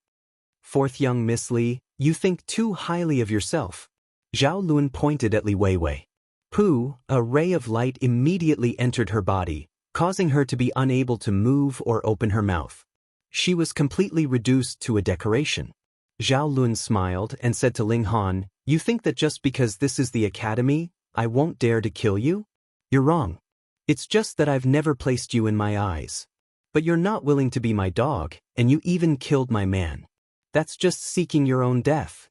Fourth young Miss Li, you think too highly of yourself. Zhao Lun pointed at Li Weiwei. Pooh, a ray of light immediately entered her body, causing her to be unable to move or open her mouth. She was completely reduced to a decoration. Zhao Lun smiled and said to Ling Han, you think that just because this is the academy, I won't dare to kill you? You're wrong. It's just that I've never placed you in my eyes. But you're not willing to be my dog, and you even killed my man. That's just seeking your own death.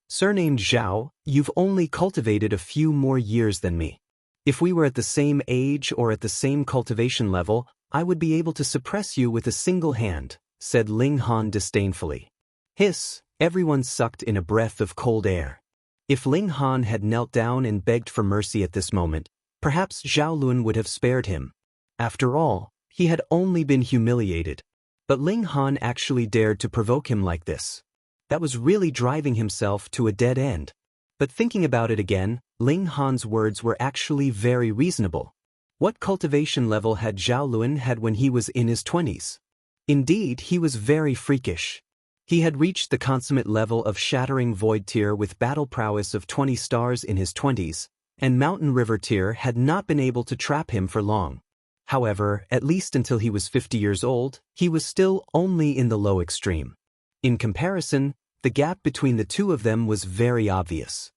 Surnamed Zhao, you've only cultivated a few more years than me. If we were at the same age or at the same cultivation level, I would be able to suppress you with a single hand, said Ling Han disdainfully. Hiss, everyone sucked in a breath of cold air. If Ling Han had knelt down and begged for mercy at this moment, perhaps Zhao Lun would have spared him. After all, he had only been humiliated. But Ling Han actually dared to provoke him like this. That was really driving himself to a dead end. But thinking about it again, Ling Han's words were actually very reasonable. What cultivation level had Zhao Lun had when he was in his 20s? Indeed, he was very freakish. He had reached the consummate level of Shattering Void tier with battle prowess of 20 stars in his 20s, and Mountain River tier had not been able to trap him for long. However, at least until he was 50 years old, he was still only in the low extreme. In comparison, the gap between the two of them was very obvious.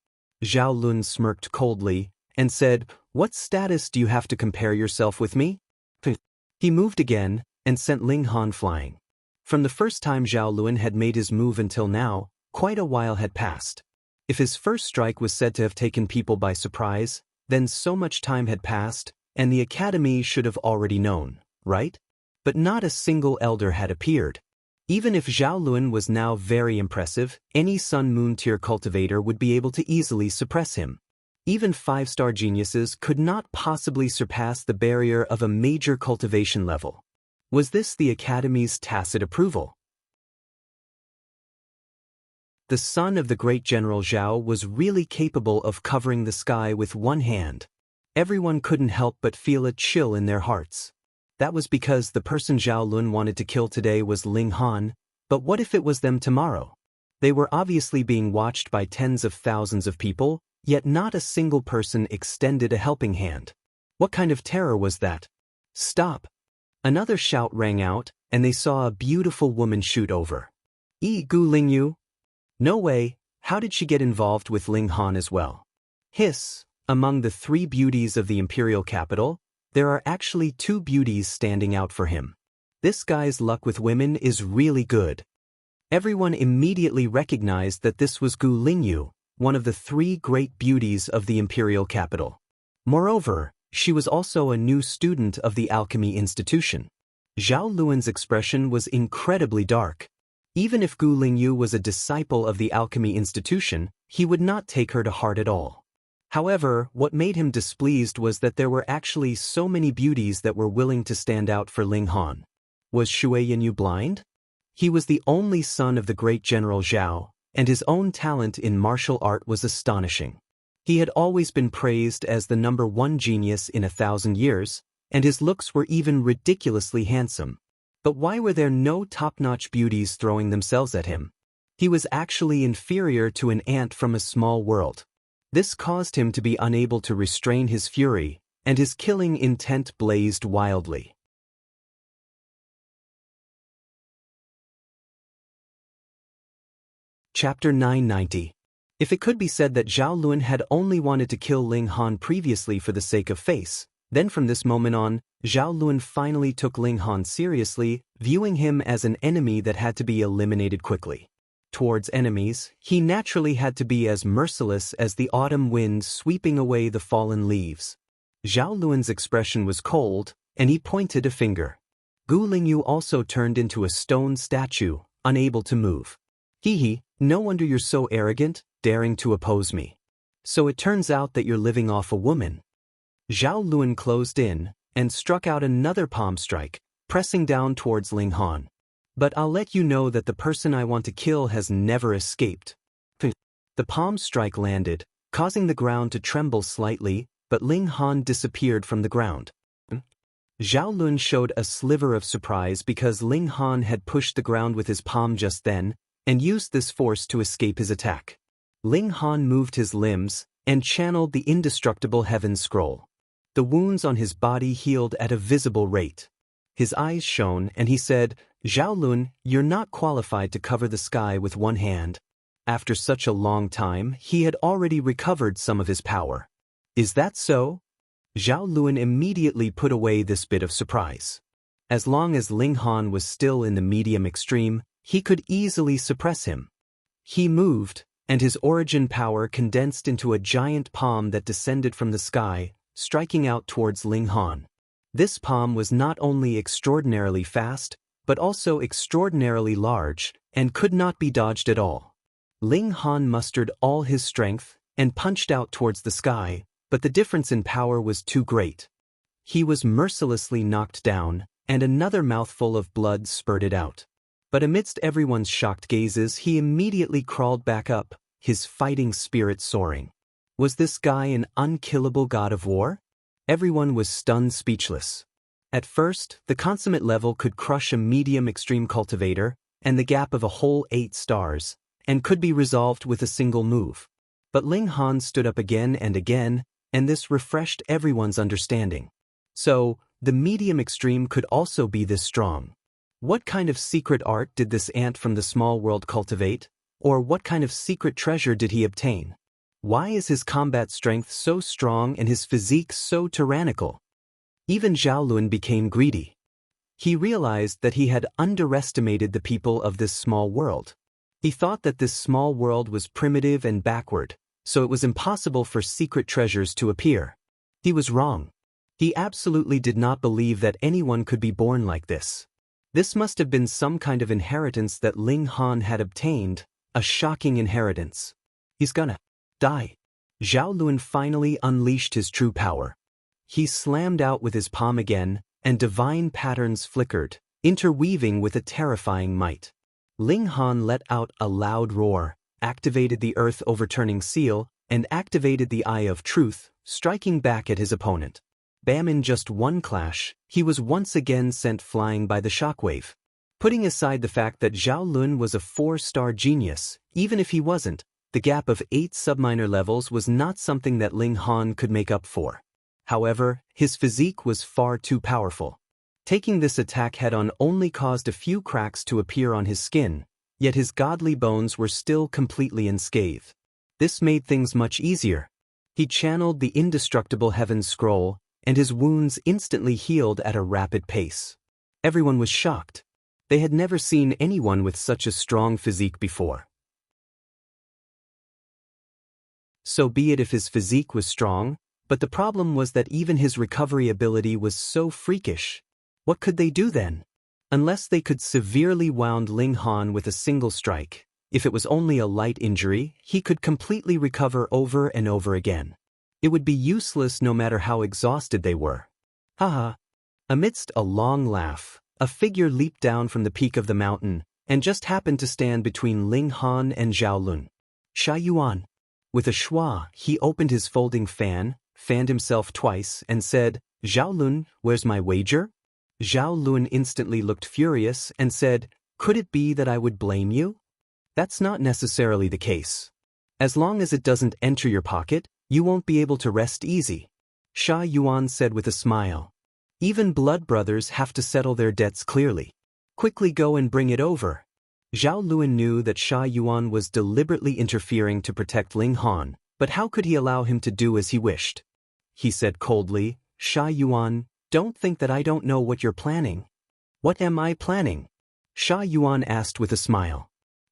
Zhao Lun smirked coldly and said, what status do you have to compare yourself with me? He moved again and sent Ling Han flying. From the first time Zhao Lun had made his move until now, quite a while had passed. If his first strike was said to have taken people by surprise, then so much time had passed, and the academy should have already known, right? But not a single elder had appeared. Even if Zhao Lun was now very impressive, any Sun-Moon tier cultivator would be able to easily suppress him. Even 5-star geniuses could not possibly surpass the barrier of a major cultivation level. Was this the academy's tacit approval? The son of the great General Zhao was really capable of covering the sky with one hand. Everyone couldn't help but feel a chill in their hearts. That was because the person Zhao Lun wanted to kill today was Ling Han, but what if it was them tomorrow? They were obviously being watched by tens of thousands of people, yet not a single person extended a helping hand. What kind of terror was that? Stop! Another shout rang out, and they saw a beautiful woman shoot over. Gu Lingyu? No way, how did she get involved with Ling Han as well? Hiss! Among the 3 beauties of the imperial capital, there are actually 2 beauties standing out for him. This guy's luck with women is really good. Everyone immediately recognized that this was Gu Lingyu, one of the 3 great beauties of the imperial capital. Moreover, she was also a new student of the Alchemy institution. Zhao Luan's expression was incredibly dark. Even if Gu Lingyu was a disciple of the Alchemy institution, he would not take her to heart at all. However, what made him displeased was that there were actually so many beauties that were willing to stand out for Ling Han. Was Shui Yanyu blind? He was the only son of the great General Zhao, and his own talent in martial art was astonishing. He had always been praised as the #1 genius in 1,000 years, and his looks were even ridiculously handsome. But why were there no top-notch beauties throwing themselves at him? He was actually inferior to an ant from a small world. This caused him to be unable to restrain his fury, and his killing intent blazed wildly. Chapter 990. If it could be said that Zhao Lun had only wanted to kill Ling Han previously for the sake of face, then from this moment on, Zhao Lun finally took Ling Han seriously, viewing him as an enemy that had to be eliminated quickly. Towards enemies, he naturally had to be as merciless as the autumn wind sweeping away the fallen leaves. Zhao Luan's expression was cold, and he pointed a finger. Gu Lingyu also turned into a stone statue, unable to move. Hee, no wonder you're so arrogant, daring to oppose me. So it turns out that you're living off a woman. Zhao Luan closed in, and struck out another palm strike, pressing down towards Ling Han. But I'll let you know that the person I want to kill has never escaped. The palm strike landed, causing the ground to tremble slightly, but Ling Han disappeared from the ground. Zhao Lun showed a sliver of surprise because Ling Han had pushed the ground with his palm just then, and used this force to escape his attack. Ling Han moved his limbs and channeled the indestructible heaven scroll. The wounds on his body healed at a visible rate. His eyes shone and he said, "Zhao Lun, you're not qualified to cover the sky with one hand." After such a long time, he had already recovered some of his power. "Is that so?" Zhao Lun immediately put away this bit of surprise. As long as Ling Han was still in the medium extreme, he could easily suppress him. He moved, and his origin power condensed into a giant palm that descended from the sky, striking out towards Ling Han. This palm was not only extraordinarily fast, but also extraordinarily large, and could not be dodged at all. Ling Han mustered all his strength and punched out towards the sky, but the difference in power was too great. He was mercilessly knocked down, and another mouthful of blood spurted out. But amidst everyone's shocked gazes, he immediately crawled back up, his fighting spirit soaring. Was this guy an unkillable god of war? Everyone was stunned speechless. At first, the consummate level could crush a medium extreme cultivator, and the gap of a whole 8 stars, and could be resolved with a single move. But Ling Han stood up again, and this refreshed everyone's understanding. So, the medium extreme could also be this strong. What kind of secret art did this ant from the small world cultivate? Or what kind of secret treasure did he obtain? Why is his combat strength so strong and his physique so tyrannical? Even Zhao Lun became greedy. He realized that he had underestimated the people of this small world. He thought that this small world was primitive and backward, so it was impossible for secret treasures to appear. He was wrong. He absolutely did not believe that anyone could be born like this. This must have been some kind of inheritance that Ling Han had obtained, a shocking inheritance. He's gonna die. Zhao Lun finally unleashed his true power. He slammed out with his palm again, and divine patterns flickered, interweaving with a terrifying might. Ling Han let out a loud roar, activated the earth-overturning seal, and activated the Eye of Truth, striking back at his opponent. Bam! In just one clash, he was once again sent flying by the shockwave. Putting aside the fact that Zhao Lun was a 4-star genius, even if he wasn't, the gap of 8 subminor levels was not something that Ling Han could make up for. However, his physique was far too powerful. Taking this attack head-on only caused a few cracks to appear on his skin, yet his godly bones were still completely unscathed. This made things much easier. He channeled the indestructible heaven scroll, and his wounds instantly healed at a rapid pace. Everyone was shocked. They had never seen anyone with such a strong physique before. So be it if his physique was strong, but the problem was that even his recovery ability was so freakish. What could they do then? Unless they could severely wound Ling Han with a single strike, if it was only a light injury, he could completely recover over and over again. It would be useless no matter how exhausted they were. Haha. Amidst a long laugh, a figure leaped down from the peak of the mountain, and just happened to stand between Ling Han and Zhao Lun. Sha Yuan. With a schwa, he opened his folding fan, fanned himself twice, and said, "Zhao Lun, where's my wager?" Zhao Lun instantly looked furious and said, "Could it be that I would blame you? That's not necessarily the case. As long as it doesn't enter your pocket, you won't be able to rest easy." Sha Yuan said with a smile. "Even blood brothers have to settle their debts clearly. Quickly go and bring it over." Zhao Lun knew that Sha Yuan was deliberately interfering to protect Ling Han, but how could he allow him to do as he wished? He said coldly, "Sha Yuan, don't think that I don't know what you're planning." "What am I planning?" Sha Yuan asked with a smile.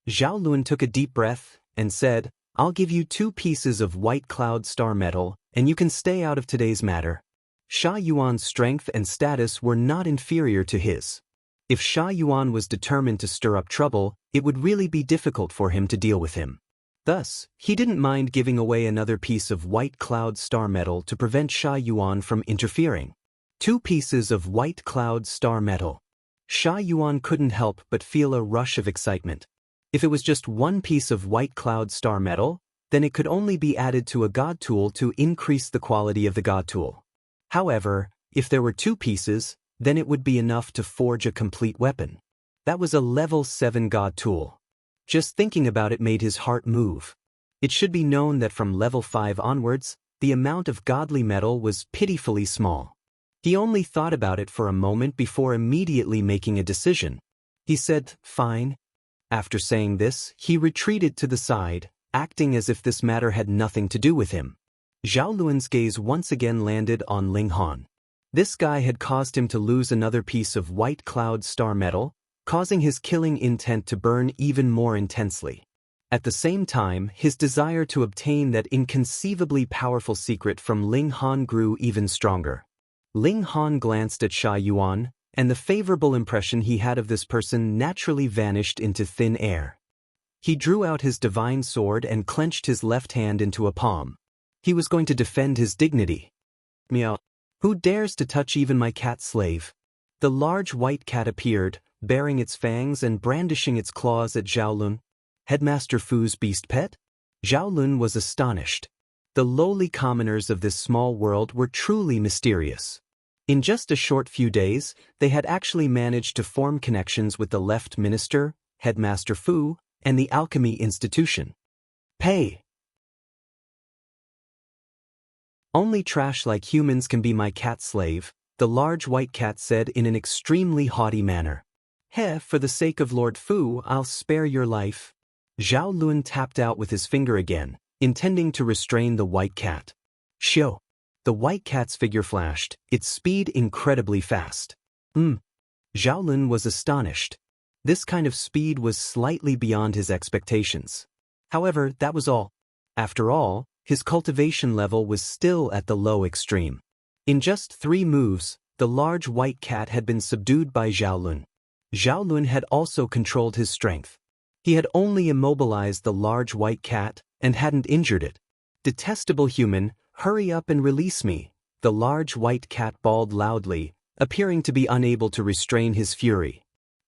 Zhao Lun took a deep breath and said, "I'll give you 2 pieces of white cloud star metal, and you can stay out of today's matter." Sha Yuan's strength and status were not inferior to his. If Sha Yuan was determined to stir up trouble, it would really be difficult for him to deal with him. Thus, he didn't mind giving away another piece of white cloud star metal to prevent Sha Yuan from interfering. 2 pieces of white cloud star metal. Sha Yuan couldn't help but feel a rush of excitement. If it was just 1 piece of white cloud star metal, then it could only be added to a god tool to increase the quality of the god tool. However, if there were 2 pieces, then it would be enough to forge a complete weapon. That was a level 7 god tool. Just thinking about it made his heart move. It should be known that from level 5 onwards, the amount of godly metal was pitifully small. He only thought about it for a moment before immediately making a decision. He said, "Fine." After saying this, he retreated to the side, acting as if this matter had nothing to do with him. Zhao Luan's gaze once again landed on Ling Han. This guy had caused him to lose another piece of white cloud star metal, causing his killing intent to burn even more intensely. At the same time, his desire to obtain that inconceivably powerful secret from Ling Han grew even stronger. Ling Han glanced at Sha Yuan, and the favorable impression he had of this person naturally vanished into thin air. He drew out his divine sword and clenched his left hand into a palm. He was going to defend his dignity. "Meow. Who dares to touch even my cat slave?" The large white cat appeared, baring its fangs and brandishing its claws at Zhao Lun. Headmaster Fu's beast pet? Zhao Lun was astonished. The lowly commoners of this small world were truly mysterious. In just a short few days, they had actually managed to form connections with the left minister, Headmaster Fu, and the Alchemy institution. "Pay. Only trash like humans can be my cat slave," the large white cat said in an extremely haughty manner. "Heh, for the sake of Lord Fu, I'll spare your life." Zhao Lun tapped out with his finger again, intending to restrain the white cat. "Shio." The white cat's figure flashed, its speed incredibly fast. Zhao Lun was astonished. This kind of speed was slightly beyond his expectations. However, that was all. After all, his cultivation level was still at the low extreme. In just 3 moves, the large white cat had been subdued by Zhao Lun. Zhao Lun had also controlled his strength. He had only immobilized the large white cat and hadn't injured it. "Detestable human, hurry up and release me," the large white cat bawled loudly, appearing to be unable to restrain his fury.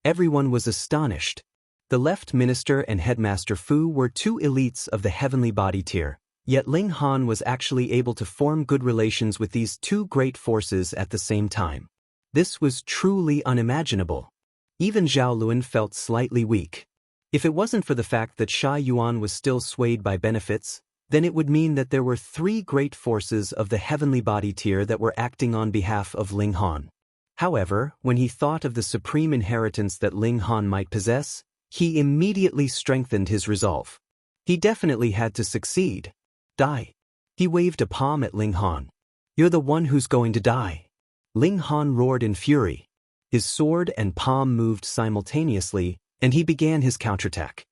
Everyone was astonished. The left minister and Headmaster Fu were 2 elites of the heavenly body tier, yet Ling Han was actually able to form good relations with these 2 great forces at the same time. This was truly unimaginable. Even Zhao Lun felt slightly weak. If it wasn't for the fact that Sha Yuan was still swayed by benefits, then it would mean that there were 3 great forces of the heavenly body tier that were acting on behalf of Ling Han. However, when he thought of the supreme inheritance that Ling Han might possess, he immediately strengthened his resolve. He definitely had to succeed. "Die." He waved a palm at Ling Han. "You're the one who's going to die." Ling Han roared in fury. His sword and palm moved simultaneously, and he began his counterattack.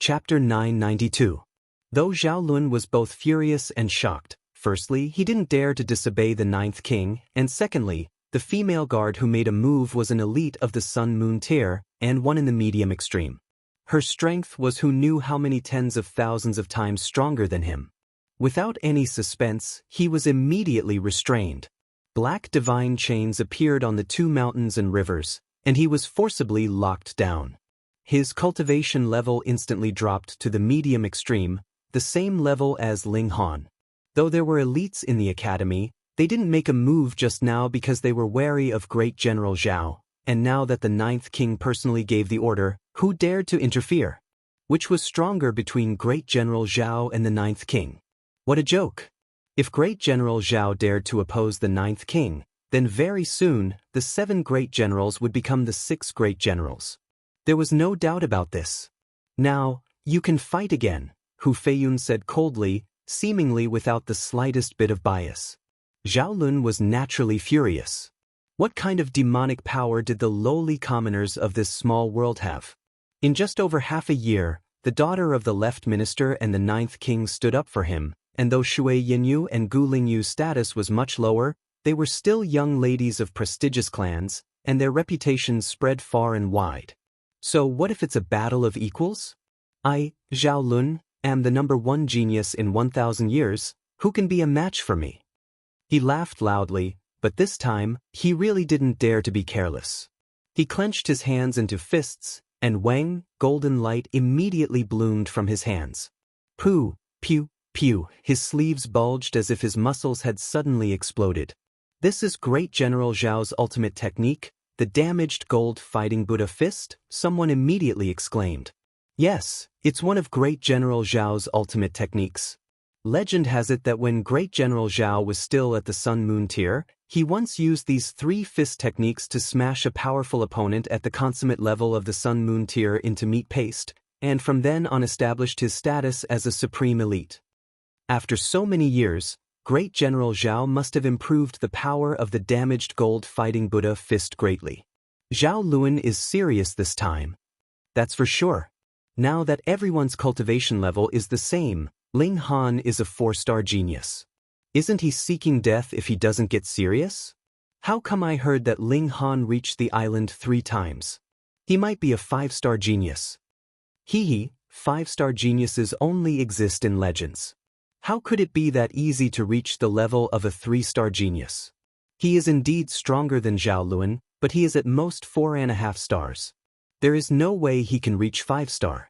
Chapter 992. Though Zhao Lun was both furious and shocked, firstly, he didn't dare to disobey the 9th king, and secondly, the female guard who made a move was an elite of the Sun-Moon tier, and one in the medium extreme. Her strength was who knew how many tens of thousands of times stronger than him. Without any suspense, he was immediately restrained. Black divine chains appeared on the 2 mountains and rivers, and he was forcibly locked down. His cultivation level instantly dropped to the medium extreme, the same level as Ling Han. Though there were elites in the academy, they didn't make a move just now because they were wary of Great General Zhao, and now that the 9th king personally gave the order, who dared to interfere? Which was stronger between Great General Zhao and the 9th king? What a joke! If Great General Zhao dared to oppose the 9th king, then very soon, the 7 great generals would become the 6 great generals. There was no doubt about this. "Now, you can fight again," Hu Feiyun said coldly, seemingly without the slightest bit of bias. Zhao Lun was naturally furious. What kind of demonic power did the lowly commoners of this small world have? In just over half a year, the daughter of the left minister and the 9th king stood up for him, and though Shui Yinyu and Gu Lingyu's status was much lower, they were still young ladies of prestigious clans, and their reputations spread far and wide. So what if it's a battle of equals? I, Zhao Lun, am the #1 genius in 1,000 years, who can be a match for me? He laughed loudly, but this time, he really didn't dare to be careless. He clenched his hands into fists, and Wang, golden light immediately bloomed from his hands. Pooh, pew, pew, his sleeves bulged as if his muscles had suddenly exploded. This is Great General Zhao's ultimate technique, the damaged gold fighting Buddha fist, someone immediately exclaimed. Yes, it's one of Great General Zhao's ultimate techniques. Legend has it that when Great General Zhao was still at the Sun Moon tier, he once used these 3 fist techniques to smash a powerful opponent at the consummate level of the Sun Moon tier into meat paste, and from then on established his status as a supreme elite. After so many years, Great General Zhao must have improved the power of the damaged gold fighting Buddha fist greatly. Zhao Luan is serious this time. That's for sure. Now that everyone's cultivation level is the same, Ling Han is a 4-star genius. Isn't he seeking death if he doesn't get serious? How come I heard that Ling Han reached the island 3 times? He might be a 5-star genius. Hee, 5-star geniuses only exist in legends. How could it be that easy to reach the level of a 3-star genius? He is indeed stronger than Zhao Luan, but he is at most 4.5 stars. There is no way he can reach 5-star.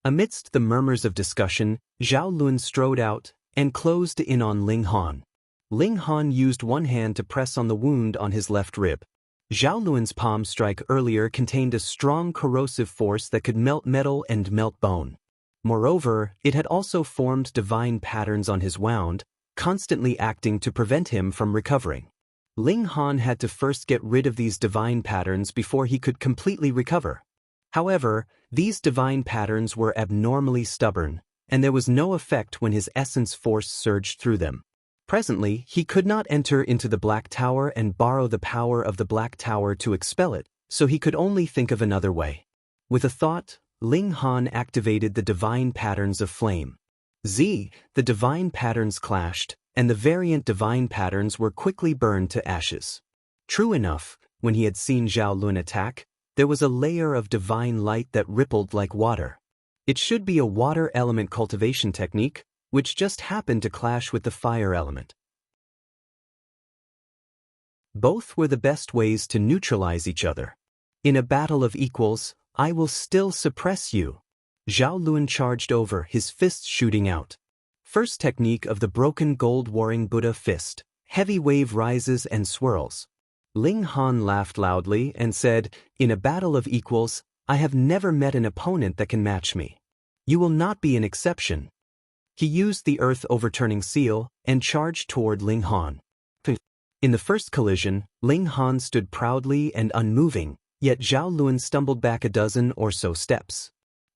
Amidst the murmurs of discussion, Zhao Luan strode out and closed in on Ling Han. Ling Han used one hand to press on the wound on his left rib. Zhao Luan's palm strike earlier contained a strong corrosive force that could melt metal and melt bone. Moreover, it had also formed divine patterns on his wound, constantly acting to prevent him from recovering. Ling Han had to first get rid of these divine patterns before he could completely recover. However, these divine patterns were abnormally stubborn, and there was no effect when his essence force surged through them. Presently, he could not enter into the Black Tower and borrow the power of the Black Tower to expel it, so he could only think of another way. With a thought, Ling Han activated the divine patterns of flame. The divine patterns clashed, and the variant divine patterns were quickly burned to ashes. True enough, when he had seen Zhao Luan attack, there was a layer of divine light that rippled like water. It should be a water element cultivation technique, which just happened to clash with the fire element. Both were the best ways to neutralize each other. In a battle of equals, I will still suppress you. Zhao Luan charged over, his fists shooting out. First technique of the broken gold warring Buddha fist. Heavy wave rises and swirls. Ling Han laughed loudly and said, in a battle of equals, I have never met an opponent that can match me. You will not be an exception. He used the earth overturning seal and charged toward Ling Han. In the first collision, Ling Han stood proudly and unmoving, yet Zhao Luan stumbled back a dozen or so steps.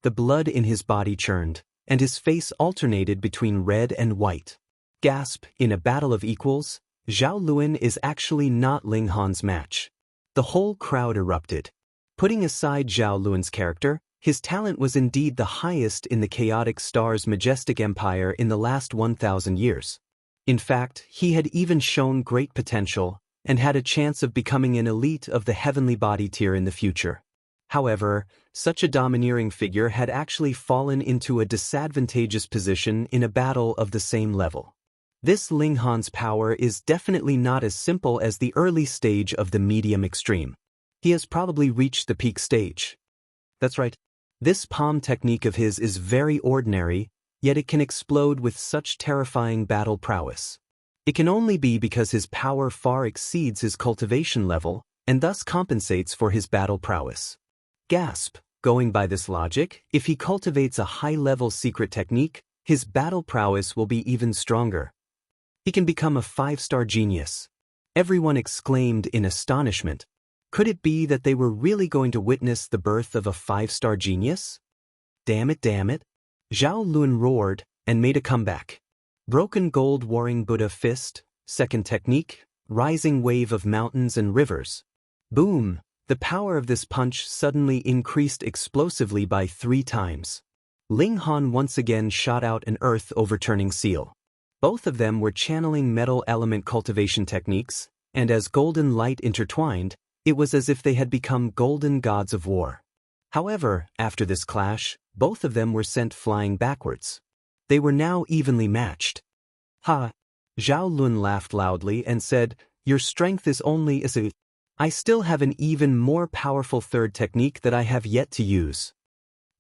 The blood in his body churned, and his face alternated between red and white. Gasp, in a battle of equals, Zhao Luan is actually not Ling Han's match. The whole crowd erupted. Putting aside Zhao Luan's character, his talent was indeed the highest in the Chaotic Star's majestic empire in the last 1,000 years. In fact, he had even shown great potential, and had a chance of becoming an elite of the heavenly body tier in the future. However, such a domineering figure had actually fallen into a disadvantageous position in a battle of the same level. This Ling Han's power is definitely not as simple as the early stage of the medium extreme. He has probably reached the peak stage. That's right. This palm technique of his is very ordinary, yet it can explode with such terrifying battle prowess. It can only be because his power far exceeds his cultivation level, and thus compensates for his battle prowess. Gasp! Going by this logic, if he cultivates a high-level secret technique, his battle prowess will be even stronger. He can become a 5-star genius. Everyone exclaimed in astonishment. Could it be that they were really going to witness the birth of a 5-star genius? Damn it, damn it. Zhao Luan roared and made a comeback. Broken gold warring Buddha fist, second technique, rising wave of mountains and rivers. Boom! The power of this punch suddenly increased explosively by 3 times. Ling Han once again shot out an earth overturning seal. Both of them were channeling metal element cultivation techniques, and as golden light intertwined, it was as if they had become golden gods of war. However, after this clash, both of them were sent flying backwards. They were now evenly matched. Ha! Zhao Luan laughed loudly and said, your strength is only as a... I still have an even more powerful third technique that I have yet to use.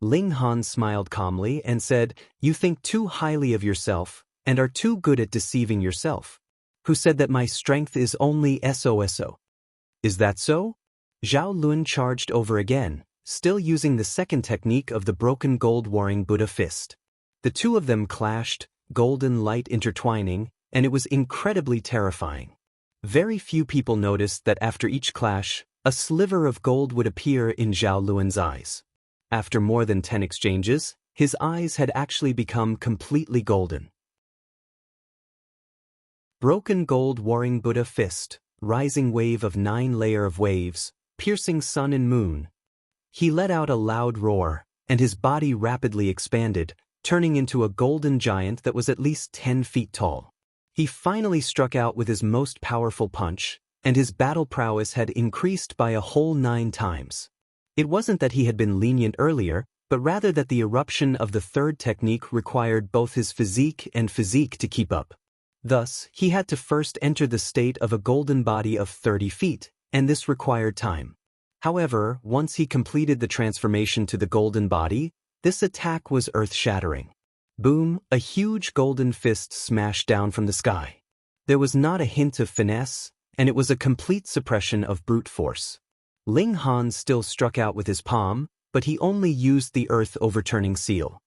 Ling Han smiled calmly and said, you think too highly of yourself, and are too good at deceiving yourself. who said that my strength is only SOSO. Is that so? Zhao Lun charged over again, still using the second technique of the broken gold warring Buddha fist. The two of them clashed, golden light intertwining, and it was incredibly terrifying. Very few people noticed that after each clash, a sliver of gold would appear in Zhao Lun's eyes. After more than 10 exchanges, his eyes had actually become completely golden. Broken gold warring Buddha fist, rising wave of 9 layer of waves, piercing sun and moon. He let out a loud roar, and his body rapidly expanded, turning into a golden giant that was at least 10 feet tall. He finally struck out with his most powerful punch, and his battle prowess had increased by a whole 9 times. It wasn't that he had been lenient earlier, but rather that the eruption of the third technique required both his physique to keep up. Thus, he had to first enter the state of a golden body of 30 feet, and this required time. However, once he completed the transformation to the golden body, this attack was earth-shattering. Boom, a huge golden fist smashed down from the sky. There was not a hint of finesse, and it was a complete suppression of brute force. Ling Han still struck out with his palm, but he only used the earth-overturning seal.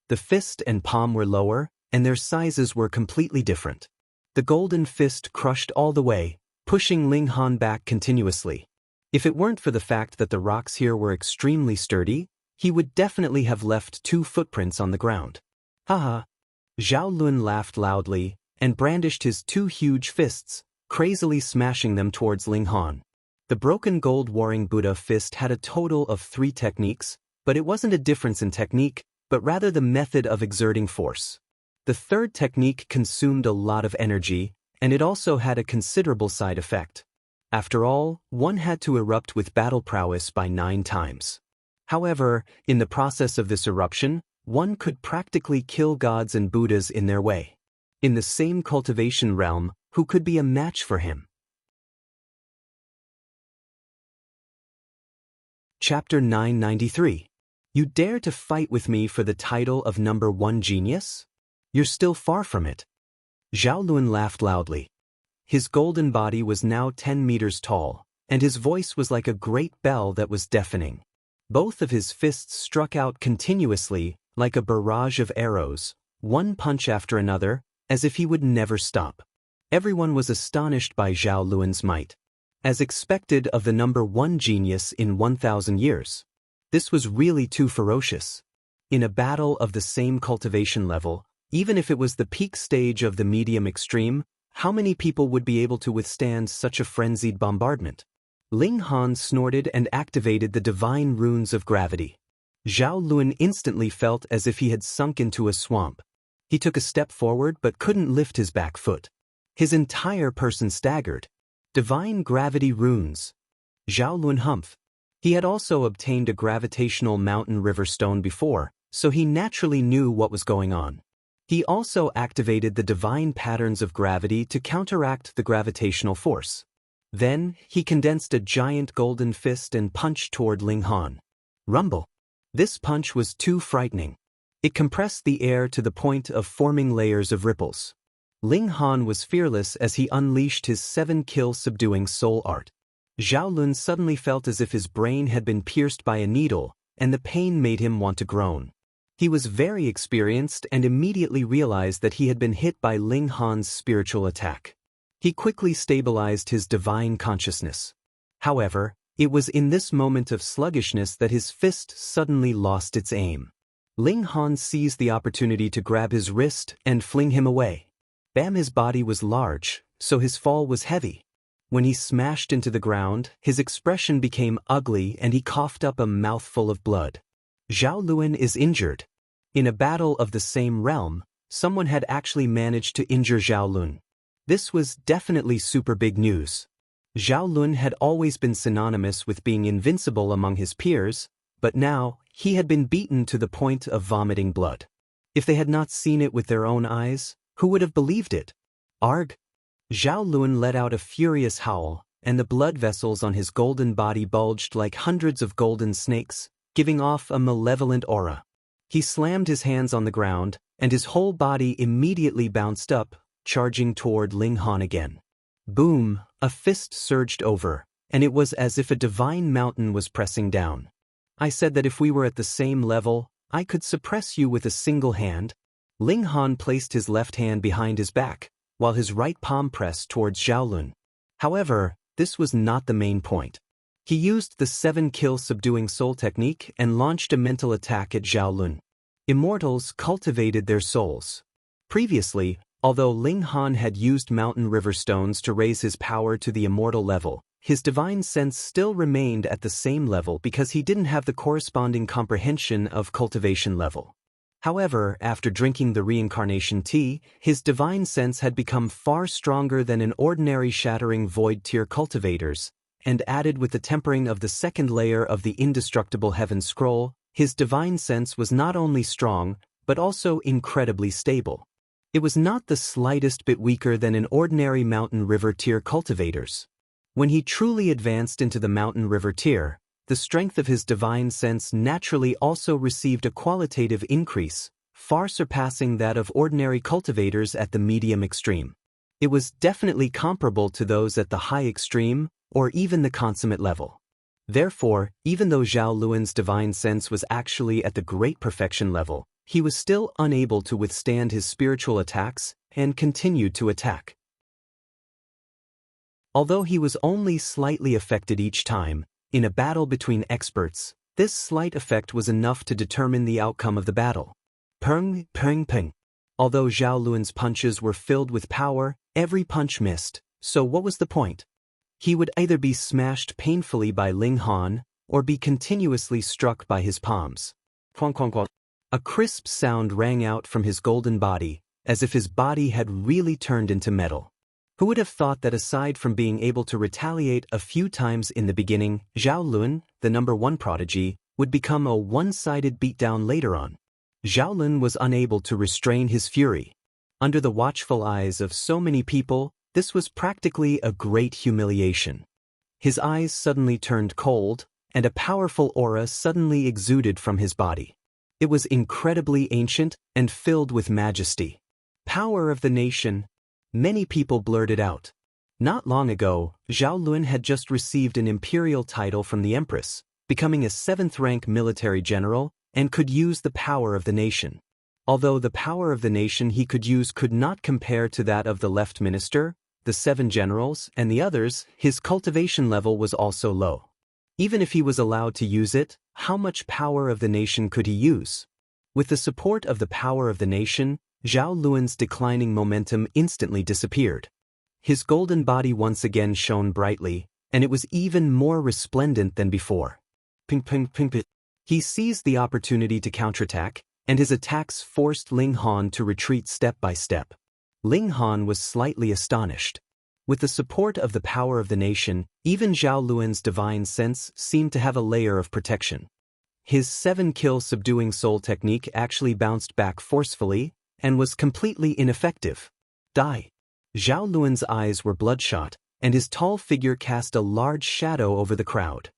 The fist and palm were lower, and their sizes were completely different. The golden fist crushed all the way, pushing Ling Han back continuously. If it weren't for the fact that the rocks here were extremely sturdy, he would definitely have left 2 footprints on the ground. Haha. Zhao Lun laughed loudly, and brandished his 2 huge fists, crazily smashing them towards Ling Han. The broken gold warring Buddha fist had a total of 3 techniques, but it wasn't a difference in technique, but rather the method of exerting force. The third technique consumed a lot of energy, and it also had a considerable side effect. After all, one had to erupt with battle prowess by 9 times. However, in the process of this eruption, one could practically kill gods and Buddhas in their way. In the same cultivation realm, who could be a match for him? Chapter 993. You dare to fight with me for the title of number 1 genius? You're still far from it. Zhao Lun laughed loudly. His golden body was now 10 meters tall, and his voice was like a great bell that was deafening. Both of his fists struck out continuously, like a barrage of arrows, one punch after another, as if he would never stop. Everyone was astonished by Zhao Lun's might. As expected of the number 1 genius in 1,000 years. This was really too ferocious. In a battle of the same cultivation level, even if it was the peak stage of the medium extreme, how many people would be able to withstand such a frenzied bombardment? Ling Han snorted and activated the divine runes of gravity. Zhao Lun instantly felt as if he had sunk into a swamp. He took a step forward but couldn't lift his back foot. His entire person staggered. Divine gravity runes. Zhao Lun humphed. He had also obtained a gravitational mountain river stone before, so he naturally knew what was going on. He also activated the divine patterns of gravity to counteract the gravitational force. Then, he condensed a giant golden fist and punched toward Ling Han. Rumble. This punch was too frightening. It compressed the air to the point of forming layers of ripples. Ling Han was fearless as he unleashed his 7-kill subduing soul art. Zhao Lun suddenly felt as if his brain had been pierced by a needle, and the pain made him want to groan. He was very experienced and immediately realized that he had been hit by Ling Han's spiritual attack. He quickly stabilized his divine consciousness. However, it was in this moment of sluggishness that his fist suddenly lost its aim. Ling Han seized the opportunity to grab his wrist and fling him away. Bam! His body was large, so his fall was heavy. When he smashed into the ground, his expression became ugly and he coughed up a mouthful of blood. Zhao Lun is injured. In a battle of the same realm, someone had actually managed to injure Zhao Lun. This was definitely super big news. Zhao Lun had always been synonymous with being invincible among his peers, but now, he had been beaten to the point of vomiting blood. If they had not seen it with their own eyes, who would have believed it? Arg! Zhao Lun let out a furious howl, and the blood vessels on his golden body bulged like hundreds of golden snakes, giving off a malevolent aura. He slammed his hands on the ground, and his whole body immediately bounced up, charging toward Ling Han again. Boom, a fist surged over, and it was as if a divine mountain was pressing down. I said that if we were at the same level, I could suppress you with a single hand. Ling Han placed his left hand behind his back, while his right palm pressed towards Xiaolun. However, this was not the main point. He used the 7-kill subduing soul technique and launched a mental attack at Xiaolun. Immortals cultivated their souls. Previously, although Ling Han had used mountain river stones to raise his power to the immortal level, his divine sense still remained at the same level because he didn't have the corresponding comprehension of cultivation level. However, after drinking the reincarnation tea, his divine sense had become far stronger than an ordinary shattering void tier cultivator's, and added with the tempering of the second layer of the indestructible heaven scroll, his divine sense was not only strong, but also incredibly stable. It was not the slightest bit weaker than an ordinary mountain river tier cultivator's. When he truly advanced into the mountain river tier, the strength of his divine sense naturally also received a qualitative increase, far surpassing that of ordinary cultivators at the medium extreme. It was definitely comparable to those at the high extreme, or even the consummate level. Therefore, even though Xiaolun's divine sense was actually at the great perfection level, he was still unable to withstand his spiritual attacks and continued to attack. Although he was only slightly affected each time, in a battle between experts, this slight effect was enough to determine the outcome of the battle. Peng, peng, peng. Although Xiaolun's punches were filled with power, every punch missed, so what was the point? He would either be smashed painfully by Ling Han, or be continuously struck by his palms. Quang, quang, quang. A crisp sound rang out from his golden body, as if his body had really turned into metal. Who would have thought that aside from being able to retaliate a few times in the beginning, Xiaolun, the #1 prodigy, would become a one-sided beatdown later on? Xiaolun was unable to restrain his fury. Under the watchful eyes of so many people, this was practically a great humiliation. His eyes suddenly turned cold, and a powerful aura suddenly exuded from his body. It was incredibly ancient and filled with majesty. Power of the nation. Many people blurted out. Not long ago, Xiaolun had just received an imperial title from the Empress, becoming a 7th-rank military general, and could use the power of the nation. Although the power of the nation he could use could not compare to that of the left minister, the 7 generals, and the others, his cultivation level was also low. Even if he was allowed to use it, how much power of the nation could he use? With the support of the power of the nation, Xiaolun's declining momentum instantly disappeared. His golden body once again shone brightly, and it was even more resplendent than before. Ping, ping, ping, ping. He seized the opportunity to counterattack, and his attacks forced Ling Han to retreat step by step. Ling Han was slightly astonished. With the support of the power of the nation, even Xiaolun's divine sense seemed to have a layer of protection. His 7-kill subduing soul technique actually bounced back forcefully, and was completely ineffective. Die. Xiaolun's eyes were bloodshot, and his tall figure cast a large shadow over the crowd.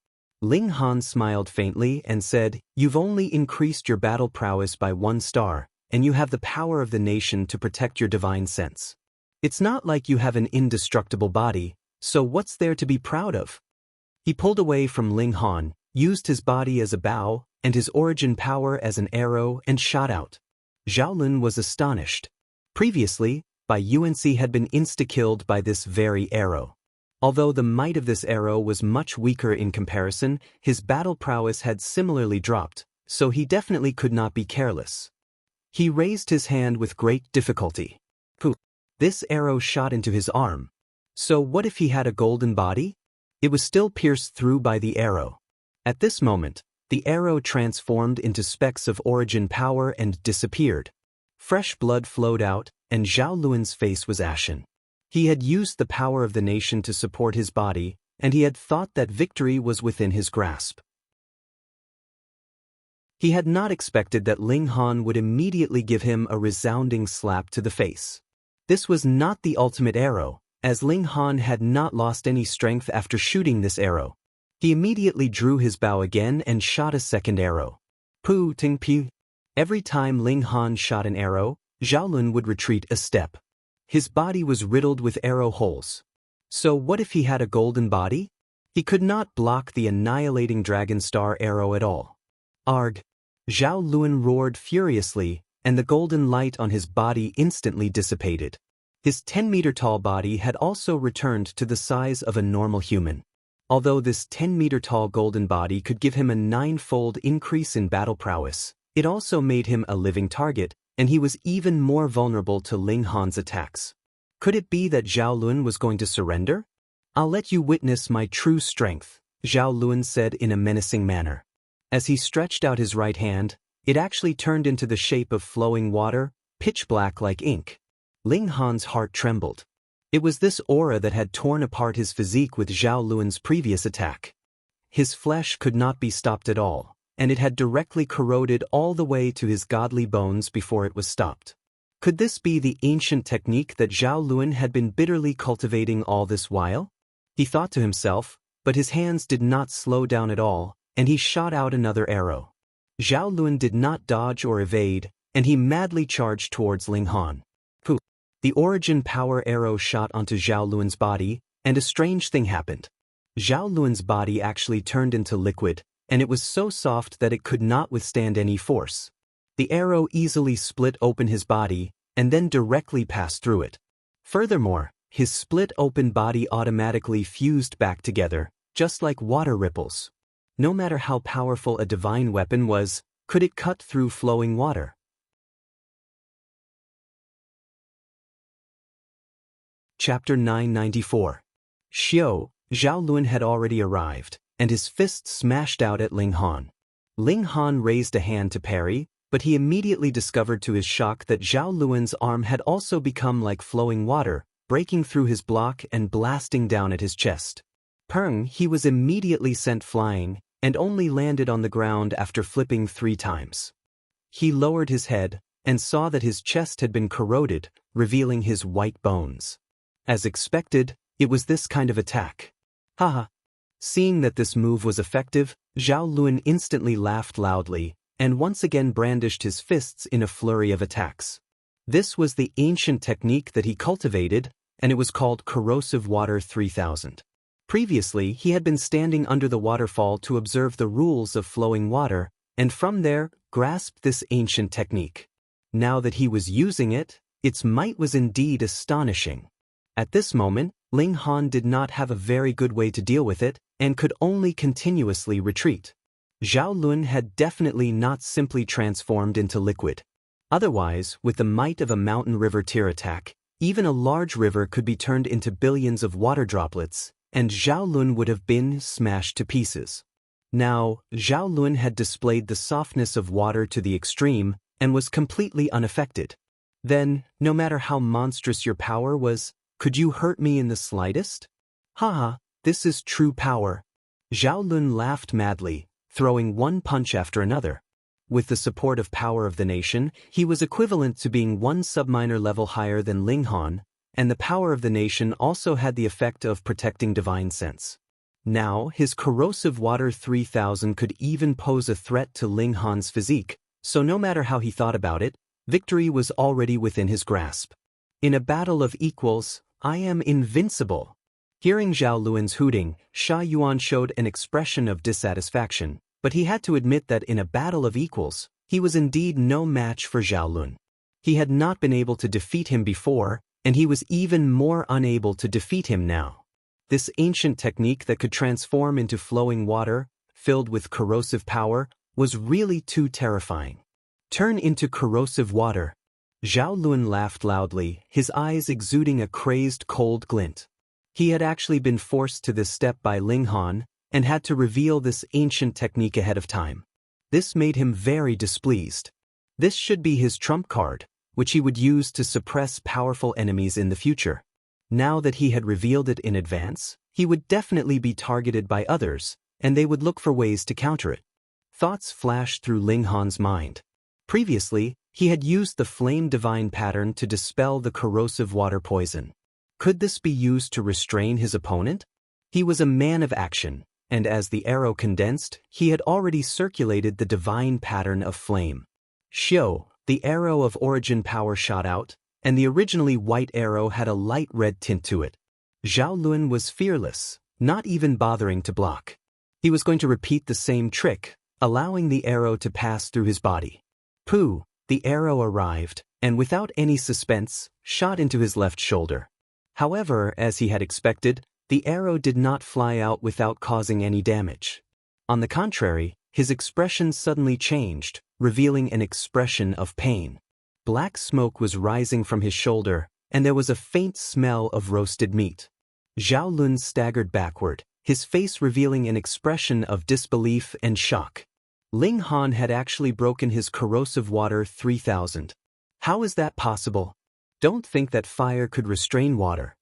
Ling Han smiled faintly and said, "You've only increased your battle prowess by 1 star, and you have the power of the nation to protect your divine sense. It's not like you have an indestructible body, so what's there to be proud of?" He pulled away from Ling Han, used his body as a bow, and his origin power as an arrow, and shot out. Xiaolun was astonished. Previously, Bai Yuanxi had been insta-killed by this very arrow. Although the might of this arrow was much weaker in comparison, his battle prowess had similarly dropped, so he definitely could not be careless. He raised his hand with great difficulty. Pooh! This arrow shot into his arm. So what if he had a golden body? It was still pierced through by the arrow. At this moment, the arrow transformed into specks of origin power and disappeared. Fresh blood flowed out, and Xiaolun's face was ashen. He had used the power of the nation to support his body, and he had thought that victory was within his grasp. He had not expected that Ling Han would immediately give him a resounding slap to the face. This was not the ultimate arrow, as Ling Han had not lost any strength after shooting this arrow. He immediately drew his bow again and shot a second arrow. Pu ting pu. Every time Ling Han shot an arrow, Xiaolun would retreat a step. His body was riddled with arrow holes. So what if he had a golden body? He could not block the annihilating dragon star arrow at all. Arg! Zhao Luan roared furiously, and the golden light on his body instantly dissipated. His 10-meter-tall body had also returned to the size of a normal human. Although this 10-meter-tall golden body could give him a 9-fold increase in battle prowess, it also made him a living target, and he was even more vulnerable to Ling Han's attacks. Could it be that Zhao Luan was going to surrender? "I'll let you witness my true strength," Zhao Luan said in a menacing manner. As he stretched out his right hand, it actually turned into the shape of flowing water, pitch black like ink. Ling Han's heart trembled. It was this aura that had torn apart his physique with Zhao Luan's previous attack. His flesh could not be stopped at all, and it had directly corroded all the way to his godly bones before it was stopped. Could this be the ancient technique that Zhao Luan had been bitterly cultivating all this while? He thought to himself, but his hands did not slow down at all, and he shot out another arrow. Zhao Luan did not dodge or evade, and he madly charged towards Ling Han. Poof! The origin power arrow shot onto Zhao Luan's body, and a strange thing happened. Zhao Luan's body actually turned into liquid, and it was so soft that it could not withstand any force. The arrow easily split open his body, and then directly passed through it. Furthermore, his split-open body automatically fused back together, just like water ripples. No matter how powerful a divine weapon was, could it cut through flowing water? Chapter 994. Zhao Luan had already arrived, and his fist smashed out at Ling Han. Ling Han raised a hand to parry, but he immediately discovered to his shock that Zhao Luan's arm had also become like flowing water, breaking through his block and blasting down at his chest. Peng, he was immediately sent flying, and only landed on the ground after flipping 3 times. He lowered his head, and saw that his chest had been corroded, revealing his white bones. As expected, it was this kind of attack. Haha! Seeing that this move was effective, Zhao Luan instantly laughed loudly, and once again brandished his fists in a flurry of attacks. This was the ancient technique that he cultivated, and it was called Corrosive Water 3000. Previously, he had been standing under the waterfall to observe the rules of flowing water, and from there, grasped this ancient technique. Now that he was using it, its might was indeed astonishing. At this moment, Ling Han did not have a very good way to deal with it, and could only continuously retreat. Zhao Luan had definitely not simply transformed into liquid. Otherwise, with the might of a mountain river tear attack, even a large river could be turned into billions of water droplets, and Zhao Luan would have been smashed to pieces. Now, Zhao Luan had displayed the softness of water to the extreme, and was completely unaffected. Then, no matter how monstrous your power was, could you hurt me in the slightest? Haha, this is true power. Zhao Luan laughed madly, throwing one punch after another. With the support of power of the nation, he was equivalent to being 1 subminor level higher than Ling Han, and the power of the nation also had the effect of protecting divine sense. Now, his corrosive water 3000 could even pose a threat to Ling Han's physique, so no matter how he thought about it, victory was already within his grasp. In a battle of equals, I am invincible. Hearing Zhao Luan's hooting, Sha Yuan showed an expression of dissatisfaction, but he had to admit that in a battle of equals, he was indeed no match for Zhao Luan. He had not been able to defeat him before, and he was even more unable to defeat him now. This ancient technique that could transform into flowing water, filled with corrosive power, was really too terrifying. Turn into corrosive water. Zhao Luan laughed loudly, his eyes exuding a crazed cold glint. He had actually been forced to this step by Ling Han, and had to reveal this ancient technique ahead of time. This made him very displeased. This should be his trump card, which he would use to suppress powerful enemies in the future. Now that he had revealed it in advance, he would definitely be targeted by others, and they would look for ways to counter it. Thoughts flashed through Ling Han's mind. Previously, he had used the Flame Divine pattern to dispel the corrosive water poison. Could this be used to restrain his opponent? He was a man of action, and as the arrow condensed, he had already circulated the divine pattern of flame. Shio, the arrow of origin power shot out, and the originally white arrow had a light red tint to it. Zhao Lun was fearless, not even bothering to block. He was going to repeat the same trick, allowing the arrow to pass through his body. Pooh, the arrow arrived, and without any suspense, shot into his left shoulder. However, as he had expected, the arrow did not fly out without causing any damage. On the contrary, his expression suddenly changed, revealing an expression of pain. Black smoke was rising from his shoulder, and there was a faint smell of roasted meat. Zhao Lun staggered backward, his face revealing an expression of disbelief and shock. Ling Han had actually broken his corrosive water 3000. How is that possible? Don't think that fire could restrain water.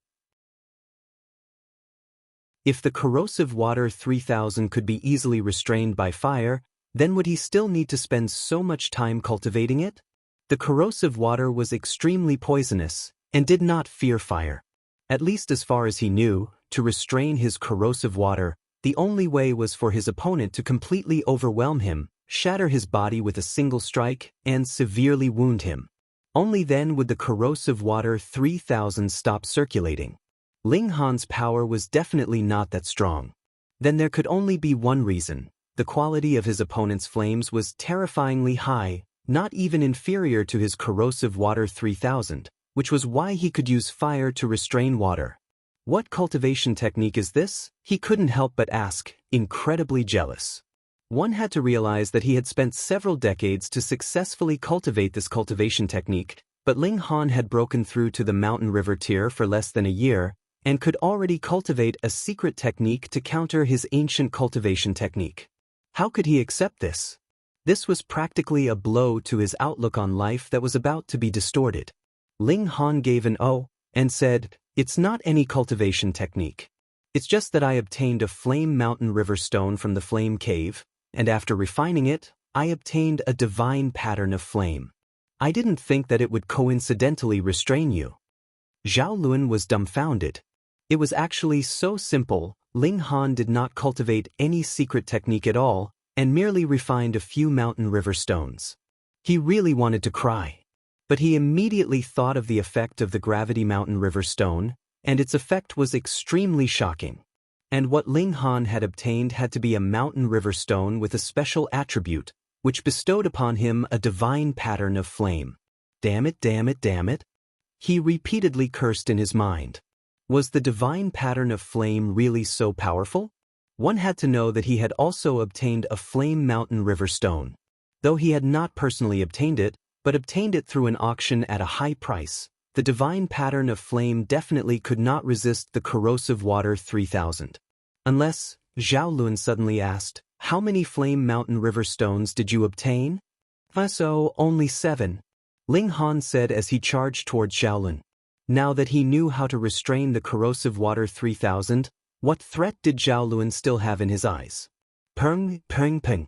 If the corrosive water 3000 could be easily restrained by fire, then would he still need to spend so much time cultivating it? The corrosive water was extremely poisonous and did not fear fire. At least as far as he knew, to restrain his corrosive water, the only way was for his opponent to completely overwhelm him, shatter his body with a single strike, and severely wound him. Only then would the corrosive water 3000 stop circulating. Ling Han's power was definitely not that strong. Then there could only be one reason. The quality of his opponent's flames was terrifyingly high, not even inferior to his corrosive water 3000, which was why he could use fire to restrain water. What cultivation technique is this? He couldn't help but ask, incredibly jealous. One had to realize that he had spent several decades to successfully cultivate this cultivation technique, but Ling Han had broken through to the mountain river tier for less than a year, and could already cultivate a secret technique to counter his ancient cultivation technique. How could he accept this? This was practically a blow to his outlook on life that was about to be distorted. Ling Han gave an "oh" and said, "It's not any cultivation technique. It's just that I obtained a flame mountain river stone from the flame cave, and after refining it, I obtained a divine pattern of flame. I didn't think that it would coincidentally restrain you." Zhao Lun was dumbfounded. It was actually so simple. Ling Han did not cultivate any secret technique at all, and merely refined a few mountain river stones. He really wanted to cry. But he immediately thought of the effect of the gravity mountain river stone, and its effect was extremely shocking. And what Ling Han had obtained had to be a mountain river stone with a special attribute, which bestowed upon him a divine pattern of flame. Damn it, damn it, damn it. He repeatedly cursed in his mind. Was the divine pattern of flame really so powerful? One had to know that he had also obtained a flame mountain river stone. Though he had not personally obtained it, but obtained it through an auction at a high price, the divine pattern of flame definitely could not resist the corrosive water 3000. Unless, Zhao Lun suddenly asked, "How many flame mountain river stones did you obtain?" "So, only 7. Ling Han said as he charged towards Zhao Lun. Now that he knew how to restrain the corrosive water 3000, what threat did Zhao Lun still have in his eyes? Peng, peng, peng.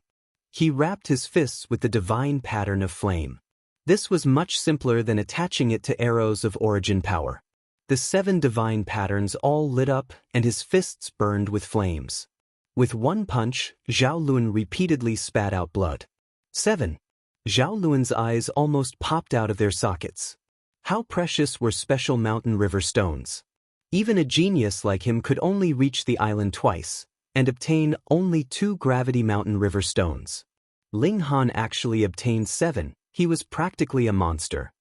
He rapped his fists with the divine pattern of flame. This was much simpler than attaching it to arrows of origin power. The 7 divine patterns all lit up, and his fists burned with flames. With one punch, Zhao Lun repeatedly spat out blood. 7. Zhao Lun's eyes almost popped out of their sockets. How precious were special mountain river stones. Even a genius like him could only reach the island twice, and obtain only 2 gravity mountain river stones. Ling Han actually obtained 7. He was practically a monster.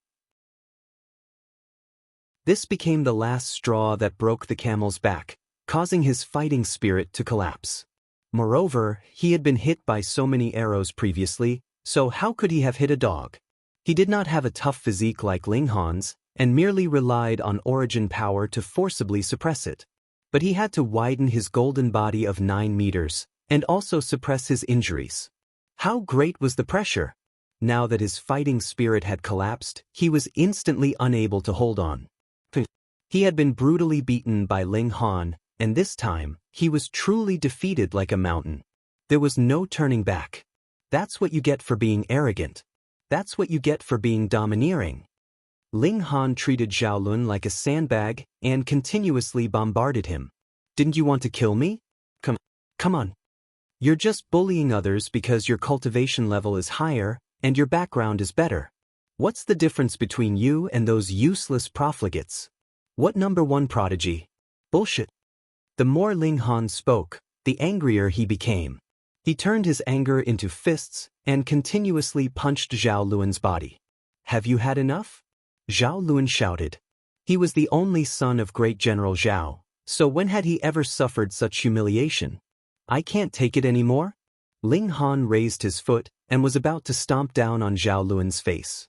This became the last straw that broke the camel's back, causing his fighting spirit to collapse. Moreover, he had been hit by so many arrows previously, so how could he have hit a dog? He did not have a tough physique like Ling Han's, and merely relied on origin power to forcibly suppress it. But he had to widen his golden body of 9 meters, and also suppress his injuries. How great was the pressure? Now that his fighting spirit had collapsed, he was instantly unable to hold on. He had been brutally beaten by Ling Han, and this time, he was truly defeated like a mountain. There was no turning back. That's what you get for being arrogant. That's what you get for being domineering. Ling Han treated Zhao Lun like a sandbag and continuously bombarded him. Didn't you want to kill me? Come on. You're just bullying others because your cultivation level is higher and your background is better. What's the difference between you and those useless profligates? What number one prodigy? Bullshit. The more Ling Han spoke, the angrier he became. He turned his anger into fists and continuously punched Zhao Luan's body. Have you had enough? Zhao Luan shouted. He was the only son of great General Zhao, so when had he ever suffered such humiliation? I can't take it anymore? Ling Han raised his foot and was about to stomp down on Zhao Luan's face.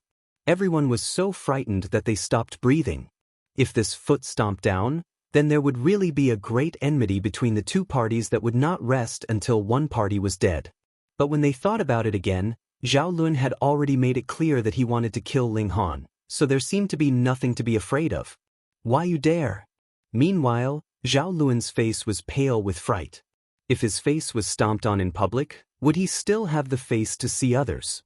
Everyone was so frightened that they stopped breathing. If this foot stomped down, then there would really be a great enmity between the two parties that would not rest until one party was dead. But when they thought about it again, Zhao Luan had already made it clear that he wanted to kill Ling Han, so there seemed to be nothing to be afraid of. Why you dare? Meanwhile, Zhao Luan's face was pale with fright. If his face was stomped on in public, would he still have the face to see others?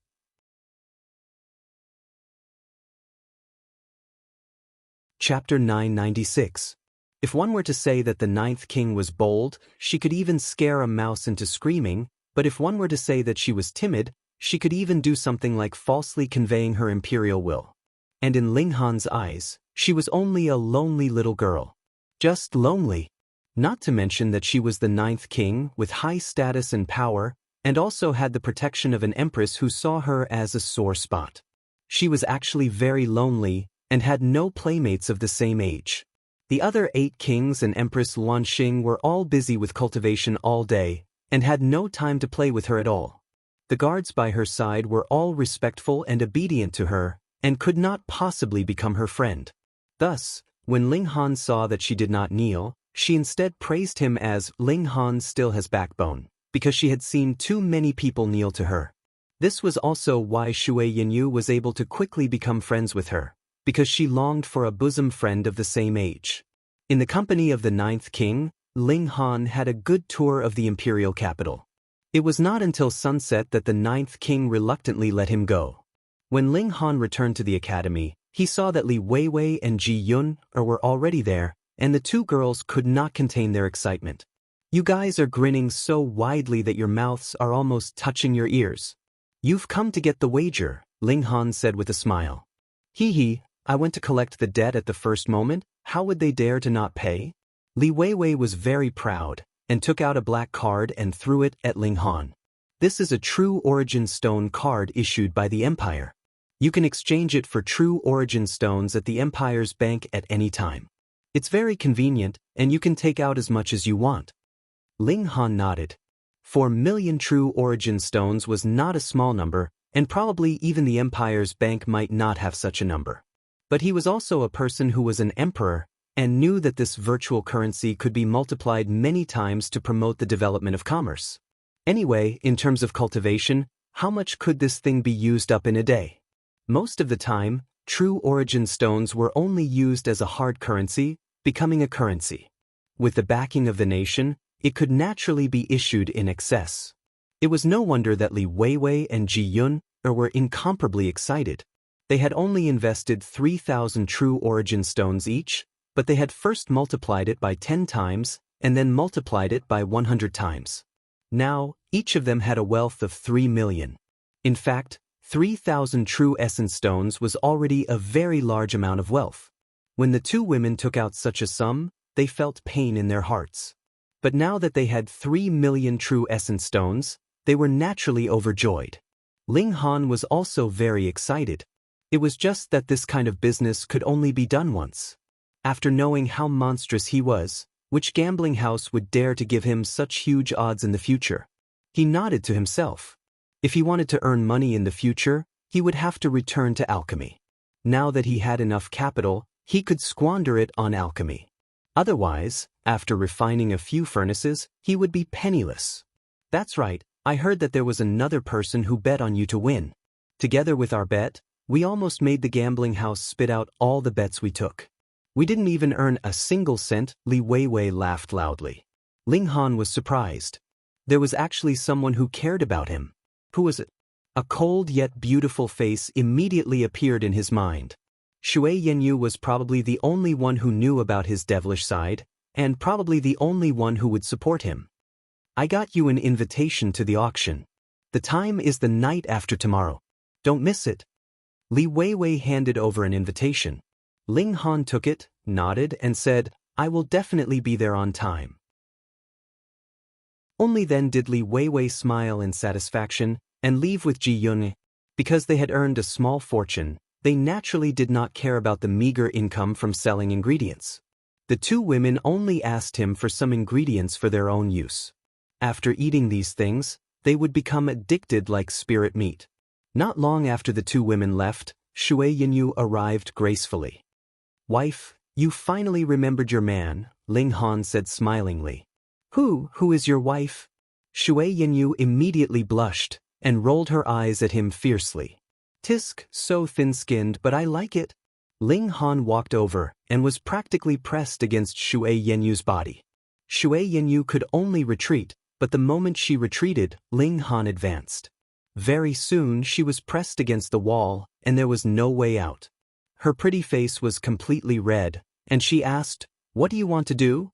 Chapter 996. If one were to say that the ninth king was bold, she could even scare a mouse into screaming, but if one were to say that she was timid, she could even do something like falsely conveying her imperial will. And in Ling Han's eyes, she was only a lonely little girl. Just lonely. Not to mention that she was the ninth king with high status and power, and also had the protection of an empress who saw her as a sore spot. She was actually very lonely and had no playmates of the same age. The other 8 kings and Empress Luanxing were all busy with cultivation all day, and had no time to play with her at all. The guards by her side were all respectful and obedient to her, and could not possibly become her friend. Thus, when Ling Han saw that she did not kneel, she instead praised him as Ling Han still has backbone, because she had seen too many people kneel to her. This was also why Shui Yanyu was able to quickly become friends with her, because she longed for a bosom friend of the same age. In the company of the ninth king, Ling Han had a good tour of the imperial capital. It was not until sunset that the ninth king reluctantly let him go. When Ling Han returned to the academy, he saw that Li Weiwei and Ji Yun were already there, and the two girls could not contain their excitement. You guys are grinning so widely that your mouths are almost touching your ears. You've come to get the wager, Ling Han said with a smile. Hee hee. I went to collect the debt at the first moment, how would they dare to not pay? Li Weiwei was very proud, and took out a black card and threw it at Ling Han. This is a true origin stone card issued by the Empire. You can exchange it for true origin stones at the Empire's bank at any time. It's very convenient, and you can take out as much as you want. Ling Han nodded. 4 million true origin stones was not a small number, and probably even the Empire's bank might not have such a number. But he was also a person who was an emperor, and knew that this virtual currency could be multiplied many times to promote the development of commerce. Anyway, in terms of cultivation, how much could this thing be used up in a day? Most of the time, true origin stones were only used as a hard currency, becoming a currency. With the backing of the nation, it could naturally be issued in excess. It was no wonder that Li Weiwei and Ji Yun were incomparably excited. They had only invested 3,000 true origin stones each, but they had first multiplied it by 10 times, and then multiplied it by 100 times. Now, each of them had a wealth of 3 million. In fact, 3,000 true essence stones was already a very large amount of wealth. When the two women took out such a sum, they felt pain in their hearts. But now that they had 3 million true essence stones, they were naturally overjoyed. Ling Han was also very excited. It was just that this kind of business could only be done once. After knowing how monstrous he was, which gambling house would dare to give him such huge odds in the future? He nodded to himself. If he wanted to earn money in the future, he would have to return to alchemy. Now that he had enough capital, he could squander it on alchemy. Otherwise, after refining a few furnaces, he would be penniless. That's right, I heard that there was another person who bet on you to win. Together with our bet, we almost made the gambling house spit out all the bets we took. We didn't even earn a single cent, Li Weiwei laughed loudly. Ling Han was surprised. There was actually someone who cared about him. Who was it? A cold yet beautiful face immediately appeared in his mind. Shui Yanyu was probably the only one who knew about his devilish side, and probably the only one who would support him. I got you an invitation to the auction. The time is the night after tomorrow. Don't miss it. Li Weiwei handed over an invitation. Ling Han took it, nodded, and said, "I will definitely be there on time." Only then did Li Weiwei smile in satisfaction and leave with Ji Yun. Because they had earned a small fortune, they naturally did not care about the meager income from selling ingredients. The two women only asked him for some ingredients for their own use. After eating these things, they would become addicted like spirit meat. Not long after the two women left, Shui Yinyu arrived gracefully. "Wife, you finally remembered your man," Ling Han said smilingly. Who is your wife?" Shui Yinyu immediately blushed and rolled her eyes at him fiercely. "Tisk, so thin-skinned, but I like it." Ling Han walked over and was practically pressed against Shui Yinyu's body. Shui Yinyu could only retreat, but the moment she retreated, Ling Han advanced. Very soon she was pressed against the wall, and there was no way out. Her pretty face was completely red, and she asked, "What do you want to do?"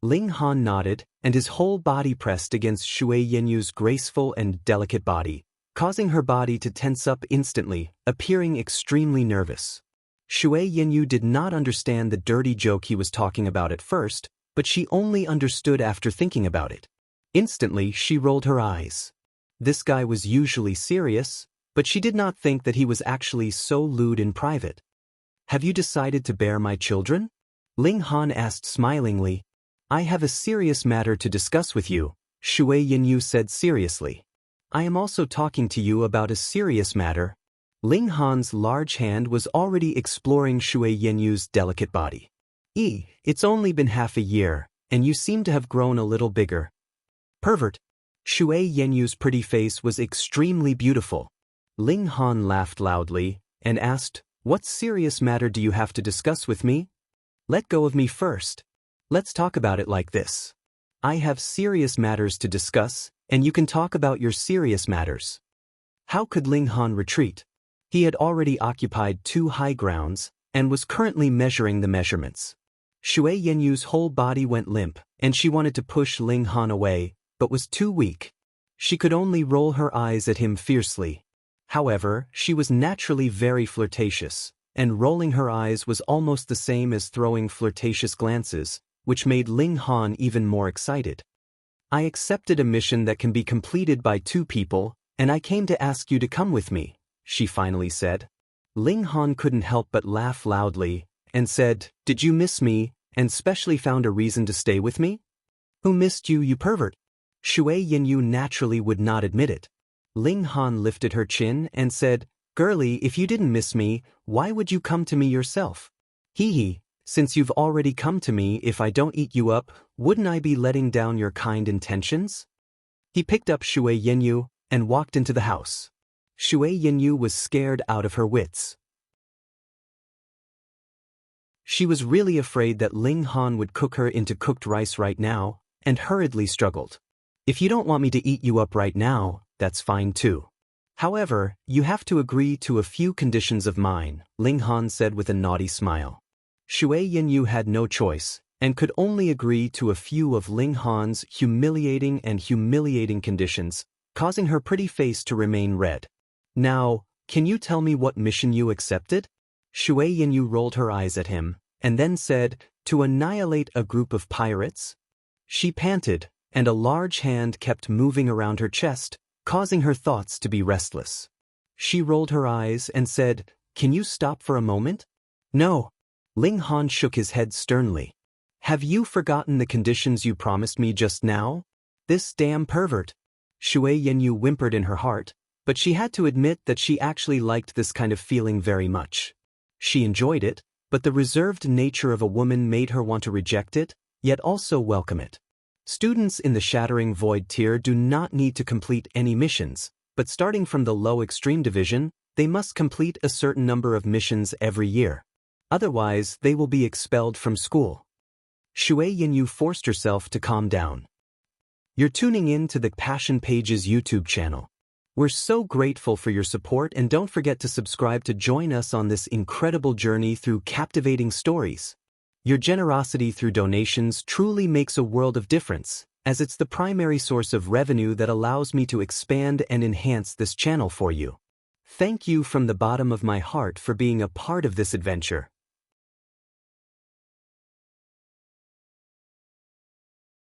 Ling Han nodded, and his whole body pressed against Shui Yinyu's graceful and delicate body, causing her body to tense up instantly, appearing extremely nervous. Shui Yinyu did not understand the dirty joke he was talking about at first, but she only understood after thinking about it. Instantly, she rolled her eyes. This guy was usually serious, but she did not think that he was actually so lewd in private. "Have you decided to bear my children?" Ling Han asked smilingly. "I have a serious matter to discuss with you," Shui Yinyu said seriously. "I am also talking to you about a serious matter." Ling Han's large hand was already exploring Shui Yinyu's delicate body. It's only been half a year, and you seem to have grown a little bigger." "Pervert." Shui Yinyu's pretty face was extremely beautiful. Ling Han laughed loudly and asked, "What serious matter do you have to discuss with me? Let go of me first. Let's talk about it like this. I have serious matters to discuss, and you can talk about your serious matters." How could Ling Han retreat? He had already occupied two high grounds and was currently measuring the measurements. Shui Yinyu's whole body went limp, and she wanted to push Ling Han away, but was too weak. She could only roll her eyes at him fiercely. However, she was naturally very flirtatious, and rolling her eyes was almost the same as throwing flirtatious glances, which made Ling Han even more excited. "I accepted a mission that can be completed by two people, and I came to ask you to come with me," she finally said. Ling Han couldn't help but laugh loudly, and said, "Did you miss me, and specially found a reason to stay with me?" "Who missed you, you pervert?" Shui Yinyu naturally would not admit it. Ling Han lifted her chin and said, "Girlie, if you didn't miss me, why would you come to me yourself?" Hee. Since you've already come to me, if I don't eat you up, wouldn't I be letting down your kind intentions?" He picked up Shui Yinyu and walked into the house. Shui Yinyu was scared out of her wits. She was really afraid that Ling Han would cook her into cooked rice right now, and hurriedly struggled. "If you don't want me to eat you up right now, that's fine too. However, you have to agree to a few conditions of mine," Ling Han said with a naughty smile. Shui Yinyu had no choice, and could only agree to a few of Ling Han's humiliating conditions, causing her pretty face to remain red. "Now, can you tell me what mission you accepted?" Shui Yinyu rolled her eyes at him, and then said, "To annihilate a group of pirates?" She panted, and a large hand kept moving around her chest, causing her thoughts to be restless. She rolled her eyes and said, "Can you stop for a moment?" "No." Ling Han shook his head sternly. "Have you forgotten the conditions you promised me just now? This damn pervert." Shui Yinyu whimpered in her heart, but she had to admit that she actually liked this kind of feeling very much. She enjoyed it, but the reserved nature of a woman made her want to reject it, yet also welcome it. Students in the Shattering Void tier do not need to complete any missions, but starting from the low extreme division, they must complete a certain number of missions every year. Otherwise, they will be expelled from school. Shui Yinyu forced herself to calm down. You're tuning in to the Passion Pages YouTube channel. We're so grateful for your support, and don't forget to subscribe to join us on this incredible journey through captivating stories. Your generosity through donations truly makes a world of difference, as it's the primary source of revenue that allows me to expand and enhance this channel for you. Thank you from the bottom of my heart for being a part of this adventure.